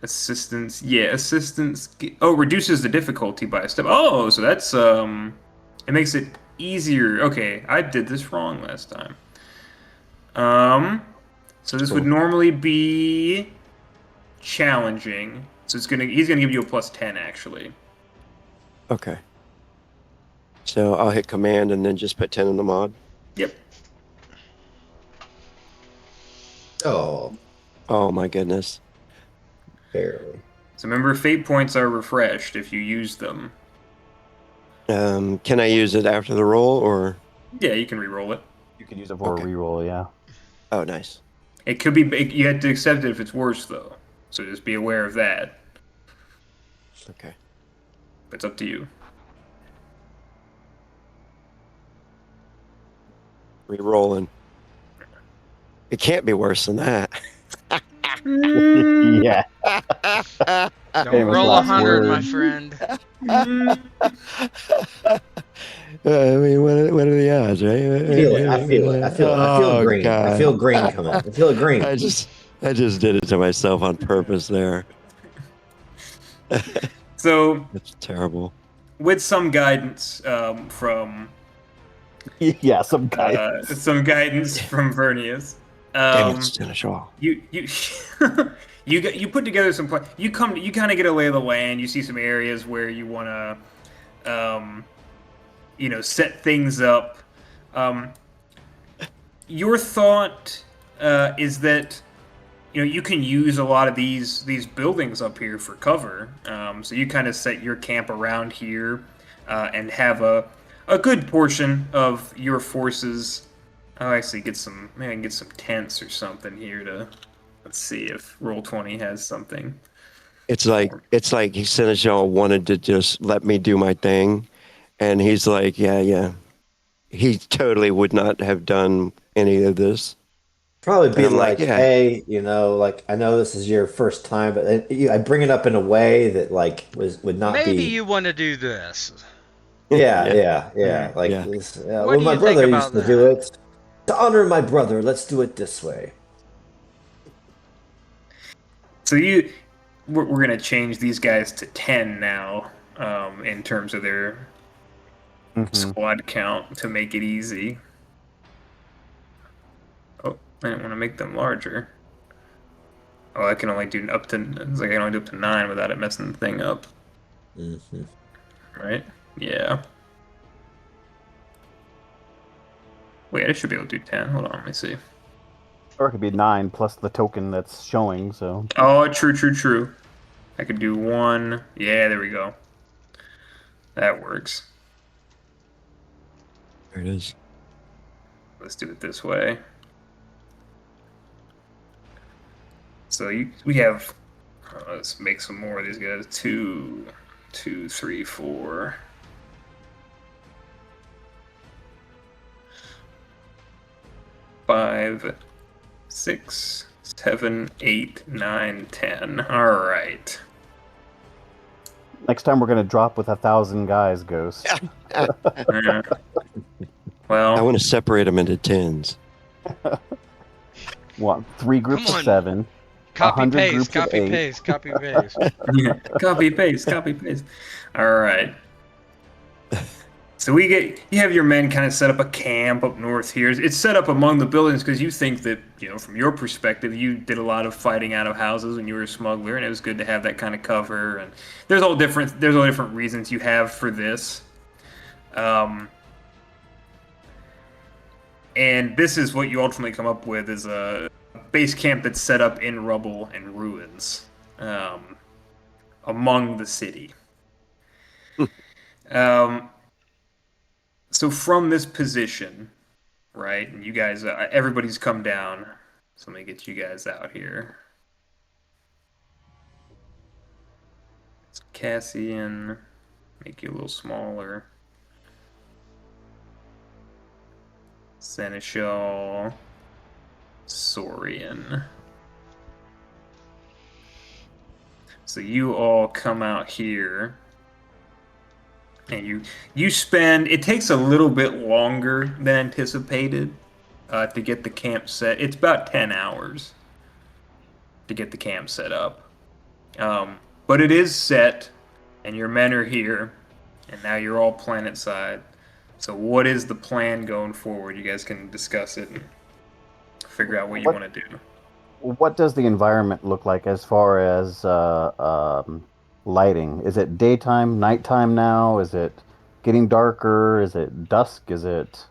Speaker 2: Assistance. Yeah, assistance. Oh, reduces the difficulty by a step. Oh, so that's it makes it easier. Okay, I did this wrong last time. So this would
Speaker 5: Cool.
Speaker 2: normally be challenging. So he's gonna give you a +10 actually.
Speaker 5: Okay. So I'll hit command and then just put 10 in the mod.
Speaker 2: Yep.
Speaker 6: Oh,
Speaker 5: Oh my goodness.
Speaker 6: barely.
Speaker 2: So remember, fate points are refreshed if you use them.
Speaker 5: Can I use it after the roll or?
Speaker 2: Yeah, you can re-roll it.
Speaker 3: You can use it for
Speaker 5: Okay.
Speaker 3: a reroll, yeah.
Speaker 5: Oh, nice.
Speaker 2: It could be. You have to accept it if it's worse though. So just be aware of that.
Speaker 5: Okay.
Speaker 2: It's up to you.
Speaker 5: Re-rolling. It can't be worse than that.
Speaker 3: Yeah.
Speaker 9: Don't
Speaker 3: Famous
Speaker 9: roll
Speaker 3: last
Speaker 9: 100, my
Speaker 3: words.
Speaker 9: friend.
Speaker 5: I mean, what are the odds, right?
Speaker 6: Feel it. I feel it. I feel
Speaker 5: Oh
Speaker 6: green. I
Speaker 5: God.
Speaker 6: feel green coming. I feel a green.
Speaker 5: I just did it to myself on purpose there.
Speaker 2: So
Speaker 5: That's terrible.
Speaker 2: with some guidance from
Speaker 3: Yeah, some guy.
Speaker 2: Vernius,
Speaker 5: Dang it, Seneschal.
Speaker 2: you you put together some plan. You kind of get a lay of the land. You see some areas where you want to set things up. Your thought is that you can use a lot of these buildings up here for cover. So you kind of set your camp around here and have a good portion of your forces. Oh, actually, maybe I can get some tents or something here to. Let's see if Roll20 has something.
Speaker 5: It's like Seneschal wanted to just let me do my thing, and he's like, yeah. He totally would not have done any of this.
Speaker 6: Probably
Speaker 5: And
Speaker 6: be
Speaker 5: I'm like,
Speaker 6: like,
Speaker 5: yeah,
Speaker 6: hey, like I know this is your first time, but I bring it up in a way that like would not
Speaker 9: Maybe
Speaker 6: be.
Speaker 9: you want to do this.
Speaker 6: Yeah,
Speaker 5: yeah,
Speaker 6: yeah. Like
Speaker 5: yeah.
Speaker 6: this.
Speaker 9: What
Speaker 6: Well,
Speaker 9: do
Speaker 6: my
Speaker 9: you think
Speaker 6: brother used
Speaker 9: about
Speaker 6: to do
Speaker 9: that?
Speaker 6: it. To honor my brother, let's do it this way.
Speaker 2: So we're gonna change these guys to 10 now, in terms of their squad count to make it easy. Oh, I didn't want to make them larger. Oh, I can only do up to. It's like I can only do up to 9 without it messing the thing up.
Speaker 6: Mm-hmm.
Speaker 2: Right? Yeah. Wait, I should be able to do 10. Hold on, let me see.
Speaker 3: Or it could be 9 plus the token that's showing, so.
Speaker 2: Oh, true. I could do 1. Yeah, there we go. That works.
Speaker 5: There it is.
Speaker 2: Let's do it this way. So we have. Let's make some more of these guys. 2, 3, 4. 5, 6, 7, 8, 9, 10. All right.
Speaker 3: Next time we're going to drop with 1,000 guys, Ghost.
Speaker 2: Uh,
Speaker 5: I
Speaker 2: well,
Speaker 5: want to separate them into tens.
Speaker 3: What? 3 groups
Speaker 9: Come
Speaker 3: of
Speaker 9: on.
Speaker 3: 7.
Speaker 9: Copy
Speaker 3: 100
Speaker 9: paste,
Speaker 3: groups of
Speaker 9: copy
Speaker 3: 8.
Speaker 9: paste, copy paste.
Speaker 2: copy paste. All right. So you have your men kind of set up a camp up north here. It's set up among the buildings because you think that, from your perspective, you did a lot of fighting out of houses when you were a smuggler, and it was good to have that kind of cover. And there's all different reasons you have for this. And this is what you ultimately come up with is a base camp that's set up in rubble and ruins, among the city. So from this position, right, and you guys, everybody's come down. So let me get you guys out here. It's Cassian. Make you a little smaller. Seneschal. Saurian. So you all come out here, and you spend. It takes a little bit longer than anticipated to get the camp set. It's about 10 hours to get the camp set up, but it is set, and your men are here, and now you're all planet side. So what is the plan going forward? You guys can discuss it and figure out what you want to do.
Speaker 3: What does the environment look like as far as lighting? Is it daytime, nighttime now? Is it getting darker? Is it dusk? Is it...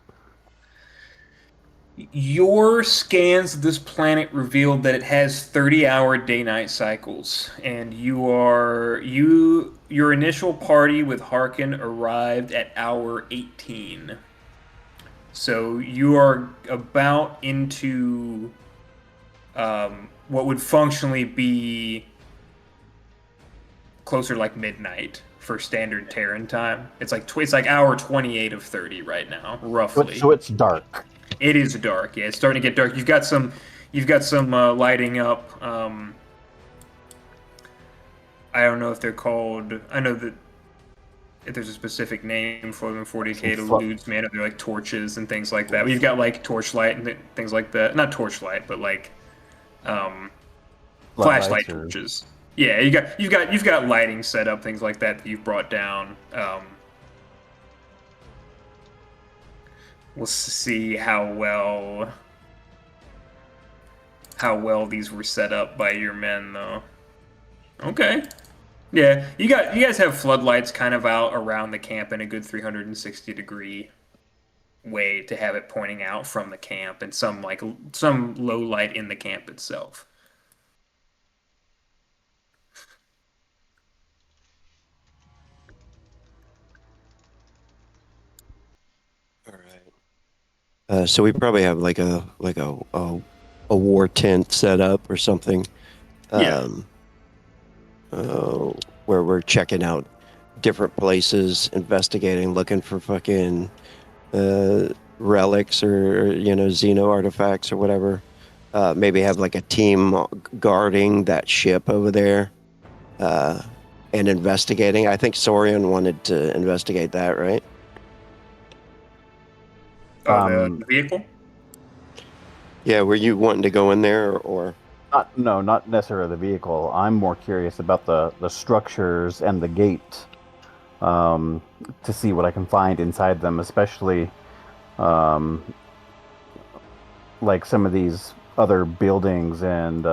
Speaker 2: Your scans of this planet revealed that it has 30-hour day-night cycles, and your initial party with Harkin arrived at hour 18. So you are about into what would functionally be closer to like midnight for standard Terran time. It's like hour 28 of 30 right now, roughly.
Speaker 3: So it's dark.
Speaker 2: It is dark. Yeah, it's starting to get dark. You've got some lighting up. I don't know if they're called. I know that if there's a specific name for them, 40K eludes, man. They're like torches and things like that. We've got like torchlight and things like that. Not torchlight, but like flashlight torches. Yeah, you've got lighting set up, things like that you've brought down. We'll see how well these were set up by your men, though. Okay. Yeah, you guys have floodlights kind of out around the camp in a good 360-degree way to have it pointing out from the camp, and some low light in the camp itself.
Speaker 5: All right. So we probably have like a war tent set up or something.
Speaker 2: Yeah.
Speaker 5: Where we're checking out different places, investigating, looking for fucking relics or xeno artifacts or whatever. Maybe have like a team guarding that ship over there and investigating. I think Saurian wanted to investigate that, right?
Speaker 2: The vehicle?
Speaker 3: Yeah,
Speaker 5: were you wanting to go in there or?
Speaker 3: Not necessarily the vehicle. I'm more curious about the structures and the gate, to see what I can find inside them, especially like some of these other buildings and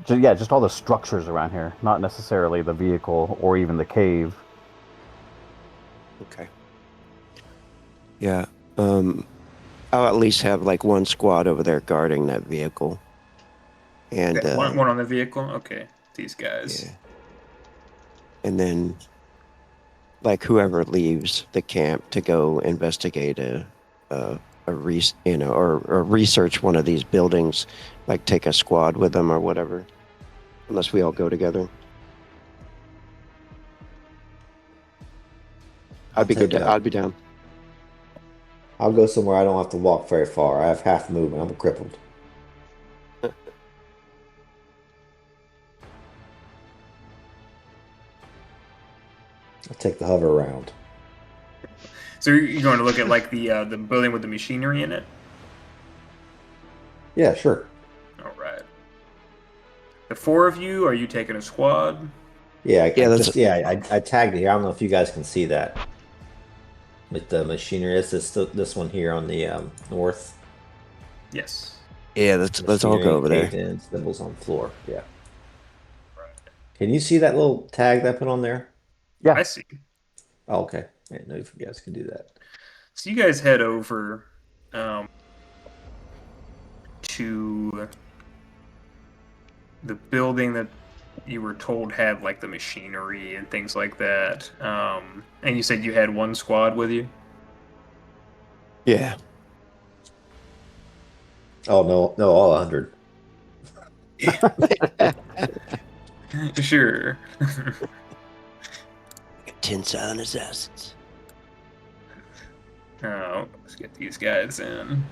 Speaker 3: just all the structures around here. Not necessarily the vehicle or even the cave.
Speaker 5: Okay. Yeah. I'll at least have like one squad over there guarding that vehicle. And
Speaker 2: one on the vehicle? Okay. These guys.
Speaker 5: Yeah. And then like whoever leaves the camp to go investigate or research one of these buildings, like take a squad with them or whatever. Unless we all go together. I'd be down.
Speaker 6: I'll go somewhere I don't have to walk very far. I have half movement. I'm crippled. I'll take the hover around.
Speaker 2: So you're going to look at like the building with the machinery in it?
Speaker 6: Yeah, sure.
Speaker 2: All right. The four of you, are you taking a squad?
Speaker 6: Yeah, I tagged it here. I don't know if you guys can see that. With the machinery, it's this one here on the north.
Speaker 2: Yes.
Speaker 5: Yeah, let's all go over there.
Speaker 6: And symbols on the floor. Yeah. Right. Can you see that little tag that I put on there?
Speaker 3: Yeah,
Speaker 2: I see.
Speaker 6: Oh, okay. I didn't know if you guys can do that.
Speaker 2: So you guys head over to the building that you were told had like the machinery and things like that. And you said you had one squad with you?
Speaker 5: Yeah.
Speaker 6: Oh no, all 100.
Speaker 2: Sure.
Speaker 5: tensile acids.
Speaker 2: Oh, let's get these guys in.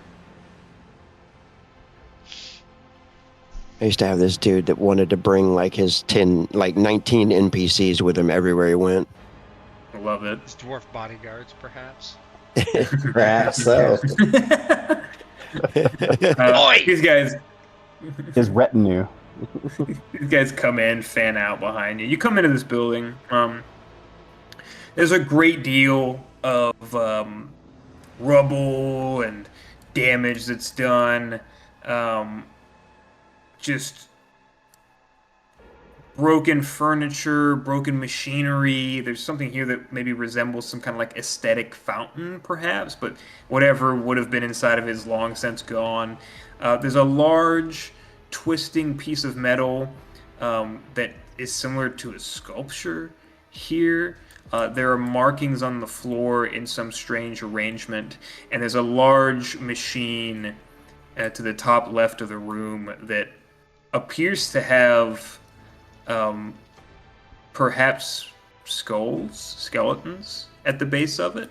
Speaker 5: I used to have this dude that wanted to bring like his 19 NPCs with him everywhere he went.
Speaker 2: I love it.
Speaker 1: His dwarf bodyguards, perhaps.
Speaker 6: Perhaps so.
Speaker 1: Oi!
Speaker 2: These guys.
Speaker 3: His retinue.
Speaker 2: These guys come in, fan out behind you. You come into this building. There's a great deal of rubble and damage that's done. Just broken furniture, broken machinery. There's something here that maybe resembles some kind of like aesthetic fountain, perhaps, but whatever would have been inside of it is long since gone. There's a large twisting piece of metal that is similar to a sculpture here. There are markings on the floor in some strange arrangement, and there's a large machine to the top left of the room that appears to have perhaps skeletons at the base of it.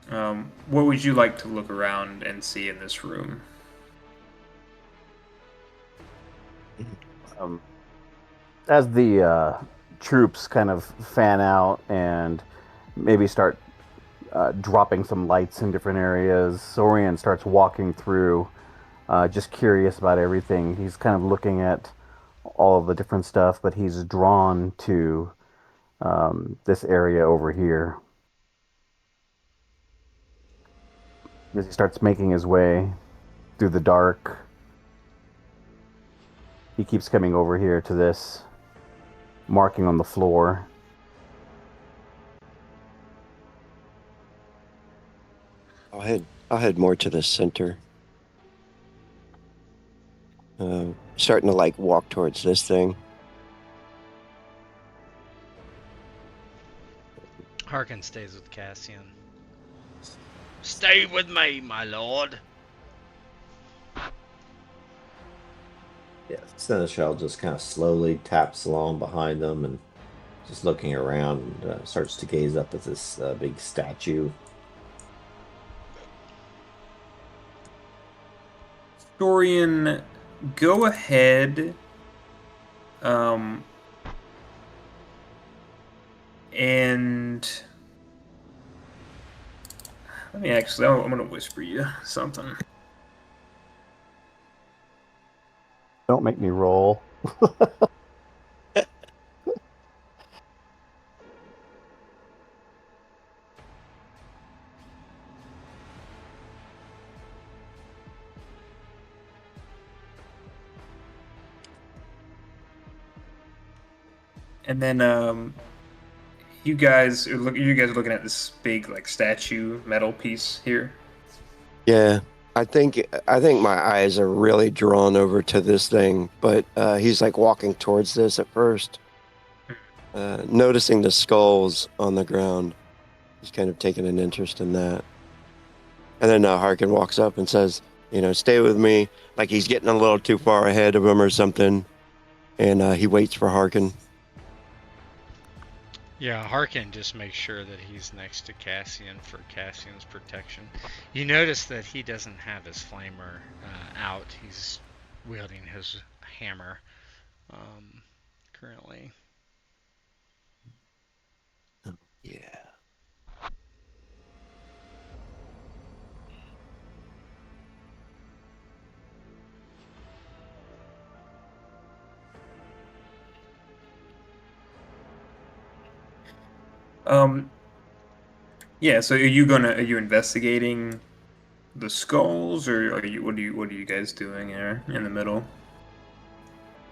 Speaker 2: What would you like to look around and see in this room?
Speaker 3: As the troops kind of fan out and maybe start dropping some lights in different areas, Sorian starts walking through, just curious about everything. He's kind of looking at all of the different stuff, but he's drawn to this area over here. As he starts making his way through the dark, he keeps coming over here to this marking on the floor.
Speaker 5: I'll head more to the center. Starting to like walk towards this thing.
Speaker 1: Harkin stays with Cassian. Stay with me, my lord.
Speaker 6: Yeah, Seneschal just kind of slowly taps along behind them and just looking around and starts to gaze up at this big statue.
Speaker 2: Dorian, go ahead and let me actually, I'm going to whisper you something.
Speaker 3: Don't make me roll.
Speaker 2: And then you guys are looking at this big like statue metal piece here.
Speaker 5: Yeah, I think my eyes are really drawn over to this thing, but he's like walking towards this at first, noticing the skulls on the ground. He's kind of taking an interest in that, and then Harkin walks up and says, "Stay with me." Like he's getting a little too far ahead of him or something, and he waits for Harkin.
Speaker 1: Yeah, Harkin just makes sure that he's next to Cassian for Cassian's protection. You notice that he doesn't have his flamer out. He's wielding his hammer currently.
Speaker 5: Yeah.
Speaker 2: Yeah, so are you investigating the skulls, or what are you guys doing here in the middle?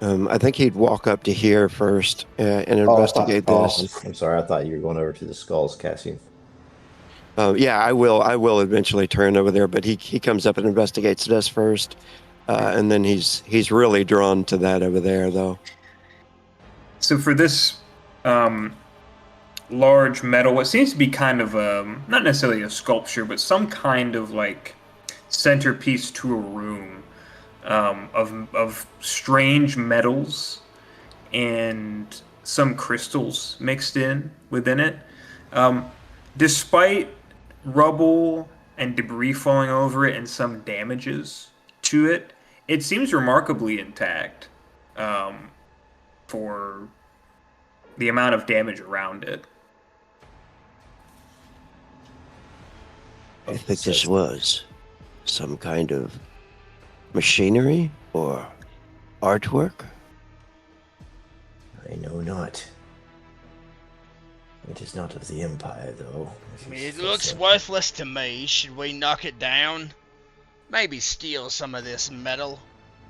Speaker 5: I think he'd walk up to here first and investigate this.
Speaker 6: I'm sorry, I thought you were going over to the skulls, Cassian.
Speaker 5: Yeah, I will eventually turn over there, but he comes up and investigates this first, and then he's really drawn to that over there, though.
Speaker 2: So for this large metal, what seems to be kind of not necessarily a sculpture, but some kind of like centerpiece to a room of strange metals and some crystals mixed in within it. Um, Despite rubble and debris falling over it and some damages to it, it seems remarkably intact for the amount of damage around it.
Speaker 5: I think this was some kind of machinery or artwork.
Speaker 4: I know not. It is not of the Empire, though.
Speaker 9: It looks worthless to me. Should we knock it down? Maybe steal some of this metal.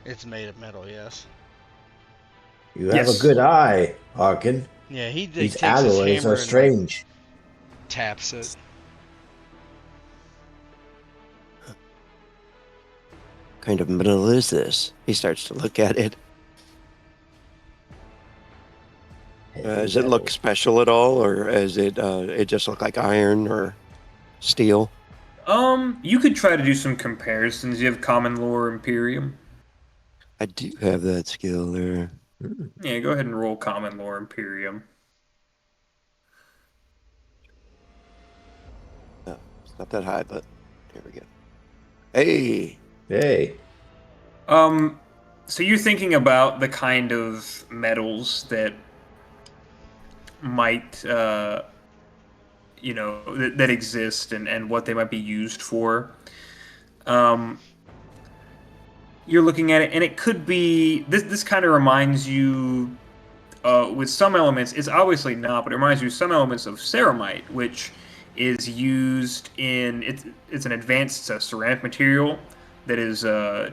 Speaker 9: It's made of metal, yes.
Speaker 4: You have
Speaker 2: Yes.
Speaker 4: a good eye, Arkin.
Speaker 9: Yeah, he
Speaker 4: These
Speaker 9: takes his
Speaker 4: alloys
Speaker 9: hammer
Speaker 4: are
Speaker 9: and
Speaker 4: strange.
Speaker 9: taps it.
Speaker 5: What kind of metal is this? He starts to look at it. Does it look special at all, or is it it just look like iron or steel?
Speaker 2: You could try to do some comparisons. You have Common Lore Imperium.
Speaker 5: I do have that skill there.
Speaker 2: Yeah, go ahead and roll Common Lore Imperium.
Speaker 5: No, it's not that high, but here we go. Hey,
Speaker 4: Hey.
Speaker 2: So you're thinking about the kind of metals that might, that exist and what they might be used for. You're looking at it, and it could be this kind of reminds you, with some elements. It's obviously not, but it reminds you of some elements of ceramite, which is used in it's an advanced ceramic material that is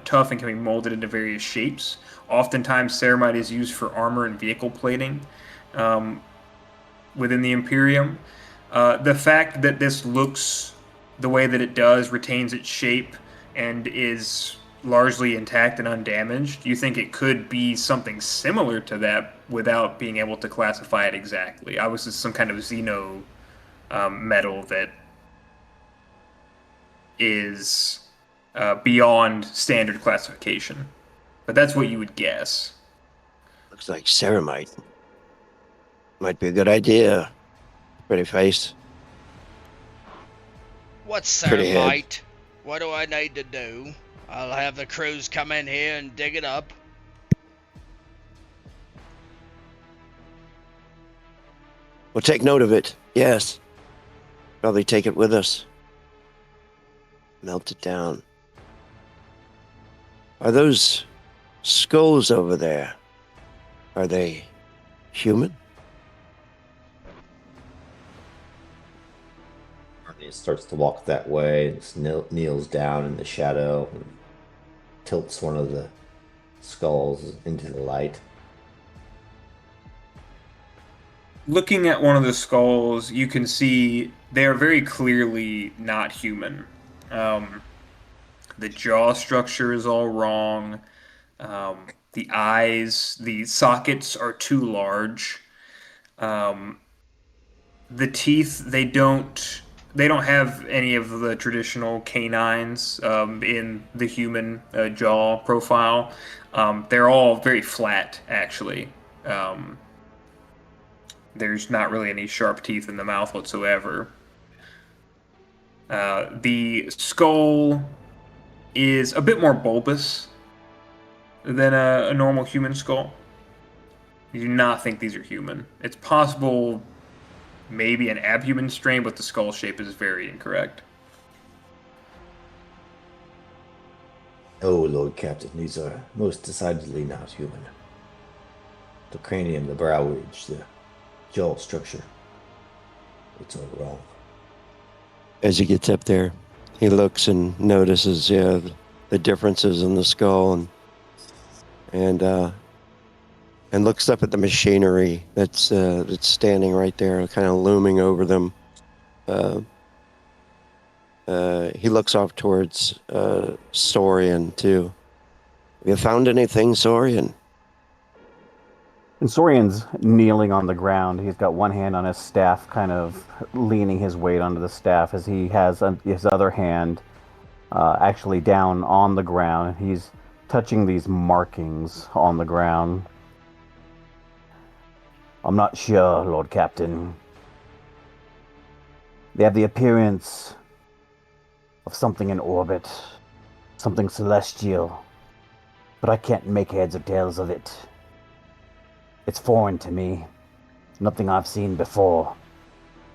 Speaker 2: tough and can be molded into various shapes. Oftentimes, ceramite is used for armor and vehicle plating within the Imperium. The fact that this looks the way that it does, retains its shape, and is largely intact and undamaged, you think it could be something similar to that without being able to classify it exactly. Obviously, some kind of xeno metal that is beyond standard classification. But that's what you would guess.
Speaker 5: looks like ceramite. Might be a good idea. Pretty face.
Speaker 9: What's
Speaker 5: Pretty head.
Speaker 9: ceramite? What do I need to do? I'll have the crews come in here and dig it up.
Speaker 5: We'll take note of it. Yes. Probably take it with us. Melt it down. Are those skulls over there? Are they human?
Speaker 6: He starts to walk that way, and kneels down in the shadow, and tilts one of the skulls into the light.
Speaker 2: Looking at one of the skulls, you can see they are very clearly not human. The jaw structure is all wrong. The eyes, the sockets are too large. The teeth, they don't have any of the traditional canines in the human jaw profile. They're all very flat, actually. There's not really any sharp teeth in the mouth whatsoever. The skull is a bit more bulbous than a normal human skull. You do not think these are human. It's possible maybe an abhuman strain, but the skull shape is very incorrect.
Speaker 6: Oh, Lord Captain, these are most decidedly not human. The cranium, the brow ridge, the jaw structure. It's all wrong.
Speaker 5: As he gets up there, he looks and notices, the differences in the skull, and looks up at the machinery that's standing right there, kind of looming over them. He looks off towards Saurian too. Have you found anything, Saurian?
Speaker 3: And Sorian's kneeling on the ground. He's got one hand on his staff, kind of leaning his weight onto the staff as he has his other hand actually down on the ground. He's touching these markings on the ground. I'm not sure, Lord Captain. They have the appearance of something in orbit, something celestial, but I can't make heads or tails of it. It's foreign to me. Nothing I've seen before.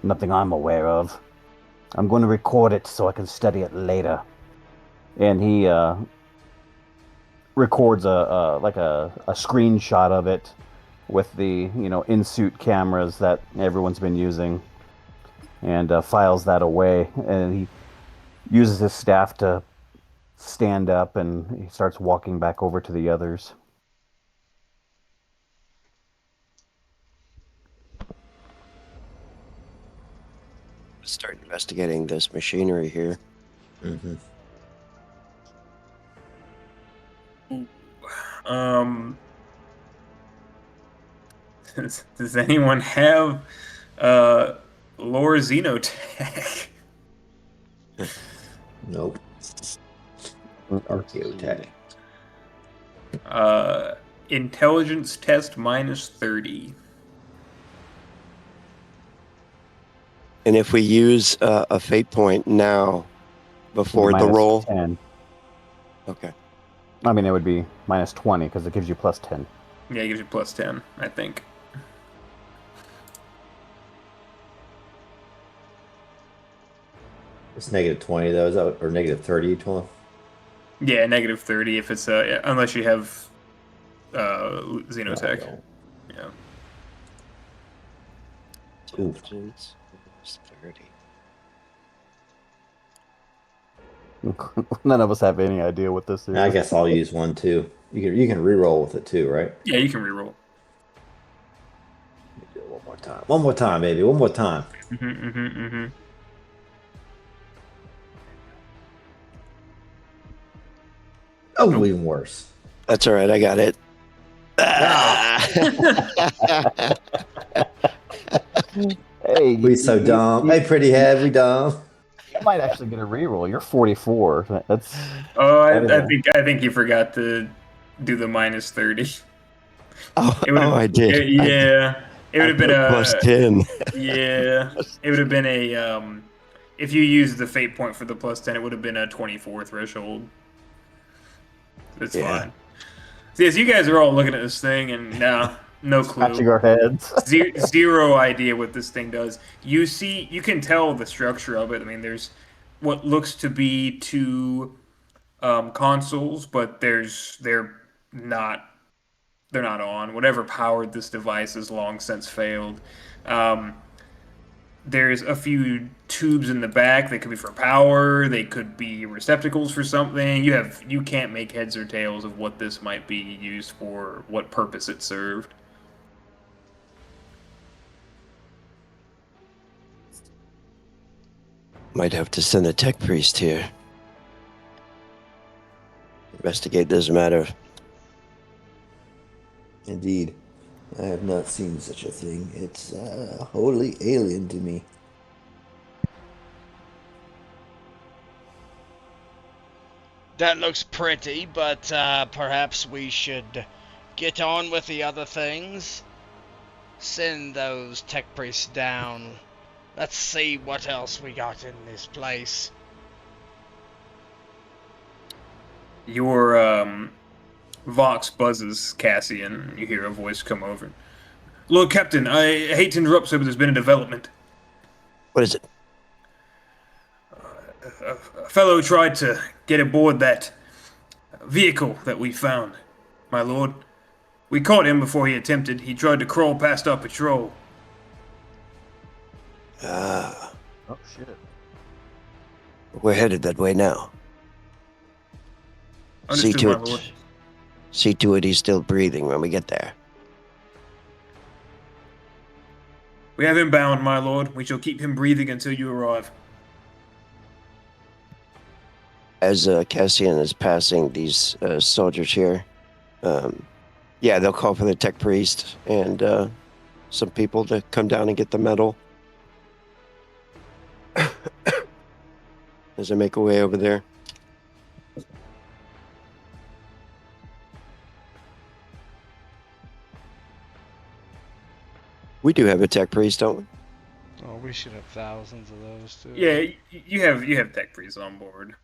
Speaker 3: Nothing I'm aware of. I'm going to record it so I can study it later. And he records a screenshot of it with the in-suit cameras that everyone's been using, and files that away. And he uses his staff to stand up, and he starts walking back over to the others.
Speaker 5: Start investigating this machinery here.
Speaker 6: Mm-hmm.
Speaker 2: Does anyone have lore xenotech?
Speaker 6: Nope. Archaeotech.
Speaker 2: Intelligence test -30.
Speaker 5: And if we use a fate point now before the
Speaker 3: Minus
Speaker 5: roll,
Speaker 3: 10.
Speaker 5: okay.
Speaker 3: I mean, it would be minus 20 because it gives you plus 10.
Speaker 2: Yeah, it gives you +10, I think.
Speaker 6: It's -20 though, is that, or -30 you told him?
Speaker 2: Yeah, -30 if it's unless you have xenotech.
Speaker 6: No,
Speaker 2: Yeah.
Speaker 6: Ooh.
Speaker 5: Intelligence is 30.
Speaker 3: None of us have any idea what this is.
Speaker 6: I guess I'll use one too. You can re-roll with it too, right?
Speaker 2: Yeah, you can reroll.
Speaker 6: Let me do it one more time. One more time, baby. One more time. Oh,
Speaker 2: Nope.
Speaker 6: even worse.
Speaker 5: That's all right. I got it.
Speaker 3: Hey,
Speaker 6: We so dumb. Hey, pretty head, we dumb.
Speaker 3: You might actually get a reroll. You're 44. That's
Speaker 2: Oh,
Speaker 3: That is
Speaker 2: I think you forgot to do the -30.
Speaker 5: Oh,
Speaker 2: It would've-
Speaker 5: I did.
Speaker 2: Yeah, it would have been a
Speaker 5: +10.
Speaker 2: Yeah, it would have been a if you used the fate point for the +10, it would have been a 24 threshold. It's
Speaker 5: Yeah.
Speaker 2: fine. See, as you guys are all looking at this thing, and no
Speaker 3: scratching
Speaker 2: clue,
Speaker 3: our heads.
Speaker 2: zero idea what this thing does. You can tell the structure of it. I mean, there's what looks to be two consoles, but they're not on. Whatever powered this device has long since failed. There's a few tubes in the back. They could be for power. They could be receptacles for something. You can't make heads or tails of what this might be used for, what purpose it served.
Speaker 5: Might have to send a tech priest here. Investigate this matter.
Speaker 6: Indeed. I have not seen such a thing. It's wholly alien to me.
Speaker 9: That looks pretty, but perhaps we should get on with the other things. Send those tech priests down. Let's see what else we got in this place.
Speaker 2: Your Vox buzzes, Cassian. You hear a voice come over. Lord Captain, I hate to interrupt, sir, but there's been a development.
Speaker 5: What is it?
Speaker 2: A fellow tried to get aboard that vehicle that we found, my lord. We caught him before he attempted. He tried to crawl past our patrol.
Speaker 5: Ah,
Speaker 3: Oh shit.
Speaker 5: we're headed that way now.
Speaker 2: Understood,
Speaker 5: See to
Speaker 2: my
Speaker 5: it.
Speaker 2: lord.
Speaker 5: See to it he's still breathing when we get there.
Speaker 2: We have him bound, my lord. We shall keep him breathing until you arrive.
Speaker 5: As Cassian is passing these soldiers here, yeah, they'll call for the tech priest and some people to come down and get the medal. As I make a way over there. We do have a tech priest, don't we?
Speaker 7: Oh, we should have thousands of those too.
Speaker 2: Yeah, you have tech priests on board.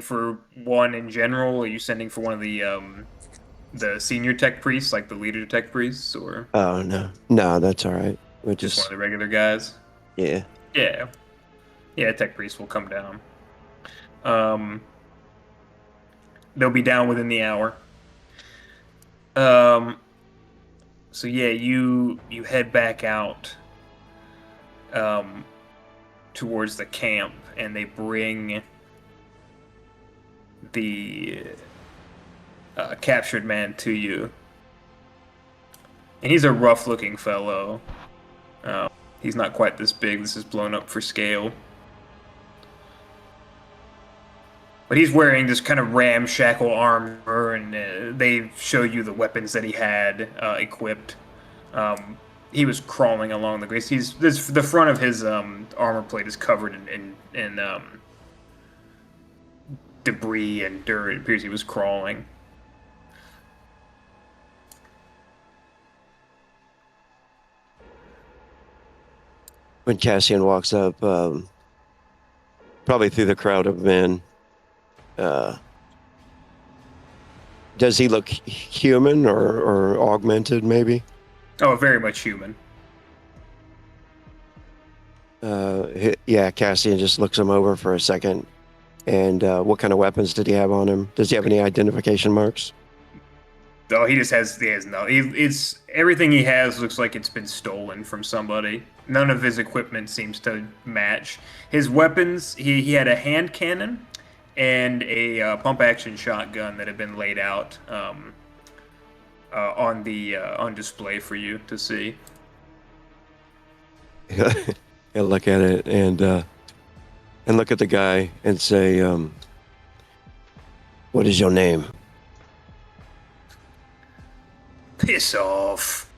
Speaker 2: For one in general, are you sending for one of the senior tech priests, like the leader tech priests, or
Speaker 5: Oh no, that's all right. We're
Speaker 2: just one of
Speaker 5: just
Speaker 2: the regular guys?
Speaker 5: yeah.
Speaker 2: Yeah, yeah, tech priests will come down. Um, they'll be down within the hour. Um, so yeah, you head back out um towards the camp, and they bring the captured man to you. And he's a rough-looking fellow. He's not quite this big. This is blown up for scale. But he's wearing this kind of ramshackle armor, and they show you the weapons that he had equipped. He was crawling along the grace. The front of his armor plate is covered in debris and dirt. It appears he was crawling.
Speaker 5: When Cassian walks up, probably through the crowd of men, does he look human or augmented, maybe?
Speaker 2: Oh, very much human.
Speaker 5: Yeah, Cassian just looks him over for a second. And what kind of weapons did he have on him? Does he have any identification marks?
Speaker 2: Oh, he has no. It's everything he has looks like it's been stolen from somebody. None of his equipment seems to match. His weapons, he had a hand cannon and a pump action shotgun that had been laid out on display for you to see.
Speaker 5: He'll look at it and look at the guy and say, "What is your name?"
Speaker 2: Piss off.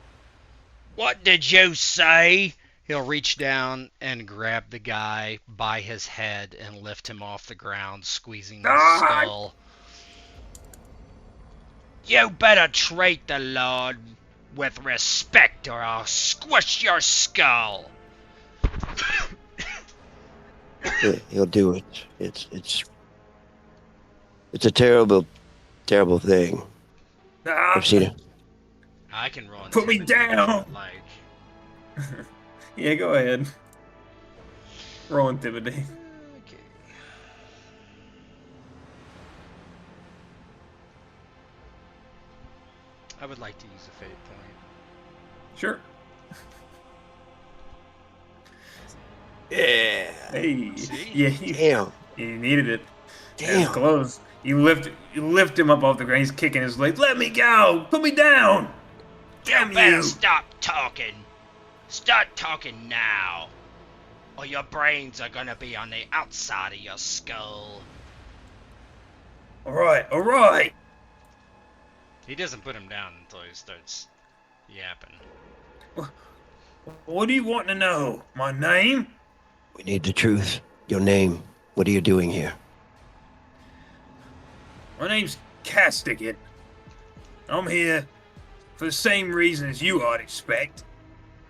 Speaker 9: What did you say? He'll reach down and grab the guy by his head and lift him off the ground, squeezing his skull. You better treat the Lord with respect or I'll squish your skull.
Speaker 5: He'll do it. It's a terrible thing. I've seen it.
Speaker 9: I can roll.
Speaker 2: Put me down.
Speaker 9: Like,
Speaker 2: yeah, go ahead. Roll intimidate.
Speaker 9: okay. I would like to use a fate point.
Speaker 2: Sure.
Speaker 5: Yeah.
Speaker 2: Hey.
Speaker 9: See?
Speaker 2: Yeah.
Speaker 5: Damn.
Speaker 2: You needed it.
Speaker 5: Damn.
Speaker 2: It's close. You lift him up off the ground. He's kicking his legs. Let me go. Put me down. Damn
Speaker 9: You better
Speaker 2: you.
Speaker 9: stop talking. Start talking now, or your brains are gonna be on the outside of your skull.
Speaker 2: All right.
Speaker 9: He doesn't put him down until he starts yapping.
Speaker 2: What do you want to know? My name?
Speaker 5: We need the truth. Your name. What are you doing here?
Speaker 2: My name's Castigan. I'm here for the same reason as you ought expect.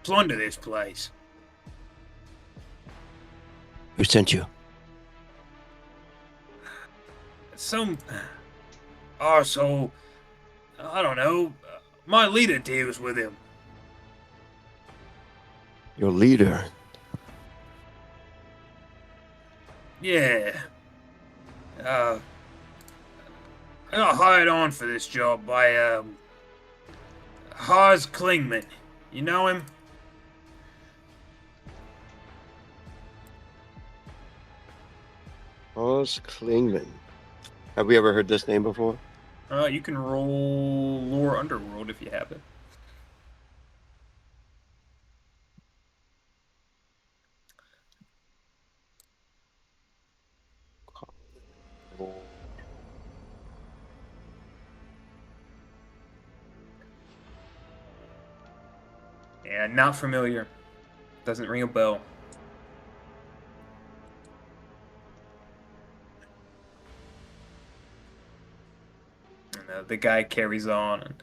Speaker 2: Plunder this place.
Speaker 5: Who sent you?
Speaker 2: Some arsehole, I don't know. My leader deals with him.
Speaker 5: Your leader.
Speaker 2: Yeah. I got hired on for this job by Hars Klingman. You know him?
Speaker 5: Oz Klingman. Have we ever heard this name before?
Speaker 2: You can roll Lore Underworld if you have it. Yeah, not familiar. Doesn't ring a bell. And the guy carries on.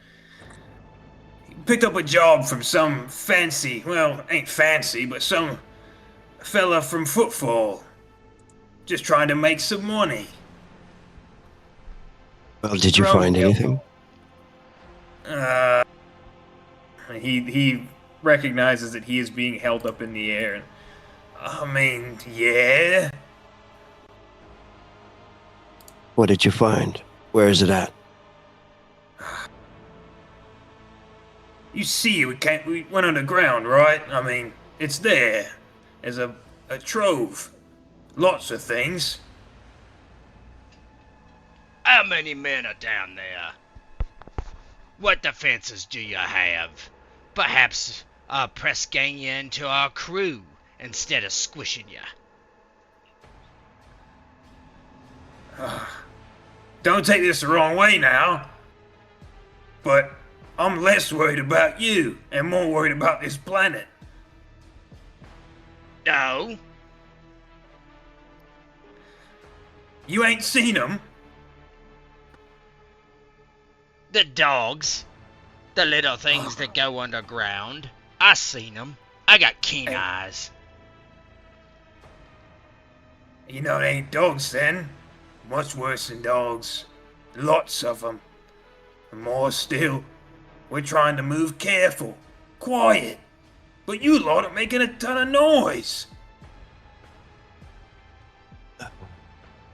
Speaker 2: picked up a job from some fancy, well, ain't fancy, but some fella from Footfall. Just trying to make some money.
Speaker 5: Well, did you
Speaker 2: Drone
Speaker 5: find
Speaker 2: kill.
Speaker 5: anything?
Speaker 2: He recognizes that he is being held up in the air. I mean, yeah.
Speaker 5: What did you find? Where is it at?
Speaker 2: You see, we went underground, right? I mean, it's there. There's a trove. Lots of things.
Speaker 9: How many men are down there? What defenses do you have? Perhaps I'll press gang you into our crew instead of squishing you.
Speaker 2: Don't take this the wrong way now, but I'm less worried about you and more worried about this planet.
Speaker 9: No?
Speaker 2: You ain't seen them?
Speaker 9: The dogs. The little things that go underground. I seen them. I got keen eyes.
Speaker 2: You know they ain't dogs then. Much worse than dogs. Lots of them. And more still, we're trying to move careful, quiet. But you lot are making a ton of noise.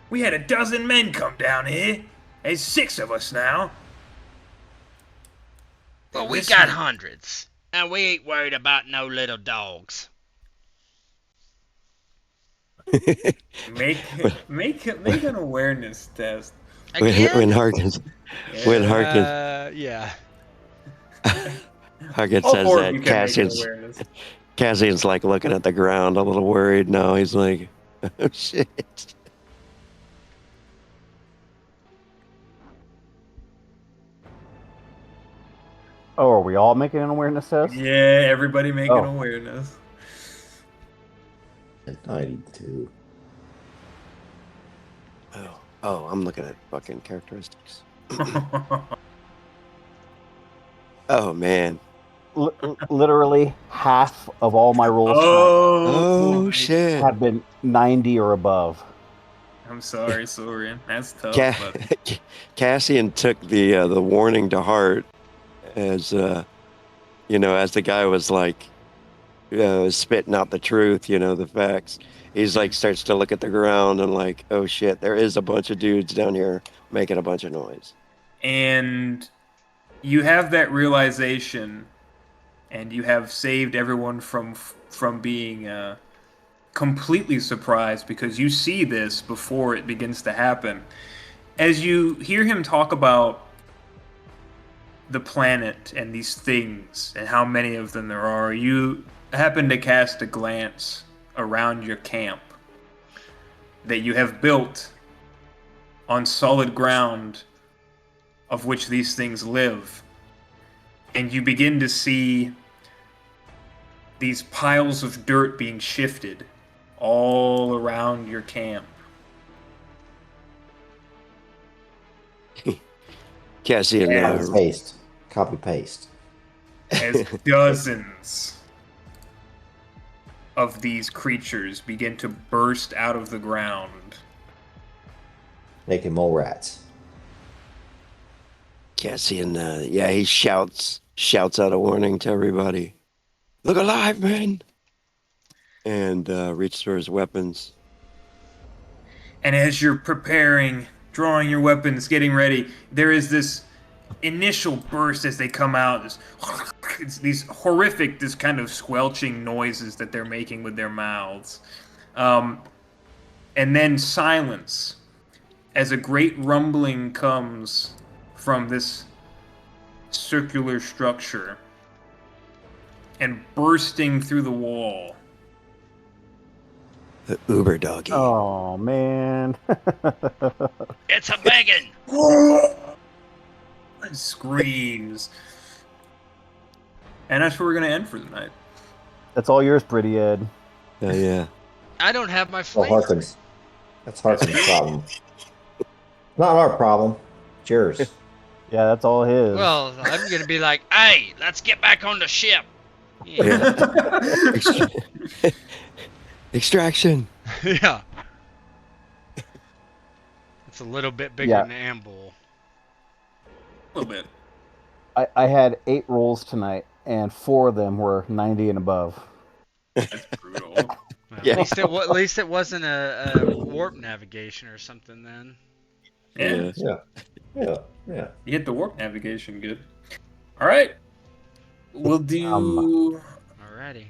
Speaker 2: We had a dozen men come down here. There's 6 of us now.
Speaker 9: Well, we got hundreds. And we ain't worried about no little dogs.
Speaker 2: Make an awareness test.
Speaker 9: Again?
Speaker 5: When Harkins
Speaker 1: Yeah.
Speaker 5: Harkins
Speaker 2: All
Speaker 5: says
Speaker 2: 4 of
Speaker 5: that,
Speaker 2: you can make an
Speaker 5: Cassian's
Speaker 2: awareness.
Speaker 5: like looking at the ground, a little worried now. He's like, oh shit.
Speaker 3: Oh, are we all making an awareness test?
Speaker 2: Yeah, everybody make an awareness.
Speaker 6: 92.
Speaker 5: Oh, I'm looking at fucking characteristics. Oh man.
Speaker 3: Literally half of all my rolls
Speaker 5: Oh shit.
Speaker 3: have been 90 or above.
Speaker 2: I'm sorry, Sorian. That's tough. But...
Speaker 5: Cassian took the warning to heart, as as the guy was like spitting out the truth, the facts. He's like starts to look at the ground and like, oh shit, there is a bunch of dudes down here making a bunch of noise.
Speaker 2: And you have that realization, and you have saved everyone from being completely surprised, because you see this before it begins to happen. As you hear him talk about the planet and these things and how many of them there are, you happen to cast a glance around your camp that you have built on solid ground of which these things live. And you begin to see these piles of dirt being shifted all around your camp.
Speaker 5: Cassian,
Speaker 6: Copy paste.
Speaker 2: As dozens of these creatures begin to burst out of the ground.
Speaker 6: Making mole rats.
Speaker 5: Cassian, he shouts out a warning to everybody. Look alive, man! And reaches for his weapons.
Speaker 2: And as you're preparing, drawing your weapons, getting ready, there is this initial burst as they come out. It's these horrific, this kind of squelching noises that they're making with their mouths. And then silence as a great rumbling comes from this circular structure and bursting through the wall.
Speaker 5: The Uber doggy.
Speaker 3: Oh, man.
Speaker 9: It's a begging!
Speaker 2: And screams. And that's where we're going to end for the night.
Speaker 3: That's all yours, Pretty Ed.
Speaker 5: Yeah.
Speaker 9: I don't have my
Speaker 6: Oh,
Speaker 9: flavor.
Speaker 6: Harkins. That's Harkins' problem. Not our problem. It's yours.
Speaker 3: Yeah, that's all his.
Speaker 9: Well, I'm gonna be like, hey, let's get back on the ship.
Speaker 5: Yeah. Extraction.
Speaker 9: Yeah. It's a little bit bigger
Speaker 3: Yeah.
Speaker 9: than Amble.
Speaker 2: A little bit.
Speaker 3: I had 8 rolls tonight, and 4 of them were 90 and above.
Speaker 2: That's brutal.
Speaker 9: Well,
Speaker 5: Yeah.
Speaker 9: at least it wasn't a warp navigation or something then.
Speaker 2: Yeah.
Speaker 6: Yeah.
Speaker 2: You hit the warp navigation good. All right. We'll do.
Speaker 9: Alrighty.